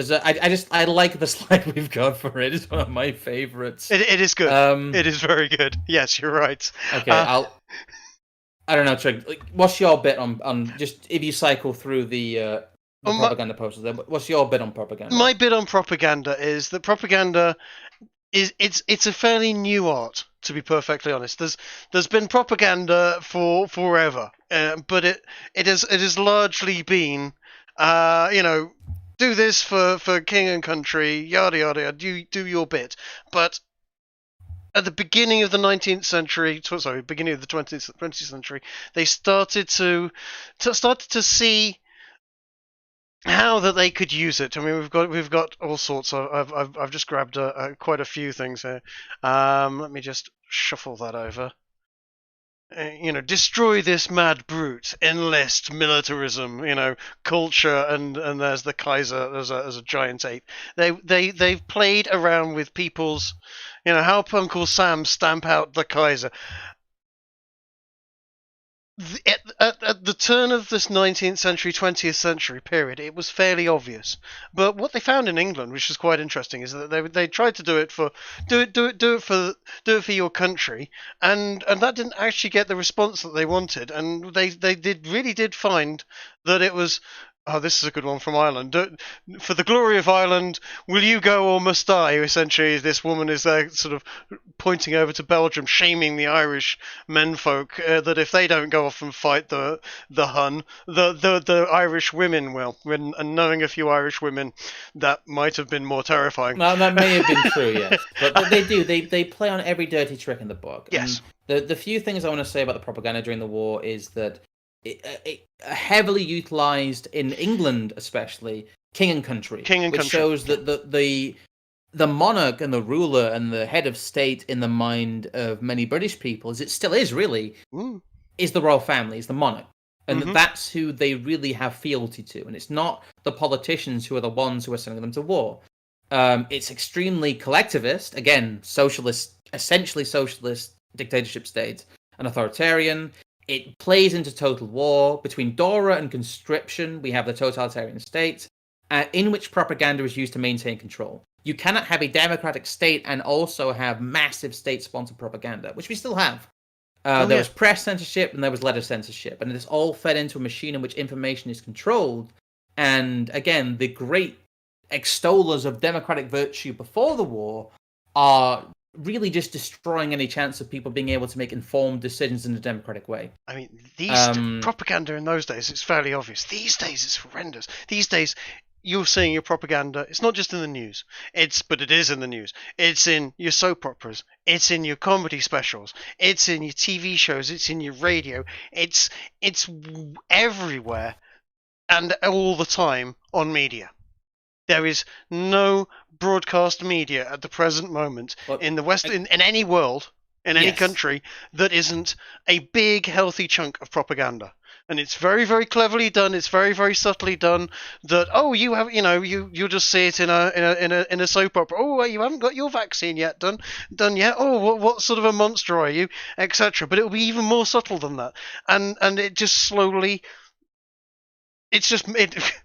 I like the slide we've got for it. It's one of my favorites. It is good. It is very good. Yes, you're right. Okay, I don't know, Trig. What's your bit on just if you cycle through the propaganda posters? What's your bit on propaganda? My bit on propaganda is that propaganda it's a fairly new art, to be perfectly honest. There's been propaganda for forever, but it has largely been do this for king and country, yada yada yada. Do your bit. But at the beginning of the 19th century, beginning of the 20th century, they started to see how that they could use it. I mean, we've got all sorts. I've just grabbed quite a few things here. Let me just shuffle that over. destroy this mad brute, enlist militarism, culture, and there's the Kaiser as a giant ape. They've played around with people's, help Uncle Sam stamp out the Kaiser. At the turn of this 19th century, 20th century period, it was fairly obvious. But what they found in England, which is quite interesting, is that they tried to do it for your country, and that didn't actually get the response that they wanted. And they really did find that it was. Oh, this is a good one from Ireland. For the glory of Ireland, will you go or must I? Essentially, this woman is there sort of pointing over to Belgium, shaming the Irish menfolk that if they don't go off and fight the Hun, the Irish women will. And knowing a few Irish women, that might have been more terrifying. No, that may have been true, yes. But they do. They play on every dirty trick in the book. Yes. And the few things I want to say about the propaganda during the war is that it heavily utilized in England, especially king and country, which shows that the monarch and the ruler and the head of state in the mind of many British people, as it still is really, is the royal family, is the monarch, and that's who they really have fealty to, and it's not the politicians who are the ones who are sending them to war. It's extremely collectivist, again, socialist, essentially socialist dictatorship state, and authoritarian. It plays into total war. Between Dora and conscription, we have the totalitarian state, in which propaganda is used to maintain control. You cannot have a democratic state and also have massive state-sponsored propaganda, which we still have. There was press censorship and there was letter censorship, and it's all fed into a machine in which information is controlled. And again, the great extollers of democratic virtue before the war are really just destroying any chance of people being able to make informed decisions in a democratic way. I mean, these propaganda in those days, it's fairly obvious. These days, it's horrendous. These days, you're seeing your propaganda. It's not just in the news. But it is in the news. It's in your soap operas. It's in your comedy specials. It's in your TV shows. It's in your radio. It's everywhere and all the time on media. There is no broadcast media at the present moment in the West, in any world, in any country, that isn't a big, healthy chunk of propaganda. And it's very, very cleverly done. It's very, very subtly done. That you have, you'll just see it in a soap opera. Oh, you haven't got your vaccine yet done yet. Oh, what sort of a monster are you, etc. But it will be even more subtle than that. And it just slowly.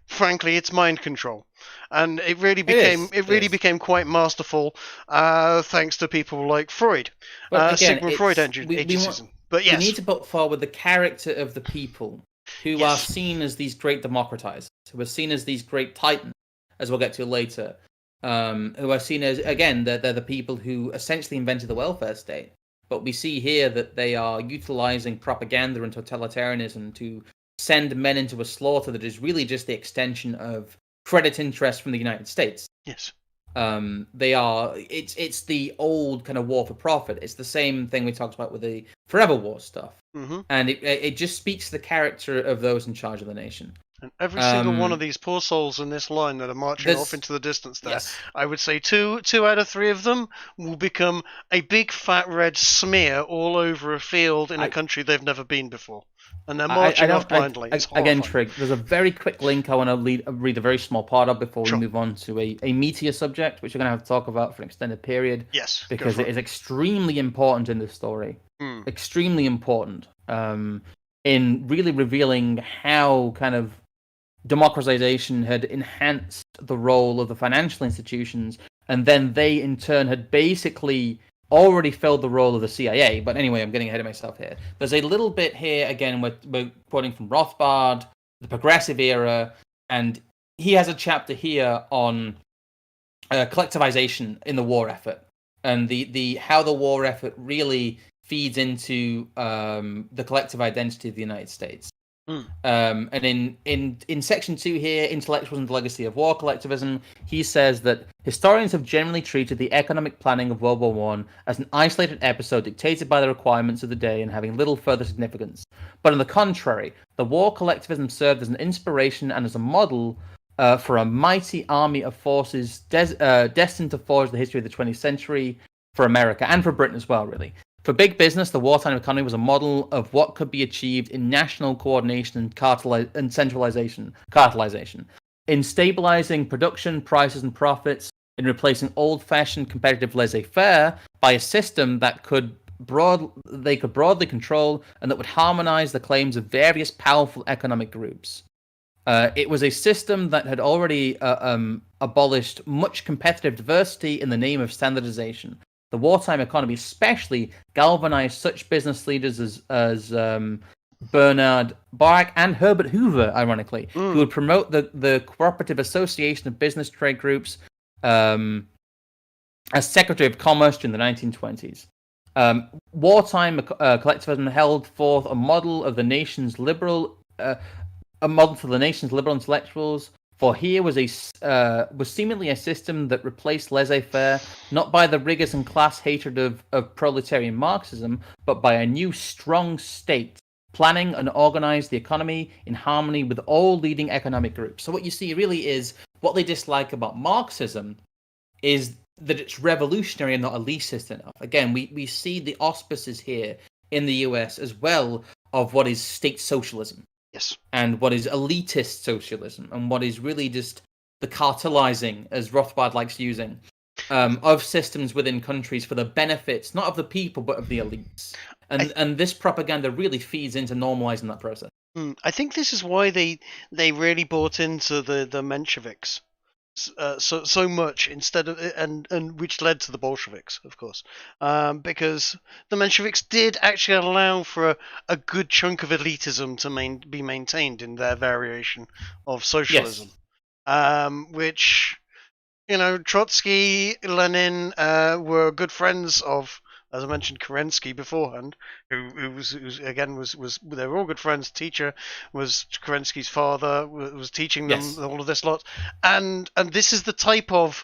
Frankly, it's mind control. And it really became quite masterful, thanks to people like Freud, Sigmund Freud agencism. But yes, we need to put forward the character of the people who are seen as these great democratizers, who are seen as these great titans, as we'll get to later, who are seen as, again, they're the people who essentially invented the welfare state. But we see here that they are utilizing propaganda and totalitarianism to send men into a slaughter that is really just the extension of credit interest from the United States. Yes. It's the old kind of war for profit. It's the same thing we talked about with the Forever War stuff. Mm-hmm. And it just speaks to the character of those in charge of the nation. And every single one of these poor souls in this line that are marching off into the distance there, I would say two out of three of them will become a big fat red smear all over a field in a country they've never been before. And they're marching off blindly. Again, Trig, there's a very quick link I want to read a very small part of before we move on to a meatier subject, which we're going to have to talk about for an extended period. Yes. Because it is extremely important in this story. Extremely important in really revealing how kind of democratization had enhanced the role of the financial institutions, and then they in turn had basically already filled the role of the CIA. But anyway, I'm getting ahead of myself here. There's a little bit here, again, we're quoting from Rothbard, the Progressive Era, and he has a chapter here on collectivization in the war effort, and the how the war effort really feeds into the collective identity of the United States. And in section 2 here, Intellectuals and the Legacy of War Collectivism, he says that historians have generally treated the economic planning of World War I as an isolated episode dictated by the requirements of the day and having little further significance. But on the contrary, the war collectivism served as an inspiration and as a model for a mighty army of forces destined to forge the history of the 20th century for America and for Britain as well, really. For big business, the wartime economy was a model of what could be achieved in national coordination and centralization, cartelization, in stabilizing production, prices, and profits, in replacing old-fashioned competitive laissez-faire by a system that they could broadly control and that would harmonize the claims of various powerful economic groups. It was a system that had already abolished much competitive diversity in the name of standardization. The wartime economy especially galvanized such business leaders as Bernard Barak and Herbert Hoover, ironically, who would promote the Cooperative Association of Business Trade Groups as Secretary of Commerce during the 1920s. Wartime collectivism held forth a model of the nation's liberal, a model for the nation's liberal intellectuals. For here was seemingly a system that replaced laissez-faire not by the rigors and class hatred of proletarian Marxism, but by a new strong state planning and organize the economy in harmony with all leading economic groups. So what you see really is what they dislike about Marxism is that it's revolutionary and not elitist enough. Again, we see the auspices here in the US as well of what is state socialism. Yes. And what is elitist socialism, and what is really just the cartelizing, as Rothbard likes using, of systems within countries for the benefits, not of the people, but of the elites. And this propaganda really feeds into normalizing that process. I think this is why they really bought into the Mensheviks so much instead of and which led to the Bolsheviks, of course, because the Mensheviks did actually allow for a good chunk of elitism to be maintained in their variation of socialism, which, you know, Trotsky, Lenin were good friends of, as I mentioned, Kerensky beforehand, who was they were all good friends. Teacher was Kerensky's father, was teaching them all of this lot, and this is the type of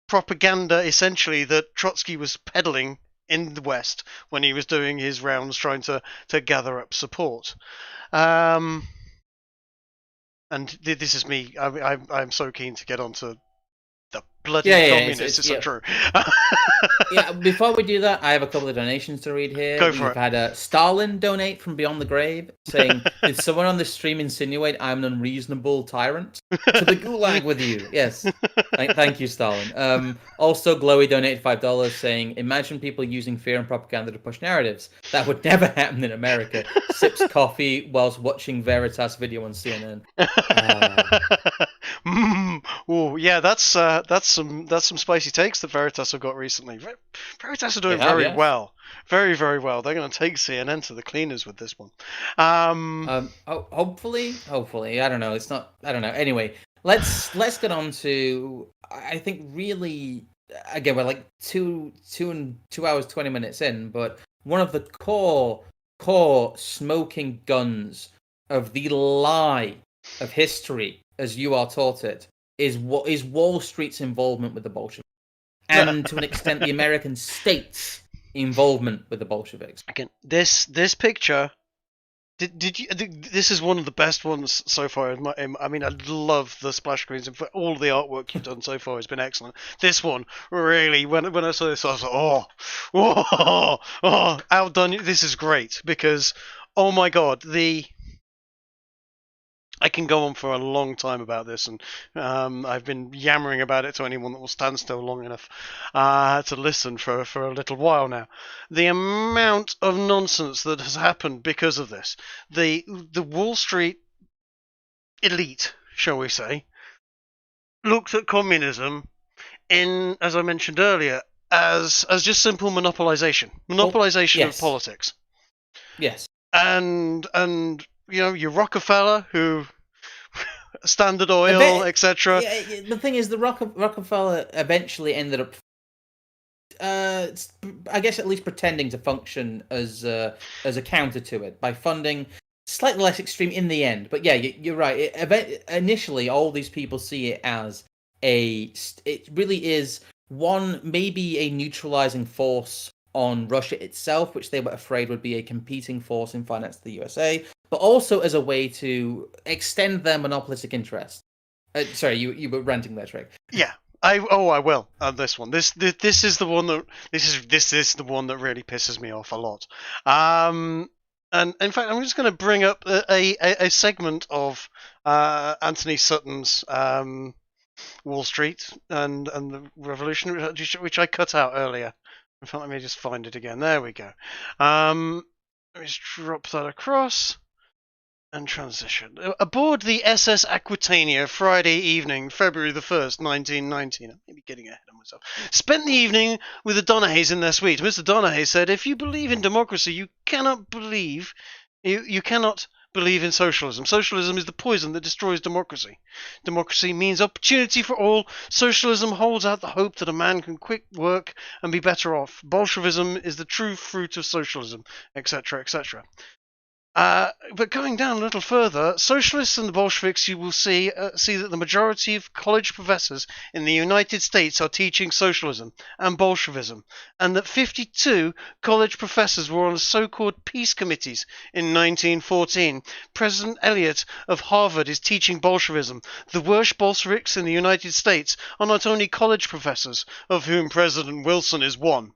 propaganda essentially that Trotsky was peddling in the West when he was doing his rounds, trying to gather up support. And this is me. I'm so keen to get onto the bloody communists. It's so true. Yeah, before we do that, I have a couple of donations to read here. Go for it. We've had Stalin donate from Beyond the Grave, saying, "Did someone on this stream insinuate I'm an unreasonable tyrant? To the gulag with you." Yes. Thank you, Stalin. Also, Glowy donated $5, saying, "Imagine people using fear and propaganda to push narratives. That would never happen in America." Sips coffee whilst watching Veritas video on CNN. Oh yeah, that's some spicy takes that Veritas have got recently. Veritas are doing very well, very, very well. They're going to take CNN to the cleaners with this one. Hopefully, I don't know. It's not. I don't know. Anyway, let's get on to. I think really, again, we're like two hours 20 minutes in, but one of the core smoking guns of the lie of history, as you are taught it, is what is Wall Street's involvement with the Bolsheviks, and to an extent the American state's involvement with the Bolsheviks. Again, this picture, did you? This is one of the best ones so far. I mean, I love the splash screens, and for all the artwork you've done so far has been excellent. This one really, when I saw this, I was like, oh, outdone. This is great because, oh my god, I can go on for a long time about this, and I've been yammering about it to anyone that will stand still long enough to listen for a little while now. The amount of nonsense that has happened because of this. The Wall Street elite, shall we say, looked at communism in, as I mentioned earlier, as just simple monopolization of politics. Yes. And you know, your Rockefeller, who Standard Oil, etc. Yeah, the thing is, the Rockefeller eventually ended up, I guess, at least pretending to function as a counter to it by funding slightly less extreme in the end. But yeah, you're right. Initially, all these people see it as it really is maybe a neutralizing force on Russia itself, which they were afraid would be a competing force in finance to the USA, but also as a way to extend their monopolistic interest. Sorry, you were ranting there, Trig. Yeah. I will on this one. This is the one that this is the one that really pisses me off a lot. And in fact, I'm just going to bring up a segment of Anthony Sutton's Wall Street and the Revolution, which I cut out earlier. In fact, let me just find it again. There we go. Let me just drop that across. And transition. Aboard the SS Aquitania, Friday evening, February the 1st, 1919. I may be getting ahead of myself. Spent the evening with the Donaghys in their suite. Mr. Donaghy said, "If you believe in democracy, you cannot believe in socialism. Socialism is the poison that destroys democracy. Democracy means opportunity for all. Socialism holds out the hope that a man can quit work and be better off. Bolshevism is the true fruit of socialism," etc., etc. But going down a little further, socialists and the Bolsheviks, you will see that the majority of college professors in the United States are teaching socialism and Bolshevism, and that 52 college professors were on so-called peace committees in 1914. President Eliot of Harvard is teaching Bolshevism. The worst Bolsheviks in the United States are not only college professors, of whom President Wilson is one,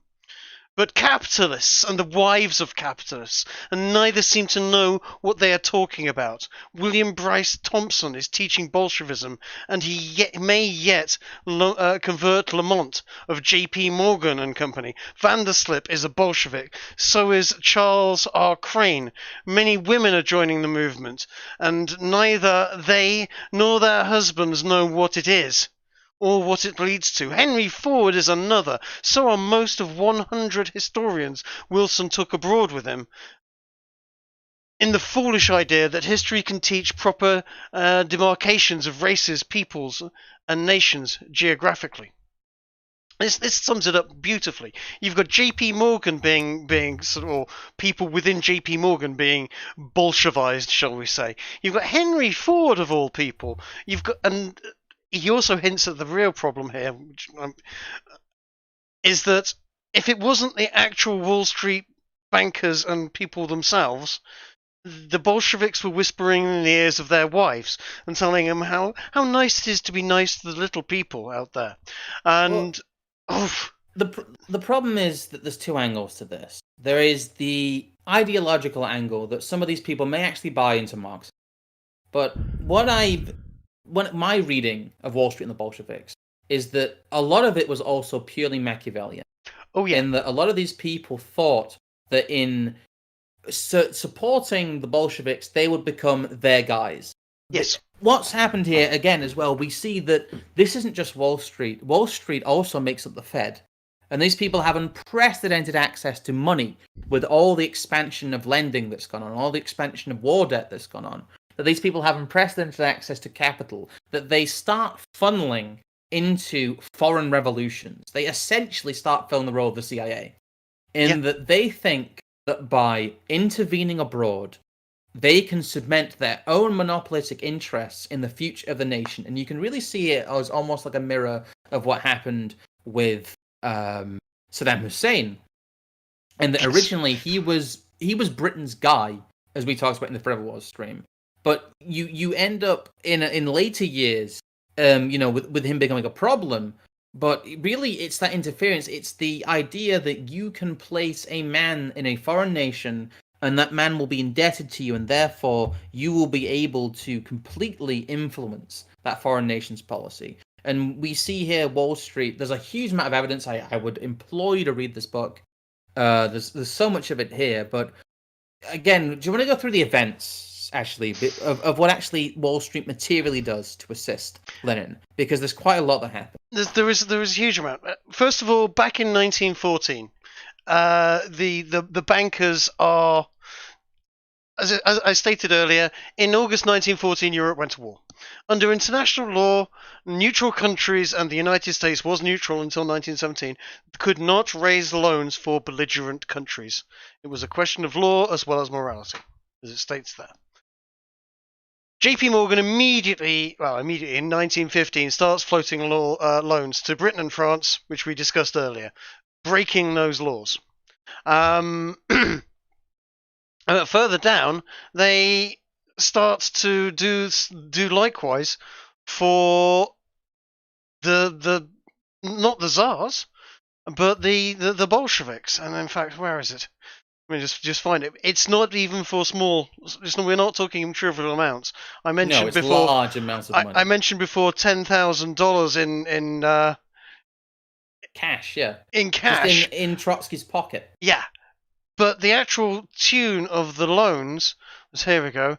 but capitalists and the wives of capitalists, and neither seem to know what they are talking about. William Bryce Thompson is teaching Bolshevism, and he may yet convert Lamont of J.P. Morgan and Company. Vanderslip is a Bolshevik. So is Charles R. Crane. Many women are joining the movement, and neither they nor their husbands know what it is, or what it leads to. Henry Ford is another. So are most of 100 historians Wilson took abroad with him, in the foolish idea that history can teach proper demarcations of races, peoples, and nations geographically. This sums it up beautifully. You've got J.P. Morgan being sort of, or people within J.P. Morgan being Bolshevized, shall we say. You've got Henry Ford of all people. You've got, and he also hints at the real problem here, which, is that if it wasn't the actual Wall Street bankers and people themselves, the Bolsheviks were whispering in the ears of their wives and telling them how nice it is to be nice to the little people out there. And the problem is that there's two angles to this. There is the ideological angle that some of these people may actually buy into Marxism, but my reading of Wall Street and the Bolsheviks is that a lot of it was also purely Machiavellian. Oh, yeah. In that a lot of these people thought that in supporting the Bolsheviks, they would become their guys. Yes. What's happened here, again, as well, we see that this isn't just Wall Street. Wall Street also makes up the Fed. And these people have unprecedented access to money with all the expansion of lending that's gone on, all the expansion of war debt that's gone on. That these people have unprecedented access to capital, that they start funneling into foreign revolutions. They essentially start filling the role of the CIA, in that they think that by intervening abroad, they can cement their own monopolistic interests in the future of the nation. And you can really see it as almost like a mirror of what happened with Saddam Hussein. And that originally he was Britain's guy, as we talked about in the Forever Wars stream. But you end up in later years, with him becoming a problem. But really, it's that interference. It's the idea that you can place a man in a foreign nation, and that man will be indebted to you, and therefore you will be able to completely influence that foreign nation's policy. And we see here Wall Street. There's a huge amount of evidence. I would implore you to read this book. There's so much of it here. But again, do you want to go through the events? Actually, of what actually Wall Street materially does to assist Lenin, because there's quite a lot that happened. There is a huge amount. First of all, back in 1914, the bankers are, as I stated earlier, in August 1914, Europe went to war. Under international law, neutral countries, and the United States was neutral until 1917, could not raise loans for belligerent countries. It was a question of law as well as morality, as it states there. J.P. Morgan immediately in 1915 starts floating loans to Britain and France, which we discussed earlier, breaking those laws. Further down, they start to do likewise for the not the Tsars, but the Bolsheviks. And in fact, where is it? Let me just find it. It's not even for small. We're not talking trivial amounts. I mentioned No, it's before. large amounts of money. I mentioned before $10,000 in cash, yeah. In cash. Just in Trotsky's pocket. Yeah. But the actual tune of the loans was, here we go,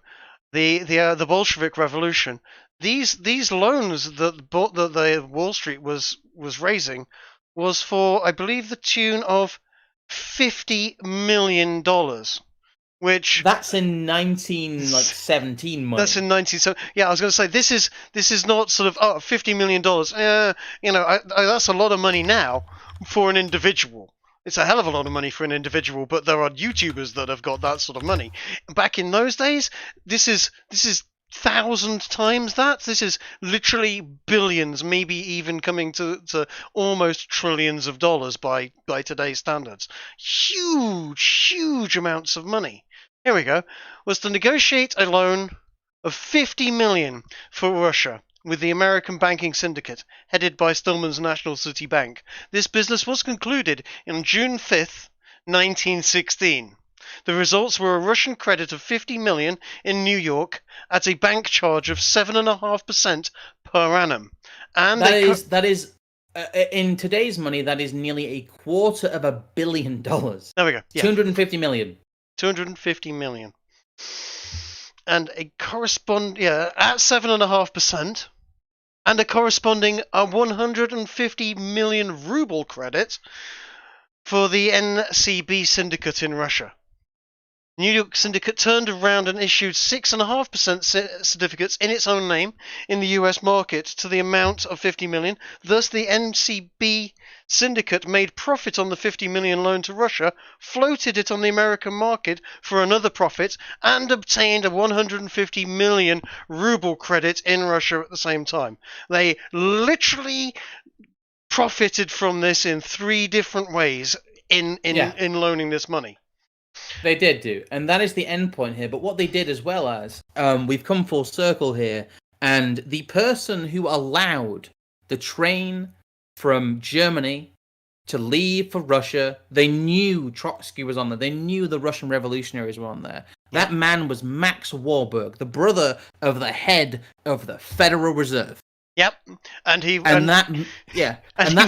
the Bolshevik Revolution. These loans that the Wall Street was raising was for, I believe, the tune of $50 million, which that's in 1917 money. That's in 19. So yeah, I was going to say this is not sort of $50 million. That's a lot of money now for an individual. It's a hell of a lot of money for an individual, but there are YouTubers that have got that sort of money. Back in those days, this is 1,000 times that. This is literally billions, maybe even coming to almost trillions of dollars by today's standards. Huge amounts of money. Here we go. Was to negotiate a loan of $50 million for Russia with the American banking syndicate, headed by Stillman's National City Bank. This business was concluded on June 5th, 1916. The results were a Russian credit of $50 million in New York at a bank charge of 7.5% per annum. And that is in today's money, that is nearly $250 million. There we go. Yeah. 250 million. 250 million. And at 7.5%, and a corresponding 150 million ruble credit for the NCB syndicate in Russia. New York Syndicate turned around and issued 6.5% certificates in its own name in the US market to the amount of 50 million. Thus, the NCB Syndicate made profit on the 50 million loan to Russia, floated it on the American market for another profit, and obtained a 150 million ruble credit in Russia at the same time. They literally profited from this in 3 different ways in loaning this money. They did do, and that is the end point here. But what they did as well as, we've come full circle here, and the person who allowed the train from Germany to leave for Russia, they knew Trotsky was on there. They knew the Russian revolutionaries were on there. That man was Max Warburg, the brother of the head of the Federal Reserve. Yep, that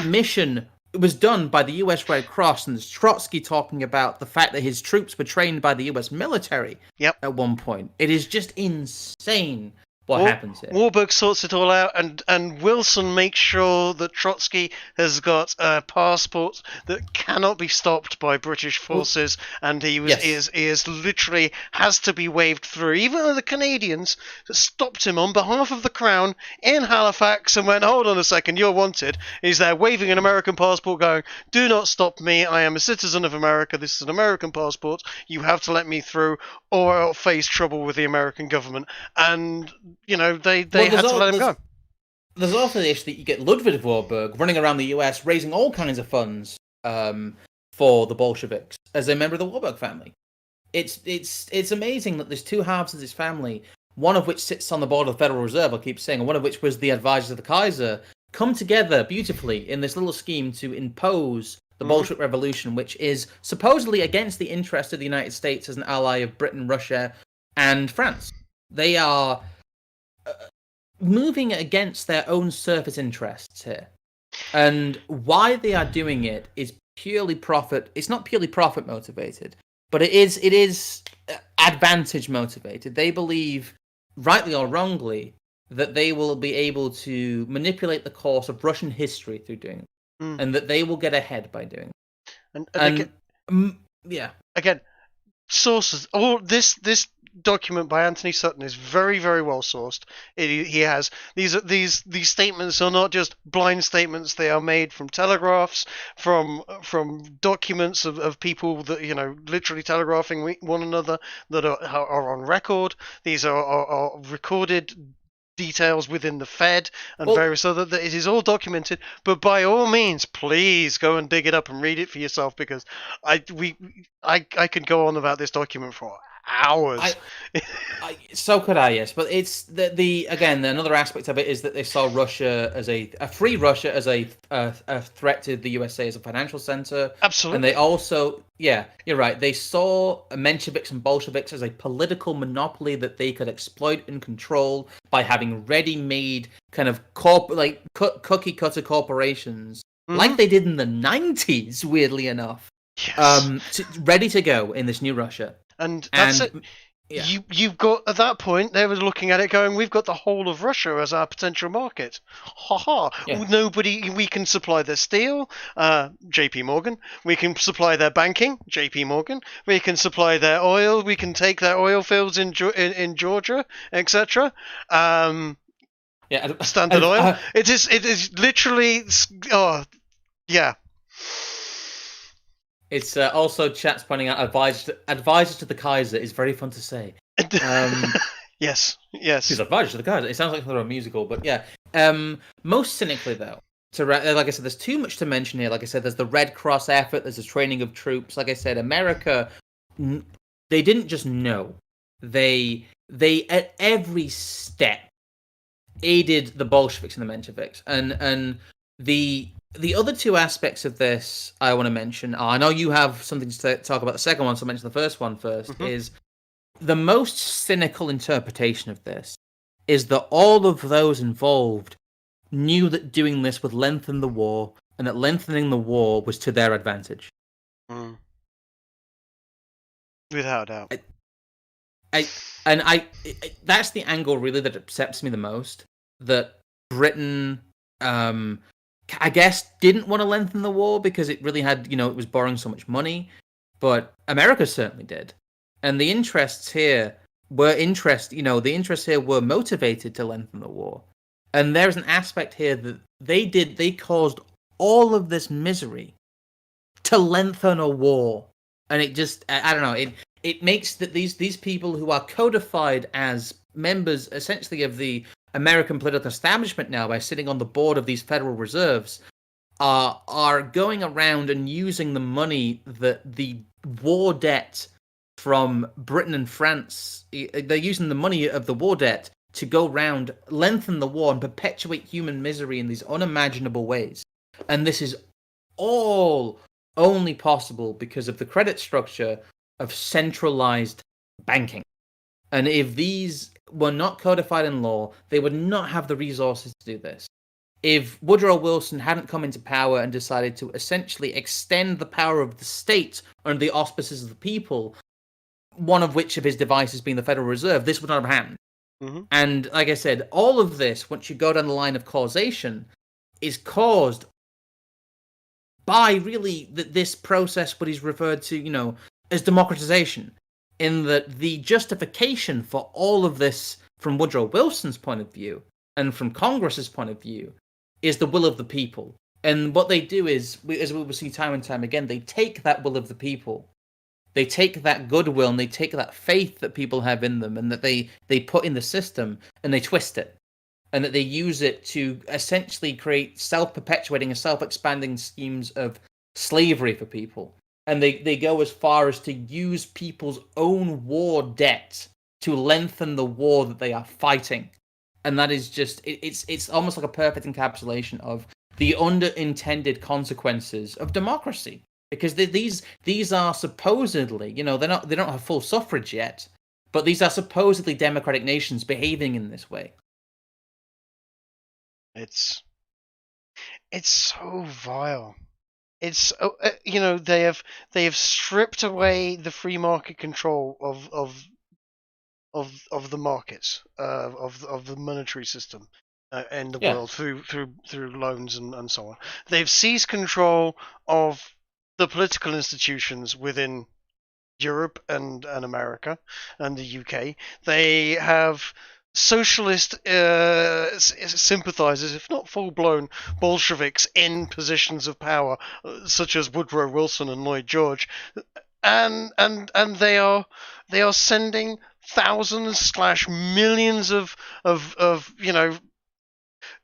mission. It was done by the US Red Cross, and there's Trotsky talking about the fact that his troops were trained by the US military at one point. It is just insane what happens here. Warburg sorts it all out, and Wilson makes sure that Trotsky has got a passport that cannot be stopped by British forces, and he is literally has to be waved through. Even though the Canadians stopped him on behalf of the Crown in Halifax and went, "Hold on a second, you're wanted." He's there waving an American passport going, "Do not stop me, I am a citizen of America, this is an American passport, you have to let me through or I'll face trouble with the American government." And they had to let him go. There's also the issue that you get Ludwig Warburg running around the US raising all kinds of funds for the Bolsheviks as a member of the Warburg family. It's amazing that there's 2 halves of this family, one of which sits on the board of the Federal Reserve, I keep saying, and one of which was the advisors of the Kaiser, come together beautifully in this little scheme to impose the Bolshevik Revolution, which is supposedly against the interest of the United States as an ally of Britain, Russia, and France. They are moving against their own surface interests here. And why they are doing it is purely profit. It's not purely profit motivated, but it is advantage motivated. They believe, rightly or wrongly, that they will be able to manipulate the course of Russian history through doing it, and that they will get ahead by doing it. Again, sources. All this document by Anthony Sutton is very, very well sourced. He has these statements are not just blind statements. They are made from telegraphs, from documents of people that literally telegraphing one another that are on record. These are recorded details within the Fed and various other. It is all documented, but by all means, please go and dig it up and read it for yourself, because I could go on about this document for hours. So could I, yes, but it's the again another aspect of it is that they saw Russia as a free Russia as a threat to the USA as a financial center. Absolutely. And they also, yeah, you're right. They saw Mensheviks and Bolsheviks as a political monopoly that they could exploit and control by having ready-made kind of cookie cutter corporations, like they did in the 90s. Weirdly enough, yes, ready to go in this new Russia. And that's it. Yeah. You've got, at that point, they were looking at it going, we've got the whole of Russia as our potential market. Ha ha. Yeah. We can supply their steel, JP Morgan. We can supply their banking, JP Morgan. We can supply their oil. We can take their oil fields in Georgia, etc. Standard Oil. It is literally, yeah. It's also chat's pointing out advisor to the Kaiser is very fun to say. Yes. He's advisor to the Kaiser. It sounds like they're a musical, but yeah. Most cynically, though, like I said, there's too much to mention here. Like I said, there's the Red Cross effort. There's the training of troops. Like I said, America, they didn't just know. They at every step aided the Bolsheviks and the Mensheviks, and the other two aspects of this I want to mention are, I know you have something to talk about the second one, so I'll mention the first one first, is the most cynical interpretation of this is that all of those involved knew that doing this would lengthen the war, and that lengthening the war was to their advantage. Without doubt. That's the angle really that upsets me the most, that Britain... I guess didn't want to lengthen the war because it really had, it was borrowing so much money, but America certainly did. And the interests here were motivated to lengthen the war. And there's an aspect here that they caused all of this misery to lengthen a war. And it just, I don't know, it makes that these people who are codified as members essentially of the American political establishment now by sitting on the board of these Federal Reserves are going around and using the money that the war debt from Britain and France, they're using the money of the war debt to go round, lengthen the war and perpetuate human misery in these unimaginable ways. And this is all only possible because of the credit structure of centralized banking. And if these were not codified in law, they would not have the resources to do this. If Woodrow Wilson hadn't come into power and decided to essentially extend the power of the state under the auspices of the people, one of which of his devices being the Federal Reserve, this would not have happened. And like I said, all of this, once you go down the line of causation, is caused by really this process, what he's referred to, as democratization. In that the justification for all of this from Woodrow Wilson's point of view and from Congress's point of view is the will of the people. And what they do is, as we will see time and time again, they take that will of the people, they take that goodwill and they take that faith that people have in them and that they put in the system and they twist it. And that they use it to essentially create self-perpetuating and self-expanding schemes of slavery for people. And they go as far as to use people's own war debt to lengthen the war that they are fighting. And that is just, it's almost like a perfect encapsulation of the unintended consequences of democracy. Because these are supposedly, they don't have full suffrage yet, but these are supposedly democratic nations behaving in this way. It's so vile. It's they have stripped away the free market control of the markets of the monetary system in the world through loans and so on. They've seized control of the political institutions within Europe and America and the UK. They have socialist sympathizers, if not full-blown Bolsheviks, in positions of power, such as Woodrow Wilson and Lloyd George, and they are sending thousands / millions of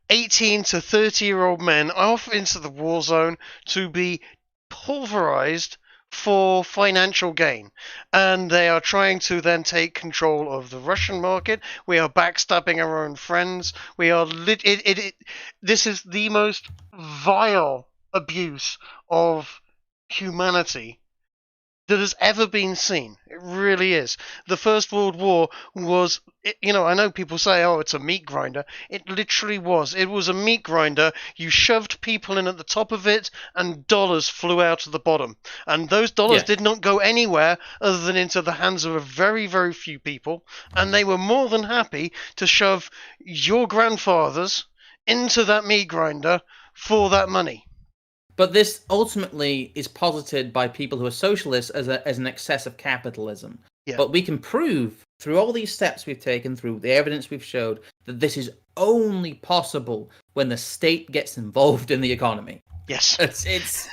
18 to 30-year-old men off into the war zone to be pulverized for financial gain, and they are trying to then take control of the Russian market. We are backstabbing our own friends. We are this is the most vile abuse of humanity that has ever been seen. It really is. The First World War was, I know people say, oh, it's a meat grinder. It literally was. It was a meat grinder. You shoved people in at the top of it, and dollars flew out of the bottom. And those dollars did not go anywhere other than into the hands of a very, very few people. And they were more than happy to shove your grandfathers into that meat grinder for that money. But this ultimately is posited by people who are socialists as an excess of capitalism. Yeah. But we can prove through all these steps we've taken, through the evidence we've showed, that this is only possible when the state gets involved in the economy. Yes. It's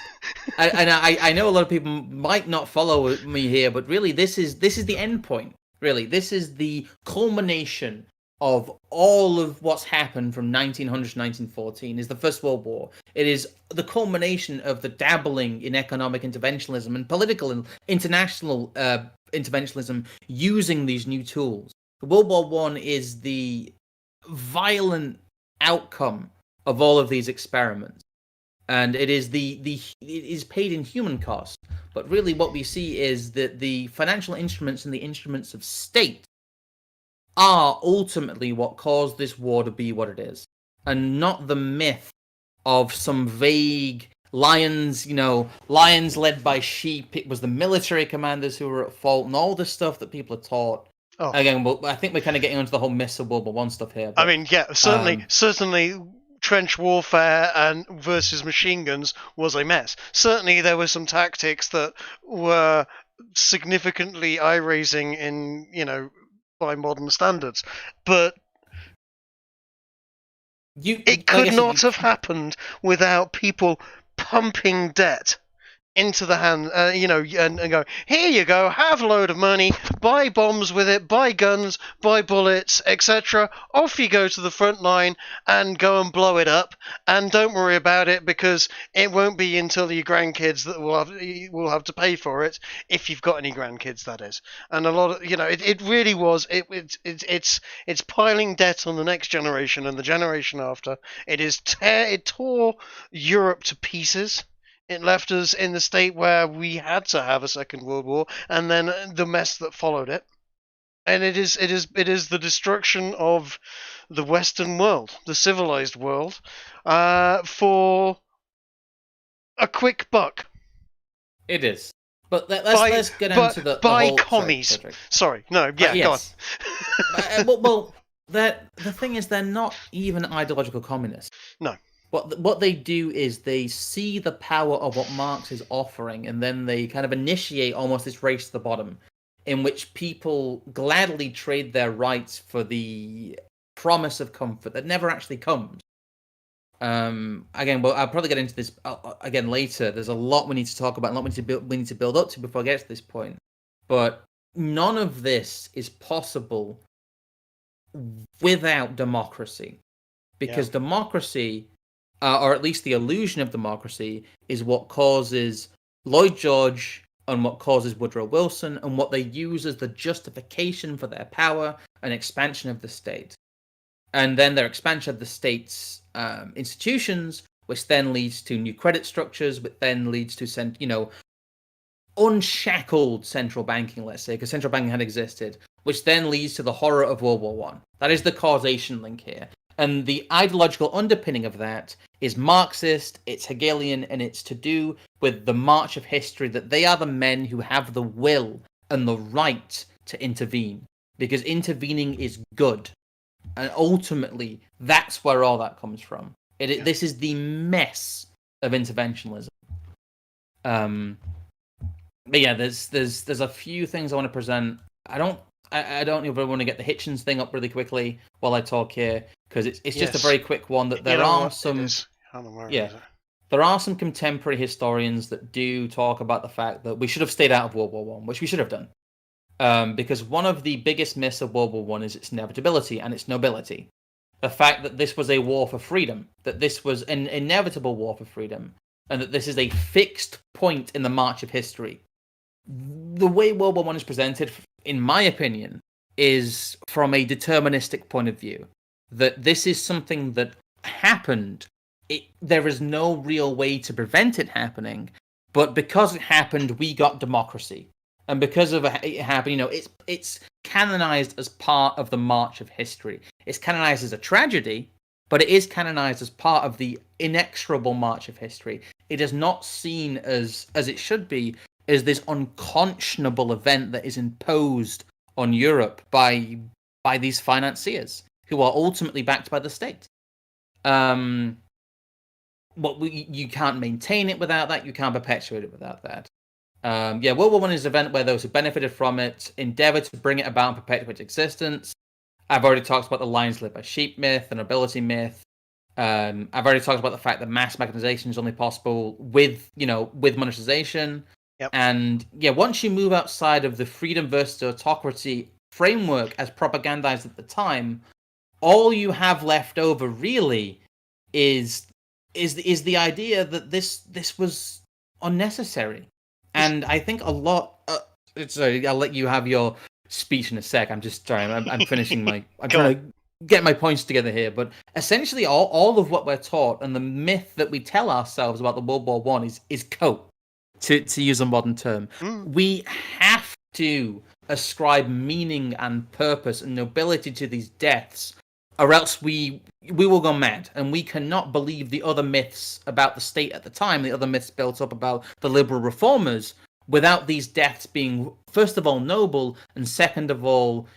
and I know a lot of people might not follow me here, but really this is the end point. Really, this is the culmination of all of what's happened from 1900 to 1914 is the First World War. It is the culmination of the dabbling in economic interventionism and political and international interventionism using these new tools. World War I is the violent outcome of all of these experiments. And it is it is paid in human cost. But really what we see is that the financial instruments and the instruments of state are ultimately what caused this war to be what it is, and not the myth of some vague lions led by sheep. It was the military commanders who were at fault, and all this stuff that people are taught. Oh. Again, well, I think we're kind of getting onto the whole myths of World War I stuff here. But, I mean, yeah, certainly trench warfare and versus machine guns was a mess. Certainly there were some tactics that were significantly eye-raising in, by modern standards, but it could not have happened without people pumping debt into the hand, and go, here you go, have a load of money, buy bombs with it, buy guns, buy bullets, etc. Off you go to the front line and go and blow it up, and don't worry about it because it won't be until your grandkids that will have to pay for it, if you've got any grandkids, that is. And a lot of, it really was, it's piling debt on the next generation and the generation after. It tore Europe to pieces. It left us in the state where we had to have a Second World War, and then the mess that followed it. And it is the destruction of the Western world, the civilized world, for a quick buck. It is. But let's get into the whole... commies. Sorry, no, yeah, yes. Go on. The thing is, they're not even ideological communists. No. What they do is they see the power of what Marx is offering, and then they kind of initiate almost this race to the bottom, in which people gladly trade their rights for promise of comfort that never actually comes. Again, well, I'll probably get into this again later. There's a lot we need to talk about, a lot we need to build up to before I get to this point. But none of this is possible without democracy, because democracy, or at least the illusion of democracy, is what causes Lloyd George and what causes Woodrow Wilson, and what they use as the justification for their power and expansion of the state. And then their expansion of the state's institutions, which then leads to new credit structures, which then leads to, unshackled central banking, let's say, because central banking had existed, which then leads to the horror of World War I. That is the causation link here. And the ideological underpinning of that is Marxist, it's Hegelian, and it's to do with the march of history, that they are the men who have the will and the right to intervene, because intervening is good. And ultimately, that's where all that comes from. This is the mess of interventionism. But yeah, there's a few things I want to present. I don't even want to get the Hitchens thing up really quickly while I talk here, because it's just a very quick one. That there are some, there are some contemporary historians that do talk about the fact that we should have stayed out of World War I, which we should have done, because one of the biggest myths of World War I is its inevitability and its nobility. The fact that this was a war for freedom, that this was an inevitable war for freedom, and that this is a fixed point in the march of history. the way World War One is presented, in my opinion, is from a deterministic point of view. That this is something that happened. There is no real way to prevent it happening, but because it happened, we got democracy, and because of it happened, it's canonized as part of the march of history. It's canonized as a tragedy, but it is canonized as part of the inexorable march of history. It is not seen as it should be, as this unconscionable event that is imposed on Europe by these financiers who are ultimately backed by the state. You can't maintain it without that. You can't perpetuate it without that. World War One is an event where those who benefited from it endeavored to bring it about and perpetuate its existence. I've already talked about the lions live by sheep myth, the nobility myth. I've already talked about the fact that mass mechanization is only possible with monetization. Yep. And once you move outside of the freedom versus autocracy framework as propagandized at the time, all you have left over really is the idea that this was unnecessary. And I think a lot. Sorry, I'll let you have your speech in a sec. I'm just sorry. I'm finishing my. I'm trying to get my points together here. But essentially, all of what we're taught and the myth that we tell ourselves about the World War One is cope. To use a modern term, we have to ascribe meaning and purpose and nobility to these deaths, or else we will go mad, and we cannot believe the other myths about the state at the time, the other myths built up about the liberal reformers, without these deaths being, first of all, noble, and second of all,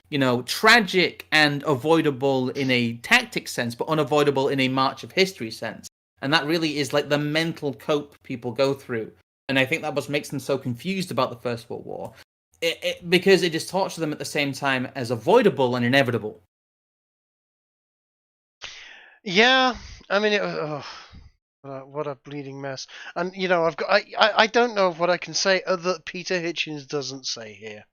tragic and avoidable in a tactic sense, but unavoidable in a march of history sense. And that really is like the mental cope people go through. And I think that what makes them so confused about the First World War, because it is taught to them at the same time as avoidable and inevitable. Yeah, I mean, what a bleeding mess. And I don't know what I can say other that Peter Hitchens doesn't say here.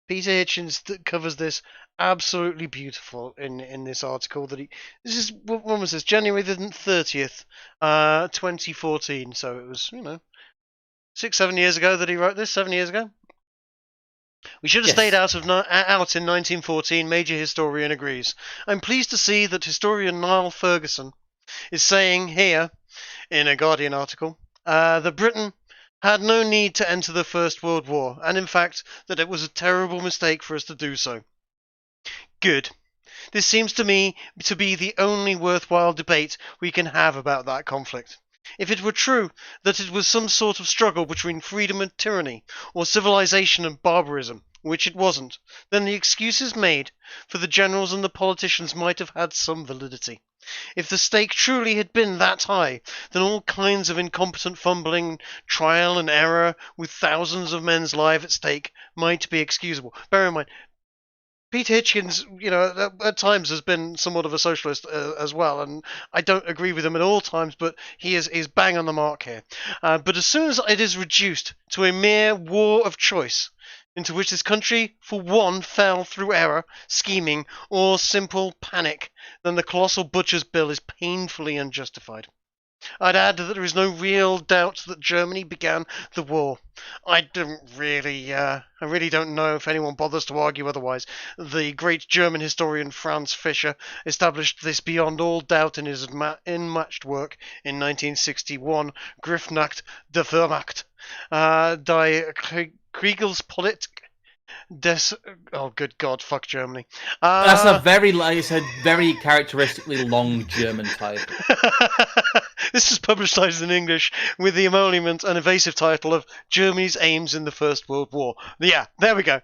Peter Hitchens covers this absolutely beautiful in this article that when was this? January the 30th, 2014. So it was 6-7 years ago that he wrote this. 7 years ago. We should have stayed out in 1914, major historian agrees. I'm pleased to see that historian Niall Ferguson is saying here, in a Guardian article, that Britain had no need to enter the First World War, and in fact that it was a terrible mistake for us to do so. Good. This seems to me to be the only worthwhile debate we can have about that conflict. If it were true that it was some sort of struggle between freedom and tyranny, or civilization and barbarism, which it wasn't, then the excuses made for the generals and the politicians might have had some validity. If the stake truly had been that high, then all kinds of incompetent fumbling, trial and error, with thousands of men's lives at stake, might be excusable. Bear in mind, Peter Hitchens, at times has been somewhat of a socialist as well, and I don't agree with him at all times, but he is bang on the mark here. But as soon as it is reduced to a mere war of choice, into which this country, for one, fell through error, scheming, or simple panic, then the colossal butcher's bill is painfully unjustified. I'd add that there is no real doubt that Germany began the war. I really don't know if anyone bothers to argue otherwise. The great German historian Franz Fischer established this beyond all doubt in his unmatched work in 1961, Griffnacht der Wehrmacht, Die Kriegspolitik des... Oh, good God, fuck Germany. That's a very characteristically long German title. This is publicized in English with the emollient and evasive title of Germany's Aims in the First World War. Yeah, there we go.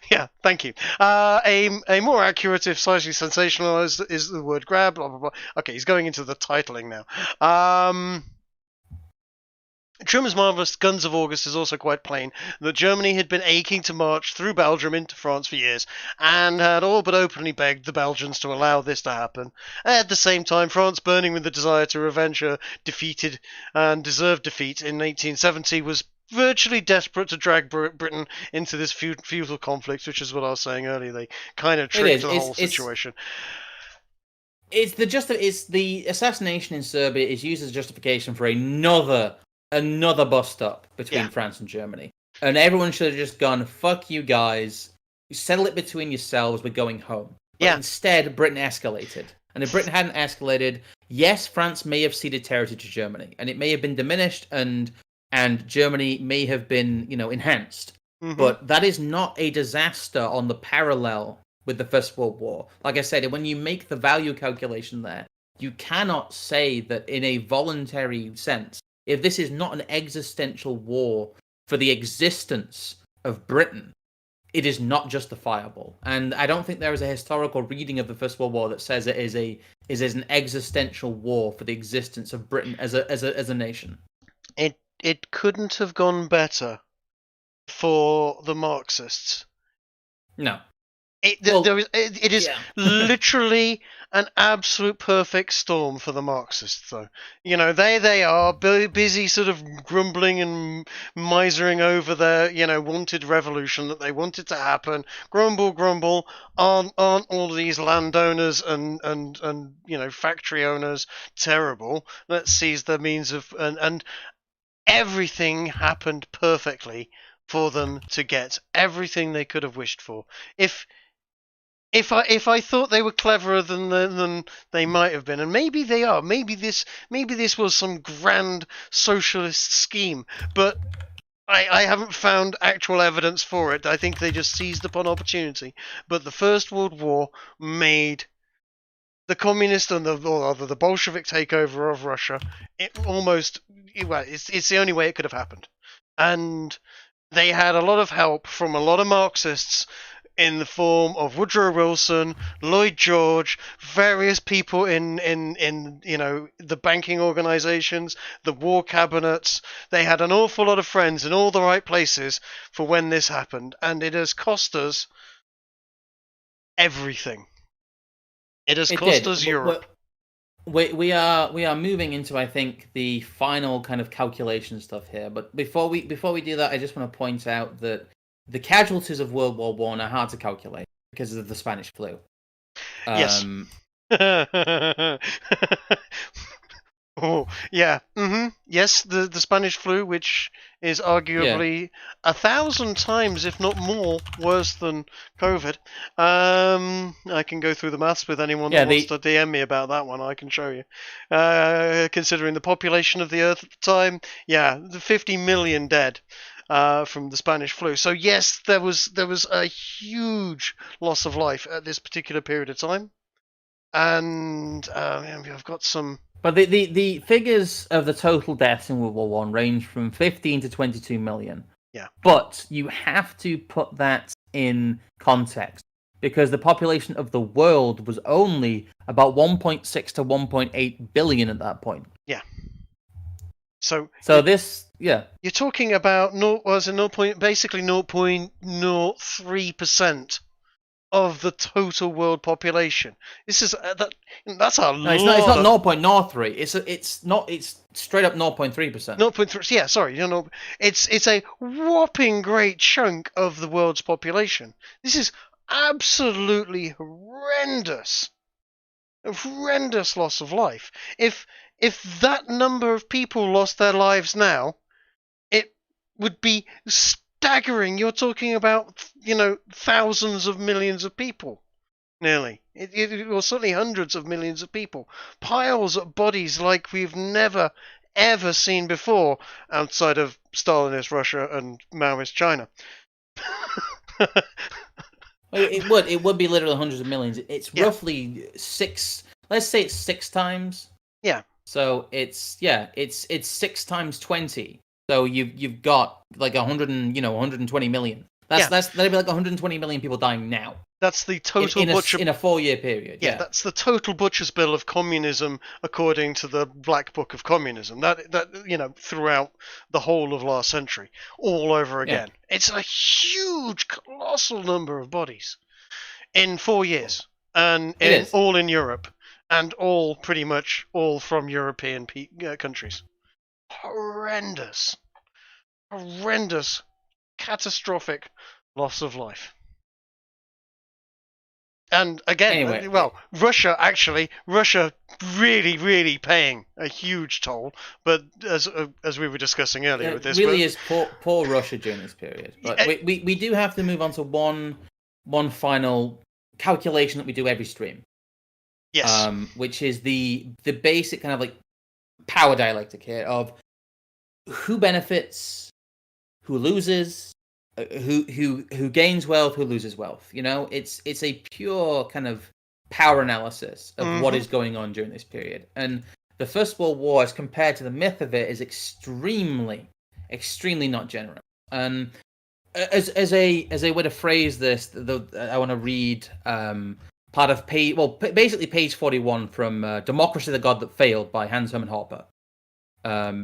Yeah, thank you. A more accurate, if slightly sensationalized, is the word grab, blah, blah, blah. Okay, he's going into the titling now. Truman's marvellous Guns of August is also quite plain that Germany had been aching to march through Belgium into France for years, and had all but openly begged the Belgians to allow this to happen. At the same time, France, burning with the desire to revenge her defeated and deserved defeat in 1870, was virtually desperate to drag Britain into this futile conflict, which is what I was saying earlier. They kind of tricked the whole situation. It's the assassination in Serbia is used as justification for another bust up between France and Germany. And everyone should have just gone, fuck you guys, you settle it between yourselves, we're going home. But Yeah. instead, Britain escalated. And if Britain hadn't escalated, yes, France may have ceded territory to Germany, and it may have been diminished, and Germany may have been, enhanced. But that is not a disaster on the parallel with the First World War. Like I said, when you make the value calculation there, you cannot say that in a voluntary sense, if this is not an existential war for the existence of Britain, it is not justifiable. And I don't think there is a historical reading of the First World War that says it is an existential war for the existence of Britain as a nation. It couldn't have gone better for the Marxists. No. It is literally an absolute perfect storm for the Marxists, though. They are busy sort of grumbling and misering over their, wanted revolution that they wanted to happen. Grumble. Aren't all these landowners and factory owners terrible? Let's seize their means of and everything happened perfectly for them to get everything they could have wished for. If I thought they were cleverer than they might have been, and maybe they are, maybe this was some grand socialist scheme, but I haven't found actual evidence for it. I think they just seized upon opportunity. But the First World War made the communist and the Bolshevik takeover of Russia it's the only way it could have happened, and they had a lot of help from a lot of Marxists in the form of Woodrow Wilson, Lloyd George, various people in the banking organizations, the war cabinets. They had an awful lot of friends in all the right places for when this happened, and it has cost us everything. It has cost us Europe. We are moving into, I think, the final kind of calculation stuff here. But before we do that, I just want to point out that the casualties of World War One are hard to calculate because of the Spanish flu. Yes. Oh yeah. Yes, the Spanish flu, which is arguably 1,000 times, if not more, worse than COVID. I can go through the maths with anyone that wants to DM me about that one. I can show you. Considering the population of the Earth at the time, the 50 million dead from the Spanish flu. So yes, there was a huge loss of life at this particular period of time, and I've got some. But the figures of the total deaths in World War One range from 15 to 22 million. Yeah. But you have to put that in context because the population of the world was only about 1.6 to 1.8 billion at that point. Yeah. So you're talking about basically 0.03% of the total world population. This is that's a lot. It's not 0.03. It's straight up 0.3%. 0.3. Yeah, sorry. It's a whopping great chunk of the world's population. This is absolutely horrendous. A horrendous loss of life. If that number of people lost their lives now, it would be staggering. You're talking about, thousands of millions of people. Nearly. Or certainly hundreds of millions of people. Piles of bodies like we've never, ever seen before outside of Stalinist Russia and Maoist China. It would be literally hundreds of millions. It's roughly six. Let's say it's 6 times. Yeah. So it's 6 times 20. So you've got like 120 million. That'd be like 120 million people dying now. That's the total in a 4-year period. Yeah, that's the total butcher's bill of communism according to the Black Book of Communism. That throughout the whole of last century, all over again. Yeah. It's a huge, colossal number of bodies in 4 years, and all in Europe, and pretty much all from European countries. Horrendous, catastrophic loss of life. And again, Anyway, Russia really, really paying a huge toll. But as we were discussing earlier with it this, really is poor Russia during this period. But we do have to move on to one final calculation that we do every stream. yes, Which is the basic kind of like power dialectic here of who benefits, who loses, who gains wealth, who loses wealth. You know, it's a pure kind of power analysis of what is going on during this period. And the First World War, as compared to the myth of it, is extremely not generous. And as a way to phrase this, I want to read part of basically page 41 from Democracy, the God That Failed by Hans Hermann Hoppe.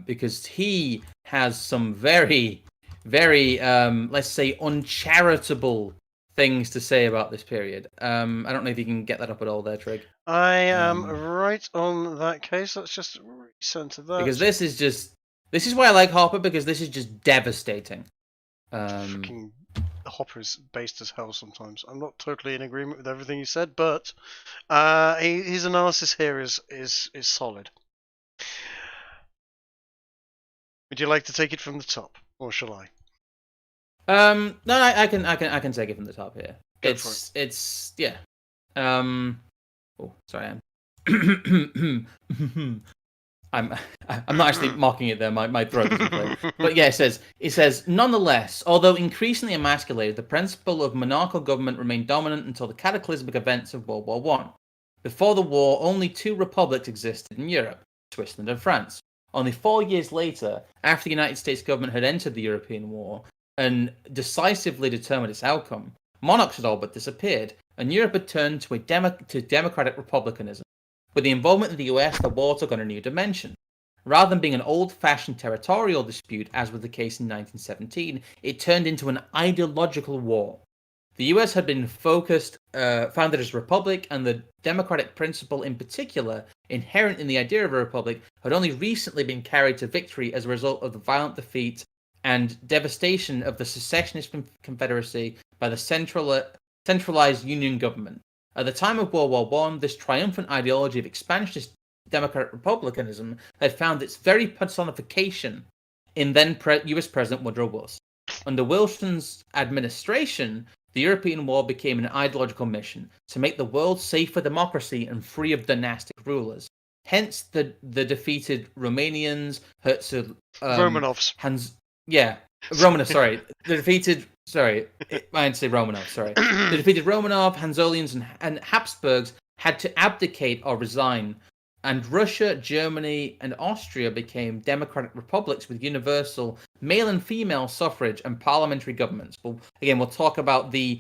Because he has some very, very, let's say, uncharitable things to say about this period. I don't know if you can get that up at all there, Trig. I am right on that case. Let's just recenter that. Because this is why I like Hoppe, because this is just devastating. Fucking Hopper's based as hell sometimes. I'm not totally in agreement with everything you said, but his analysis here is solid. Would you like to take it from the top, or shall I? No, I can take it from the top here. Go for it. It's yeah. Oh, sorry. I'm not actually mocking it there. My throat doesn't play. But yeah, it says nonetheless, although increasingly emasculated, the principle of monarchical government remained dominant until the cataclysmic events of World War I. Before the war, only two republics existed in Europe, Switzerland and France. Only 4 years later, after the United States government had entered the European War and decisively determined its outcome, monarchs had all but disappeared, and Europe had turned to democratic republicanism. With the involvement of the US, the war took on a new dimension. Rather than being an old-fashioned territorial dispute, as was the case in 1917, it turned into an ideological war. The US had been founded as a republic, and the democratic principle in particular, inherent in the idea of a republic, had only recently been carried to victory as a result of the violent defeat and devastation of the secessionist confederacy by the centralized Union government. At the time of World War I, this triumphant ideology of expansionist democratic republicanism had found its very personification in then US President Woodrow Wilson. Under Wilson's administration, the European War became an ideological mission to make the world safe for democracy and free of dynastic rulers. Hence, the defeated Romanians, Romanovs. Romanov. Sorry, the defeated. Sorry, I meant to say Romanov. Sorry, the defeated Romanov, Hansolians, and Habsburgs had to abdicate or resign, and Russia, Germany, and Austria became democratic republics with universal male and female suffrage and parliamentary governments. But again, we'll talk about the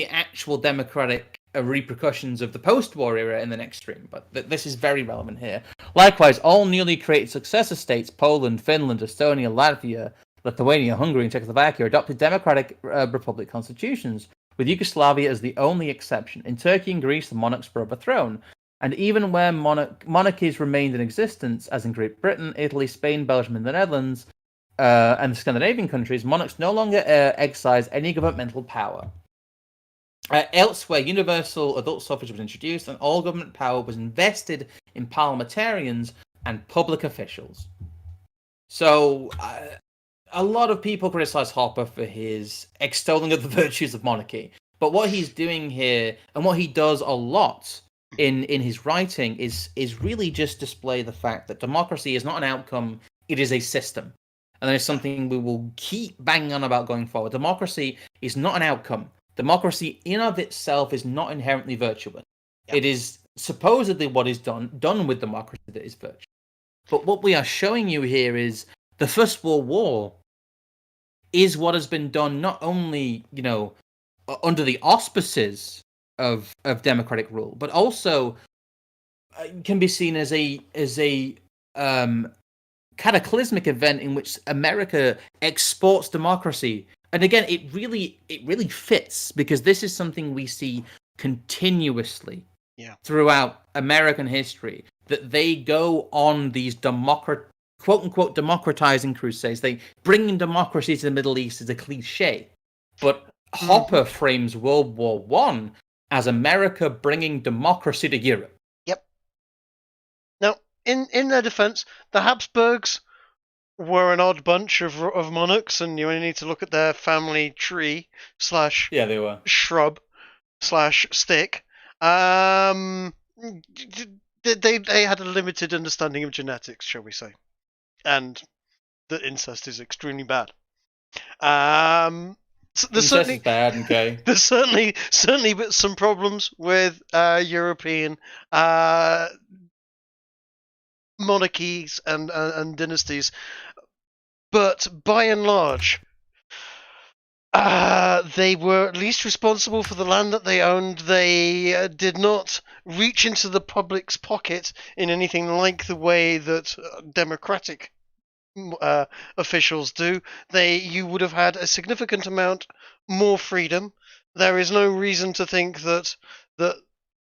actual democratic repercussions of the post-war era in the next stream, but this is very relevant here. Likewise, all newly created successor states, Poland, Finland, Estonia, Latvia, Lithuania, Hungary, and Czechoslovakia, adopted democratic republic constitutions, with Yugoslavia as the only exception. In Turkey and Greece, the monarchs were overthrown. And even where monarchies remained in existence, as in Great Britain, Italy, Spain, Belgium, and the Netherlands, and the Scandinavian countries, monarchs no longer exercise any governmental power. Elsewhere, universal adult suffrage was introduced, and all government power was invested in parliamentarians and public officials. So, a lot of people criticize Hoppe for his extolling of the virtues of monarchy. But what he's doing here, and what he does a lot in his writing, is really just display the fact that democracy is not an outcome, it is a system. And that is something we will keep banging on about going forward. Democracy is not an outcome. Democracy in of itself is not inherently virtuous. Yep. It is supposedly what is done with democracy that is virtuous. But what we are showing you here is the First World War is what has been done not only, under the auspices of democratic rule, but also can be seen as a cataclysmic event in which America exports democracy. And again, it really fits, because this is something we see continuously throughout American history, that they go on these quote-unquote democratizing crusades. They bring in democracy to the Middle East as a cliche. But Hoppe frames World War I as America bringing democracy to Europe. Yep. Now, in their defense, the Habsburgs were an odd bunch of monarchs, and you only need to look at their family tree / Yeah, they were. shrub / stick. They had a limited understanding of genetics, shall we say, and that incest is extremely bad. Incest is bad, okay. There's certainly some problems with European monarchies and dynasties, but by and large, they were at least responsible for the land that they owned. They did not reach into the public's pocket in anything like the way that democratic officials do. You would have had a significant amount more freedom. There is no reason to think that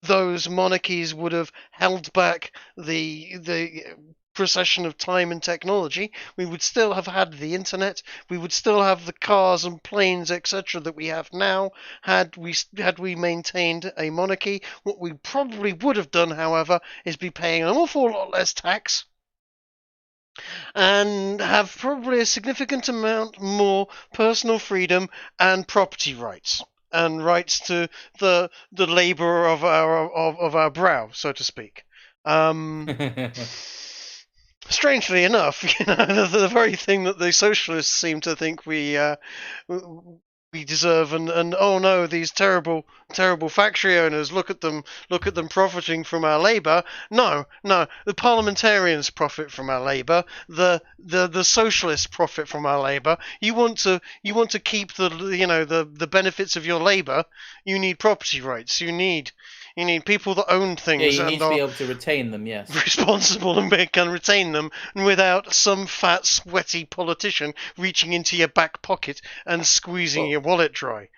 those monarchies would have held back the procession of time and technology. We would still have had the internet. We would still have the cars and planes, etc., that we have now. Had we maintained a monarchy, what we probably would have done, however, is be paying an awful lot less tax, and have probably a significant amount more personal freedom and property rights, and rights to the labour of our brow, so to speak. Strangely enough, the very thing that the socialists seem to think we deserve, and oh no, these terrible factory owners, look at them profiting from our labour. No, the parliamentarians profit from our labour. The socialists profit from our labour. You want to keep the benefits of your labour. You need property rights. You need people that own things. Yeah, you need to be able to retain them, yes. Responsible and can retain them without some fat, sweaty politician reaching into your back pocket and squeezing your wallet dry.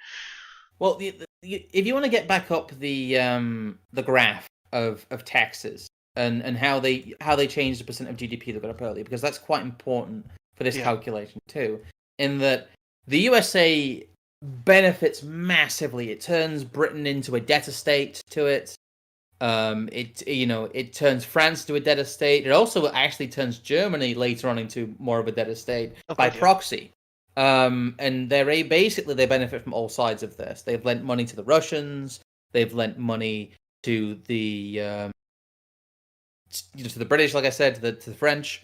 Well, if you want to get back up the graph of taxes and how they changed the percent of GDP that got up earlier, because that's quite important for this calculation too, in that the USA benefits massively. It turns Britain into a debtor state to it. It turns France into a debtor state. It also actually turns Germany later on into more of a debtor state by proxy. And they benefit from all sides of this. They've lent money to the Russians. They've lent money to the to the British, like I said, to the French.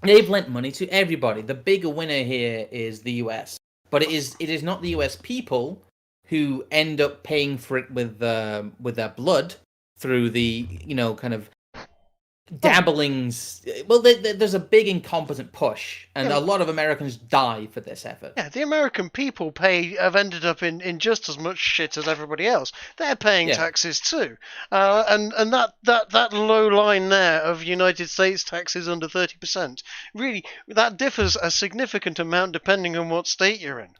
They've lent money to everybody. The bigger winner here is the US. But it is not the US people who end up paying for it with their blood through the kind of dabblings. Well, there's a big incompetent push, and a lot of Americans die for this effort. Yeah, the American people have ended up in just as much shit as everybody else. They're paying taxes too, and that low line there of United States taxes under 30%, really that differs a significant amount depending on what state you're in.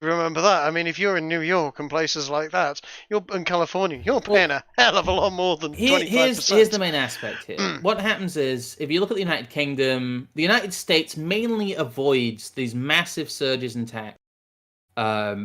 Remember that. I mean, if you're in New York and places like that, you're in California, you're paying a hell of a lot more than 25%. Here's the main aspect here. What happens is, if you look at the United Kingdom, the United States mainly avoids these massive surges in tax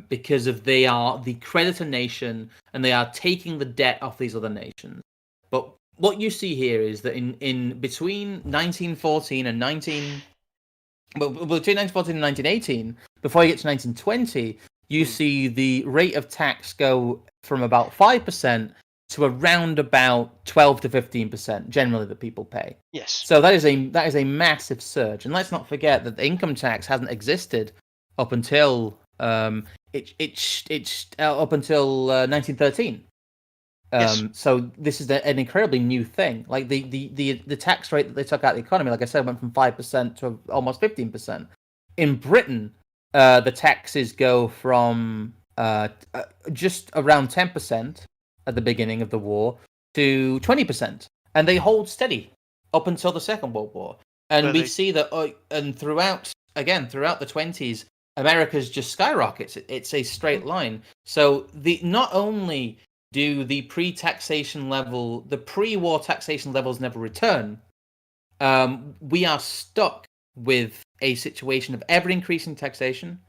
because they are the creditor nation and they are taking the debt off these other nations. But what you see here is that in between 1914 and 1918, before you get to 1920, you see the rate of tax go from about 5% to around about 12 to 15%, generally, that people pay. Yes. So that is a massive surge, and let's not forget that the income tax hasn't existed up until up until 1913. Yes. So this is an incredibly new thing. Like the tax rate that they took out of the economy, like I said, went from 5% to almost 15%. In Britain, the taxes go from just around 10% at the beginning of the war to 20%, and they hold steady up until the Second World War. And we see that, and throughout the 20s, America's just skyrockets. It's a straight line. So not only do the pre-war taxation levels never return, we are stuck with a situation of ever-increasing taxation,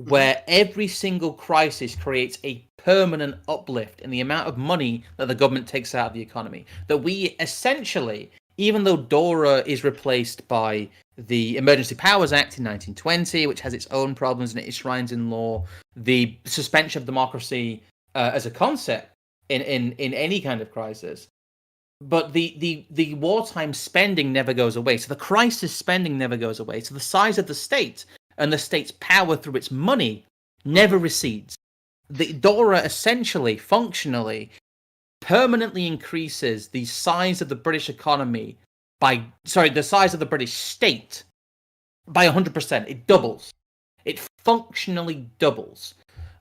where every single crisis creates a permanent uplift in the amount of money that the government takes out of the economy. That we essentially, even though DORA is replaced by the Emergency Powers Act in 1920, which has its own problems and it enshrines in law the suspension of democracy as a concept in any kind of crisis. But the wartime spending never goes away. So the crisis spending never goes away. So the size of the state and the state's power through its money never recedes. The DORA essentially, functionally, permanently increases the size of the British economy the size of the British state by 100%. It doubles. It functionally doubles.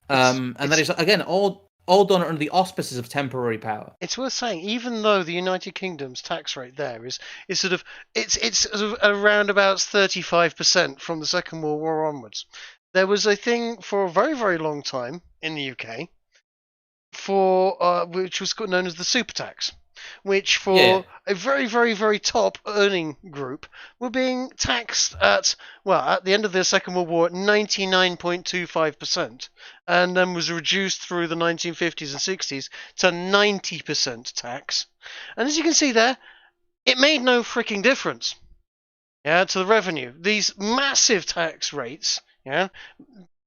And that is, again, all done under the auspices of temporary power. It's worth saying, even though the United Kingdom's tax rate there is sort of it's sort of around about 35% from the Second World War onwards, there was a thing for a very, very long time in the UK for which was known as the super tax, which for a very, very, very top earning group were being taxed at the end of the Second World War at 99.25%, and then was reduced through the 1950s and 60s to 90% tax. And as you can see there, it made no freaking difference to the revenue. These massive tax rates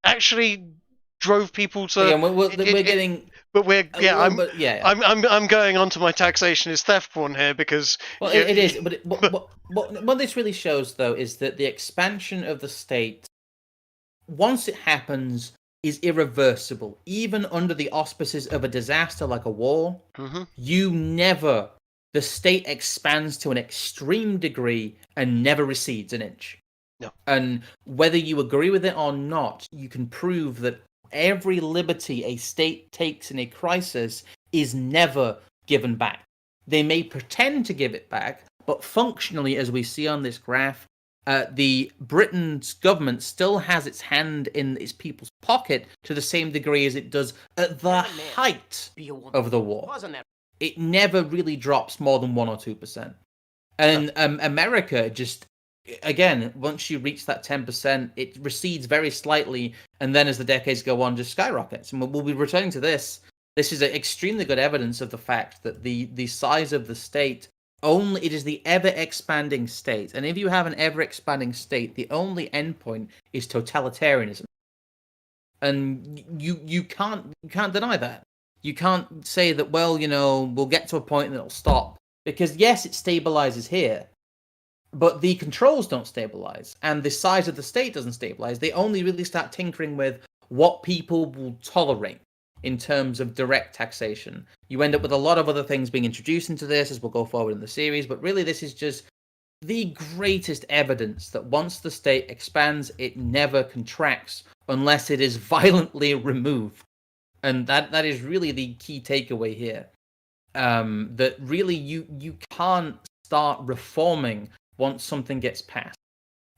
actually drove people to... Yeah, we're getting... But I'm going on to my taxation is theft one here because it is. But what this really shows, though, is that the expansion of the state, once it happens, is irreversible. Even under the auspices of a disaster like a war, the state expands to an extreme degree and never recedes an inch. No. And whether you agree with it or not, you can prove that every liberty a state takes in a crisis is never given back. They may pretend to give it back, but functionally, as we see on this graph, the Britain's government still has its hand in its people's pocket to the same degree as it does at the height of the war. It never really drops more than 1 or 2%. And America just... Again, once you reach that 10%, it recedes very slightly, and then as the decades go on, just skyrockets. And we'll be returning to this. This is extremely good evidence of the fact that the size of the state it is the ever-expanding state. And if you have an ever-expanding state, the only endpoint is totalitarianism. And you can't deny that. You can't say that, we'll get to a point and it'll stop. Because yes, it stabilizes here, but the controls don't stabilize, and the size of the state doesn't stabilize. They only really start tinkering with what people will tolerate in terms of direct taxation. You end up with a lot of other things being introduced into this as we'll go forward in the series, but really this is just the greatest evidence that once the state expands, it never contracts unless it is violently removed. And that is really the key takeaway here. That really you can't start reforming once something gets passed,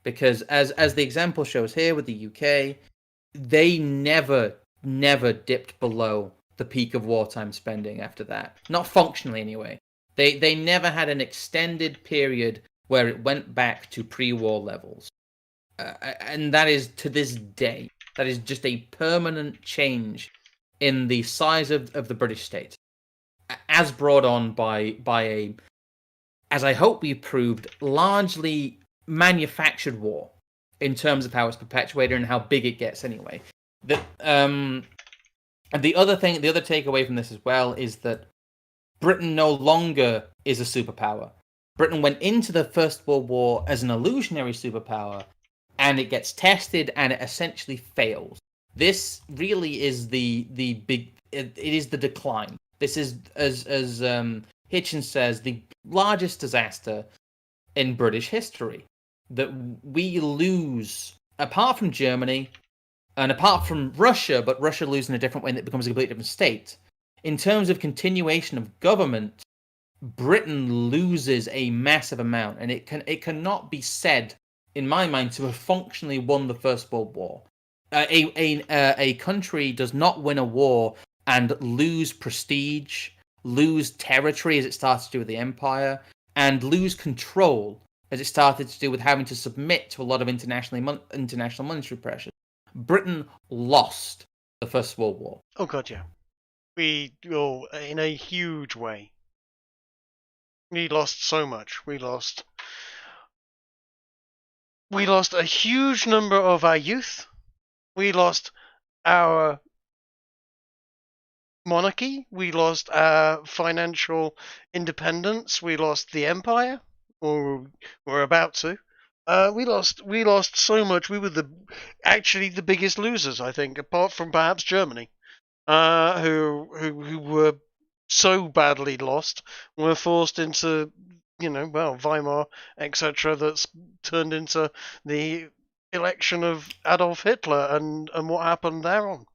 because as the example shows here with the UK, they never dipped below the peak of wartime spending after that. Not functionally, anyway. They never had an extended period where it went back to pre-war levels, and that is to this day. That is just a permanent change in the size of the British state, as brought on by a, as I hope we proved, largely manufactured war in terms of how it's perpetuated and how big it gets anyway. And the other takeaway from this as well is that Britain no longer is a superpower. Britain went into the First World War as an illusionary superpower, and it gets tested and it essentially fails. This really is the big... It is the decline. This is, as Hitchens says, the largest disaster in British history. That we lose, apart from Germany, and apart from Russia, but Russia loses in a different way and it becomes a completely different state. In terms of continuation of government, Britain loses a massive amount, and it cannot be said, in my mind, to have functionally won the First World War. A country does not win a war and lose prestige, lose territory as it started to do with the empire, and lose control as it started to do with having to submit to a lot of international monetary pressure. Britain lost the First World War. Oh god, yeah. In a huge way. We lost so much. We lost a huge number of our youth. We lost our monarchy. We lost our financial independence. We lost the empire, or we're about to. We lost so much. We were actually the biggest losers, I think, apart from perhaps Germany, who were so badly lost, were forced into, Weimar, etc. That's turned into the election of Adolf Hitler and what happened thereon.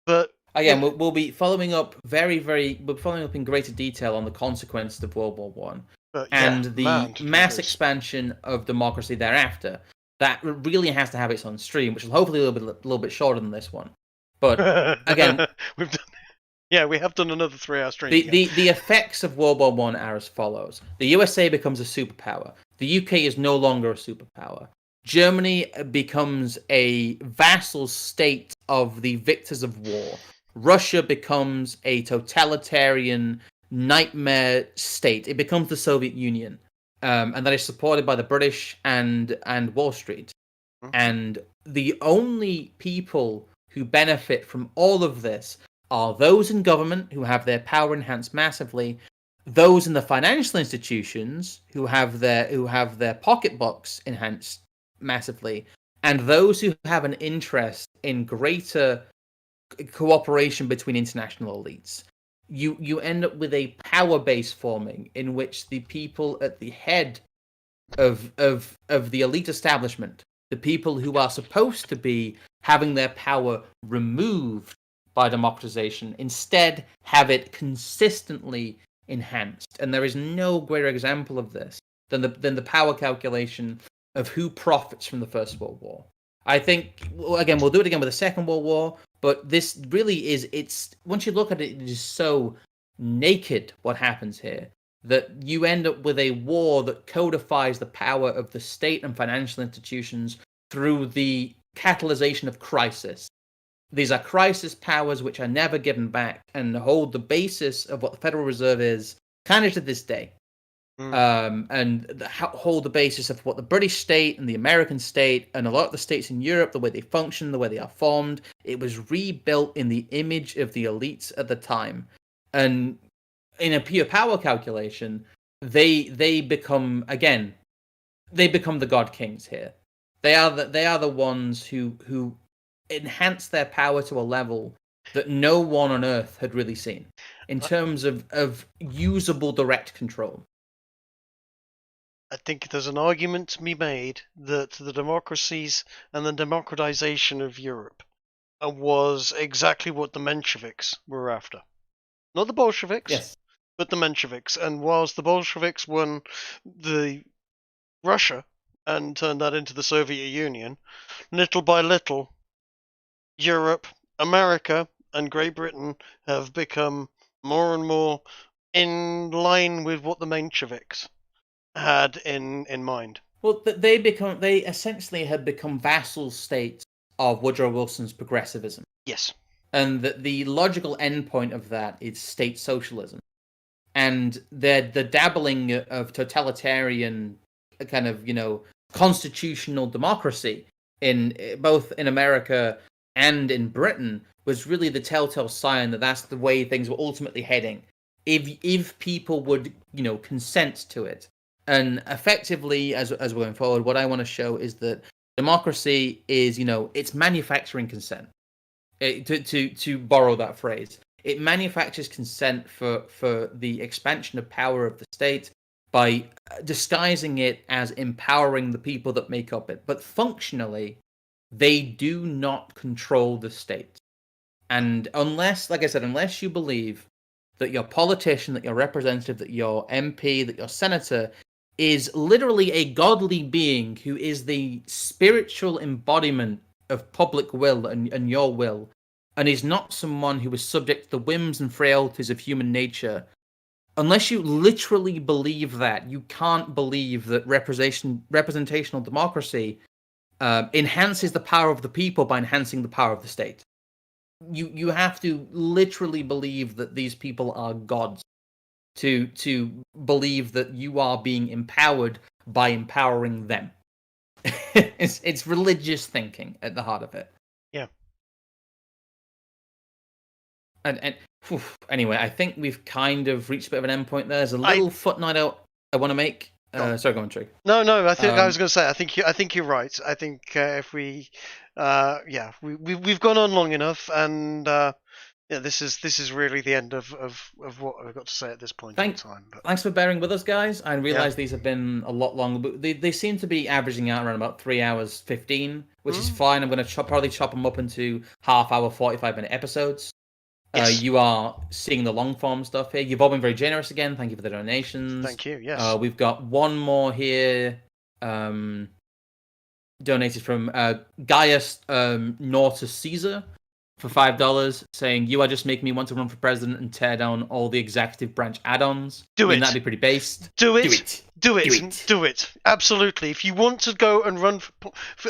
But again, we'll be following up we're following up in greater detail on the consequences of World War One and the mass expansion of democracy thereafter. That really has to have its own stream, which is hopefully a little bit shorter than this one. But again, we have done another 3-hour stream. The effects of World War One are as follows: the USA becomes a superpower. The UK is no longer a superpower. Germany becomes a vassal state of the victors of war. Russia becomes a totalitarian nightmare state. It becomes the Soviet Union, and that is supported by the British and Wall Street. Mm-hmm. And the only people who benefit from all of this are those in government who have their power enhanced massively, those in the financial institutions who have their pocketbooks enhanced massively, and those who have an interest in greater cooperation between international elites. You end up with a power base forming in which the people at the head of the elite establishment, the people who are supposed to be having their power removed by democratization, instead have it consistently enhanced. And there is no greater example of this than the power calculation of who profits from the First World War. I think, again, we'll do it again with the Second World War, but this really it's once you look at it, it is so naked what happens here that you end up with a war that codifies the power of the state and financial institutions through the catalyzation of crisis. These are crisis powers which are never given back and hold the basis of what the Federal Reserve is, kind of to this day. And hold the basis of what the British state and the American state and a lot of the states in Europe, the way they function, the way they are formed. It was rebuilt in the image of the elites at the time. And in a pure power calculation, they become the god kings here. They are the ones who enhance their power to a level that no one on earth had really seen in terms of usable direct control. I think there's an argument to be made that the democracies and the democratization of Europe was exactly what the Mensheviks were after. Not the Bolsheviks, yes, but the Mensheviks. And whilst the Bolsheviks won Russia and turned that into the Soviet Union, little by little, Europe, America, and Great Britain have become more and more in line with what the Mensheviks had in mind. Well, they essentially had become vassal states of Woodrow Wilson's progressivism. Yes. And the logical endpoint of that is state socialism. And the dabbling of totalitarian kind of, constitutional democracy in both in America and in Britain was really the telltale sign that that's the way things were ultimately heading. If people would, consent to it. And effectively, as we're going forward, what I want to show is that democracy is, it's manufacturing consent. To borrow that phrase, it manufactures consent for the expansion of power of the state by disguising it as empowering the people that make up it. But functionally, they do not control the state. And unless you believe that your politician, that your representative, that your MP, that your senator is literally a godly being who is the spiritual embodiment of public will and your will, and is not someone who is subject to the whims and frailties of human nature, unless you literally believe that, you can't believe that representational democracy enhances the power of the people by enhancing the power of the state. You have to literally believe that these people are gods to believe that you are being empowered by empowering them. It's religious thinking at the heart of it. Yeah. And anyway, I think we've kind of reached a bit of an endpoint there. There's a little footnote I want to make. Sorry, go on, Trig. No. I think I was going to say. I think you're right. I think if we've gone on long enough, and this is really the end of what I've got to say at this point in time. But thanks for bearing with us, guys. I realize these have been a lot longer, but they seem to be averaging out around about 3 hours 15, which is fine. I'm going to probably chop them up into half-hour, 45-minute episodes. Yes. You are seeing the long-form stuff here. You've all been very generous again. Thank you for the donations. Thank you, yes. We've got one more here donated from Gaius Nortus Caesar for $5, saying, "You are just making me want to run for president and tear down all the executive branch add-ons." That'd be pretty based. Do it. Absolutely. If you want to go and run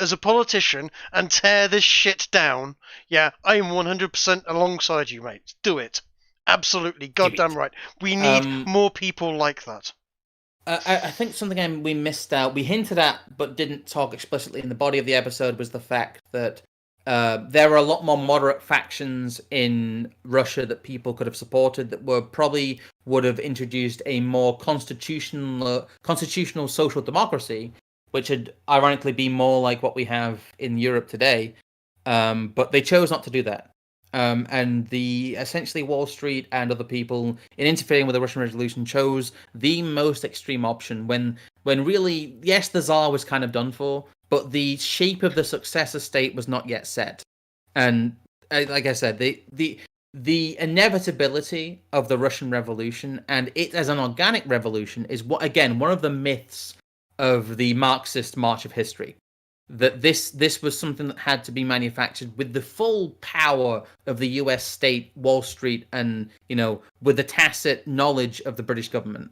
as a politician and tear this shit down, I am 100% alongside you, mate. Do it. Absolutely. Goddamn right. We need more people like that. I think something we missed out, we hinted at but didn't talk explicitly in the body of the episode, was the fact that there are a lot more moderate factions in Russia that people could have supported that would have introduced a more constitutional social democracy, which would ironically be more like what we have in Europe today. But they chose not to do that. And essentially Wall Street and other people, in interfering with the Russian Revolution, chose the most extreme option when really, yes, the Tsar was kind of done for, but the shape of the successor state was not yet set. And like I said, the inevitability of the Russian Revolution and it as an organic revolution is one of the myths of the Marxist march of history. That this was something that had to be manufactured with the full power of the US state, Wall Street, and with the tacit knowledge of the British government,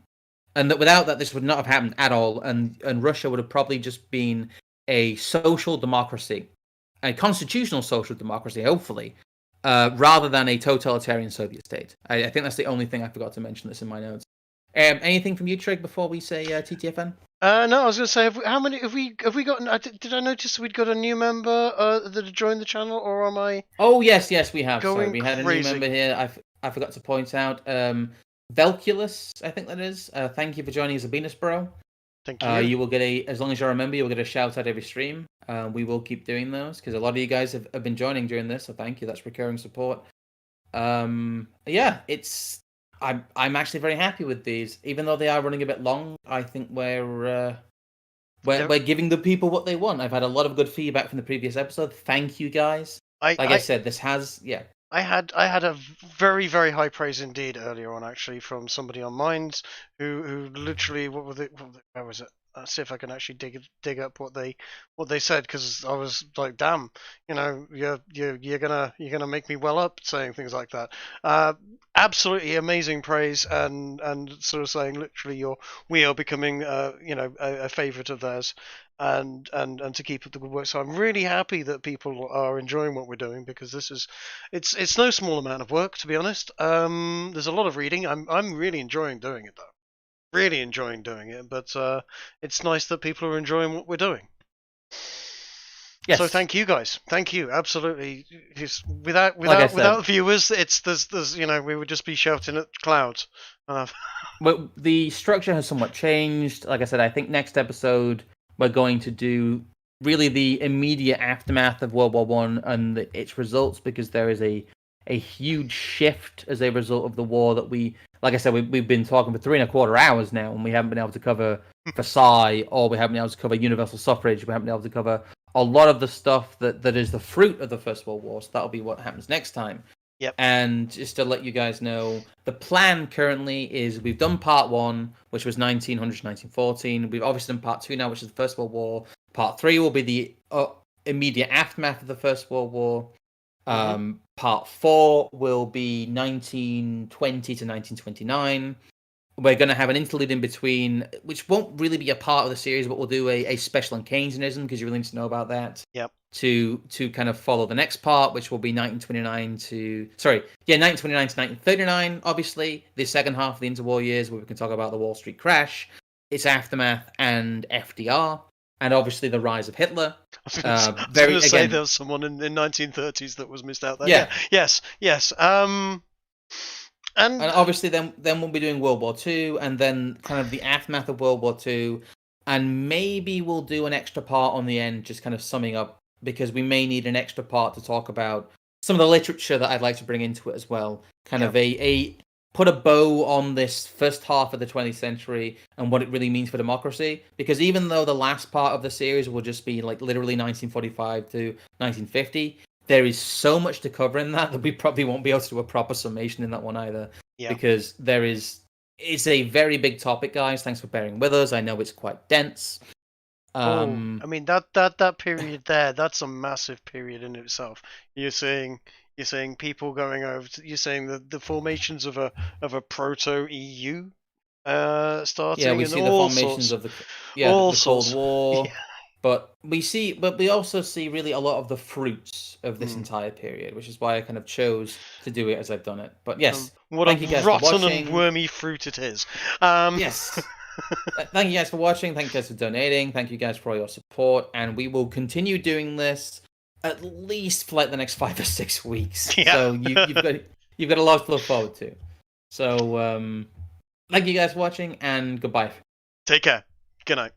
and that without that this would not have happened at all, and Russia would have probably just been a social democracy, a constitutional social democracy, hopefully, rather than a totalitarian Soviet state. I think that's the only thing I forgot to mention that's in my notes. Anything from you, Trig, before we say TTFN? No, I was going to say, how many have we got? Did I notice we'd got a new member that had joined the channel, or am I? Oh yes, we have. We had a new member here. I forgot to point out Velculus, I think that is. Thank you for joining us, Venus Bro. Thank you. You will get as long as you're a member, you'll get a shout out every stream. We will keep doing those because a lot of you guys have been joining during this, so thank you. That's recurring support. I'm actually very happy with these, even though they are running a bit long. I think we're giving the people what they want. I've had a lot of good feedback from the previous episode. Thank you guys. I said, this has I had a very, very high praise indeed earlier on, actually, from somebody on Minds who literally where was it? I'll see if I can actually dig up what they said, because I was like, damn, you're gonna make me well up saying things like that. Absolutely amazing praise, and sort of saying literally we are becoming a favourite of theirs, and to keep up the good work. So I'm really happy that people are enjoying what we're doing, because it's no small amount of work, to be honest. There's a lot of reading. I'm really enjoying doing it though. Really enjoying doing it, but it's nice that people are enjoying what we're doing. Yes. So thank you guys. Thank you. Absolutely. Without viewers, there's we would just be shouting at clouds. Well, the structure has somewhat changed. Like I said, I think next episode we're going to do really the immediate aftermath of World War One and its results, because there is a huge shift as a result of the war that like I said, we've been talking for 3.25 hours now, and we haven't been able to cover Versailles, or we haven't been able to cover universal suffrage. We haven't been able to cover a lot of the stuff that is the fruit of the First World War. So that'll be what happens next time. Yep. And just to let you guys know, the plan currently is we've done part 1, which was 1900 to 1914. We've obviously done part 2 now, which is the First World War. Part 3 will be the immediate aftermath of the First World War. Part 4 will be 1920 to 1929. We're going to have an interlude in between, which won't really be a part of the series, but we'll do a special on Keynesianism because you really need to know about that. Yep. To kind of follow the next part, which will be 1929 to 1939. Obviously, the second half of the interwar years, where we can talk about the Wall Street crash, its aftermath, and FDR, and obviously the rise of Hitler. I was going to say there was someone in the 1930s that was missed out there. Yeah. Yes. And obviously, then we'll be doing World War II, and then kind of the aftermath of World War II, and maybe we'll do an extra part on the end, just kind of summing up, because we may need an extra part to talk about some of the literature that I'd like to bring into it as well. Kind of a put a bow on this first half of the 20th century and what it really means for democracy. Because even though the last part of the series will just be like literally 1945 to 1950. There is so much to cover in that we probably won't be able to do a proper summation in that one either. Yeah. Because it's a very big topic, guys. Thanks for bearing with us. I know it's quite dense. I mean that period there, that's a massive period in itself. You're saying people going over. You're saying the formations of a proto EU starting. Yeah, we see the formations of the Cold War. Yeah. But we also see really a lot of the fruits of this entire period, which is why I kind of chose to do it as I've done it. But yes, thank you guys rotten for watching. And wormy fruit it is. Yes. Thank you guys for watching. Thank you guys for donating. Thank you guys for all your support. And we will continue doing this at least for like the next 5 or 6 weeks. Yeah. So you've got a lot to look forward to. So thank you guys for watching, and goodbye. Take care. Good night.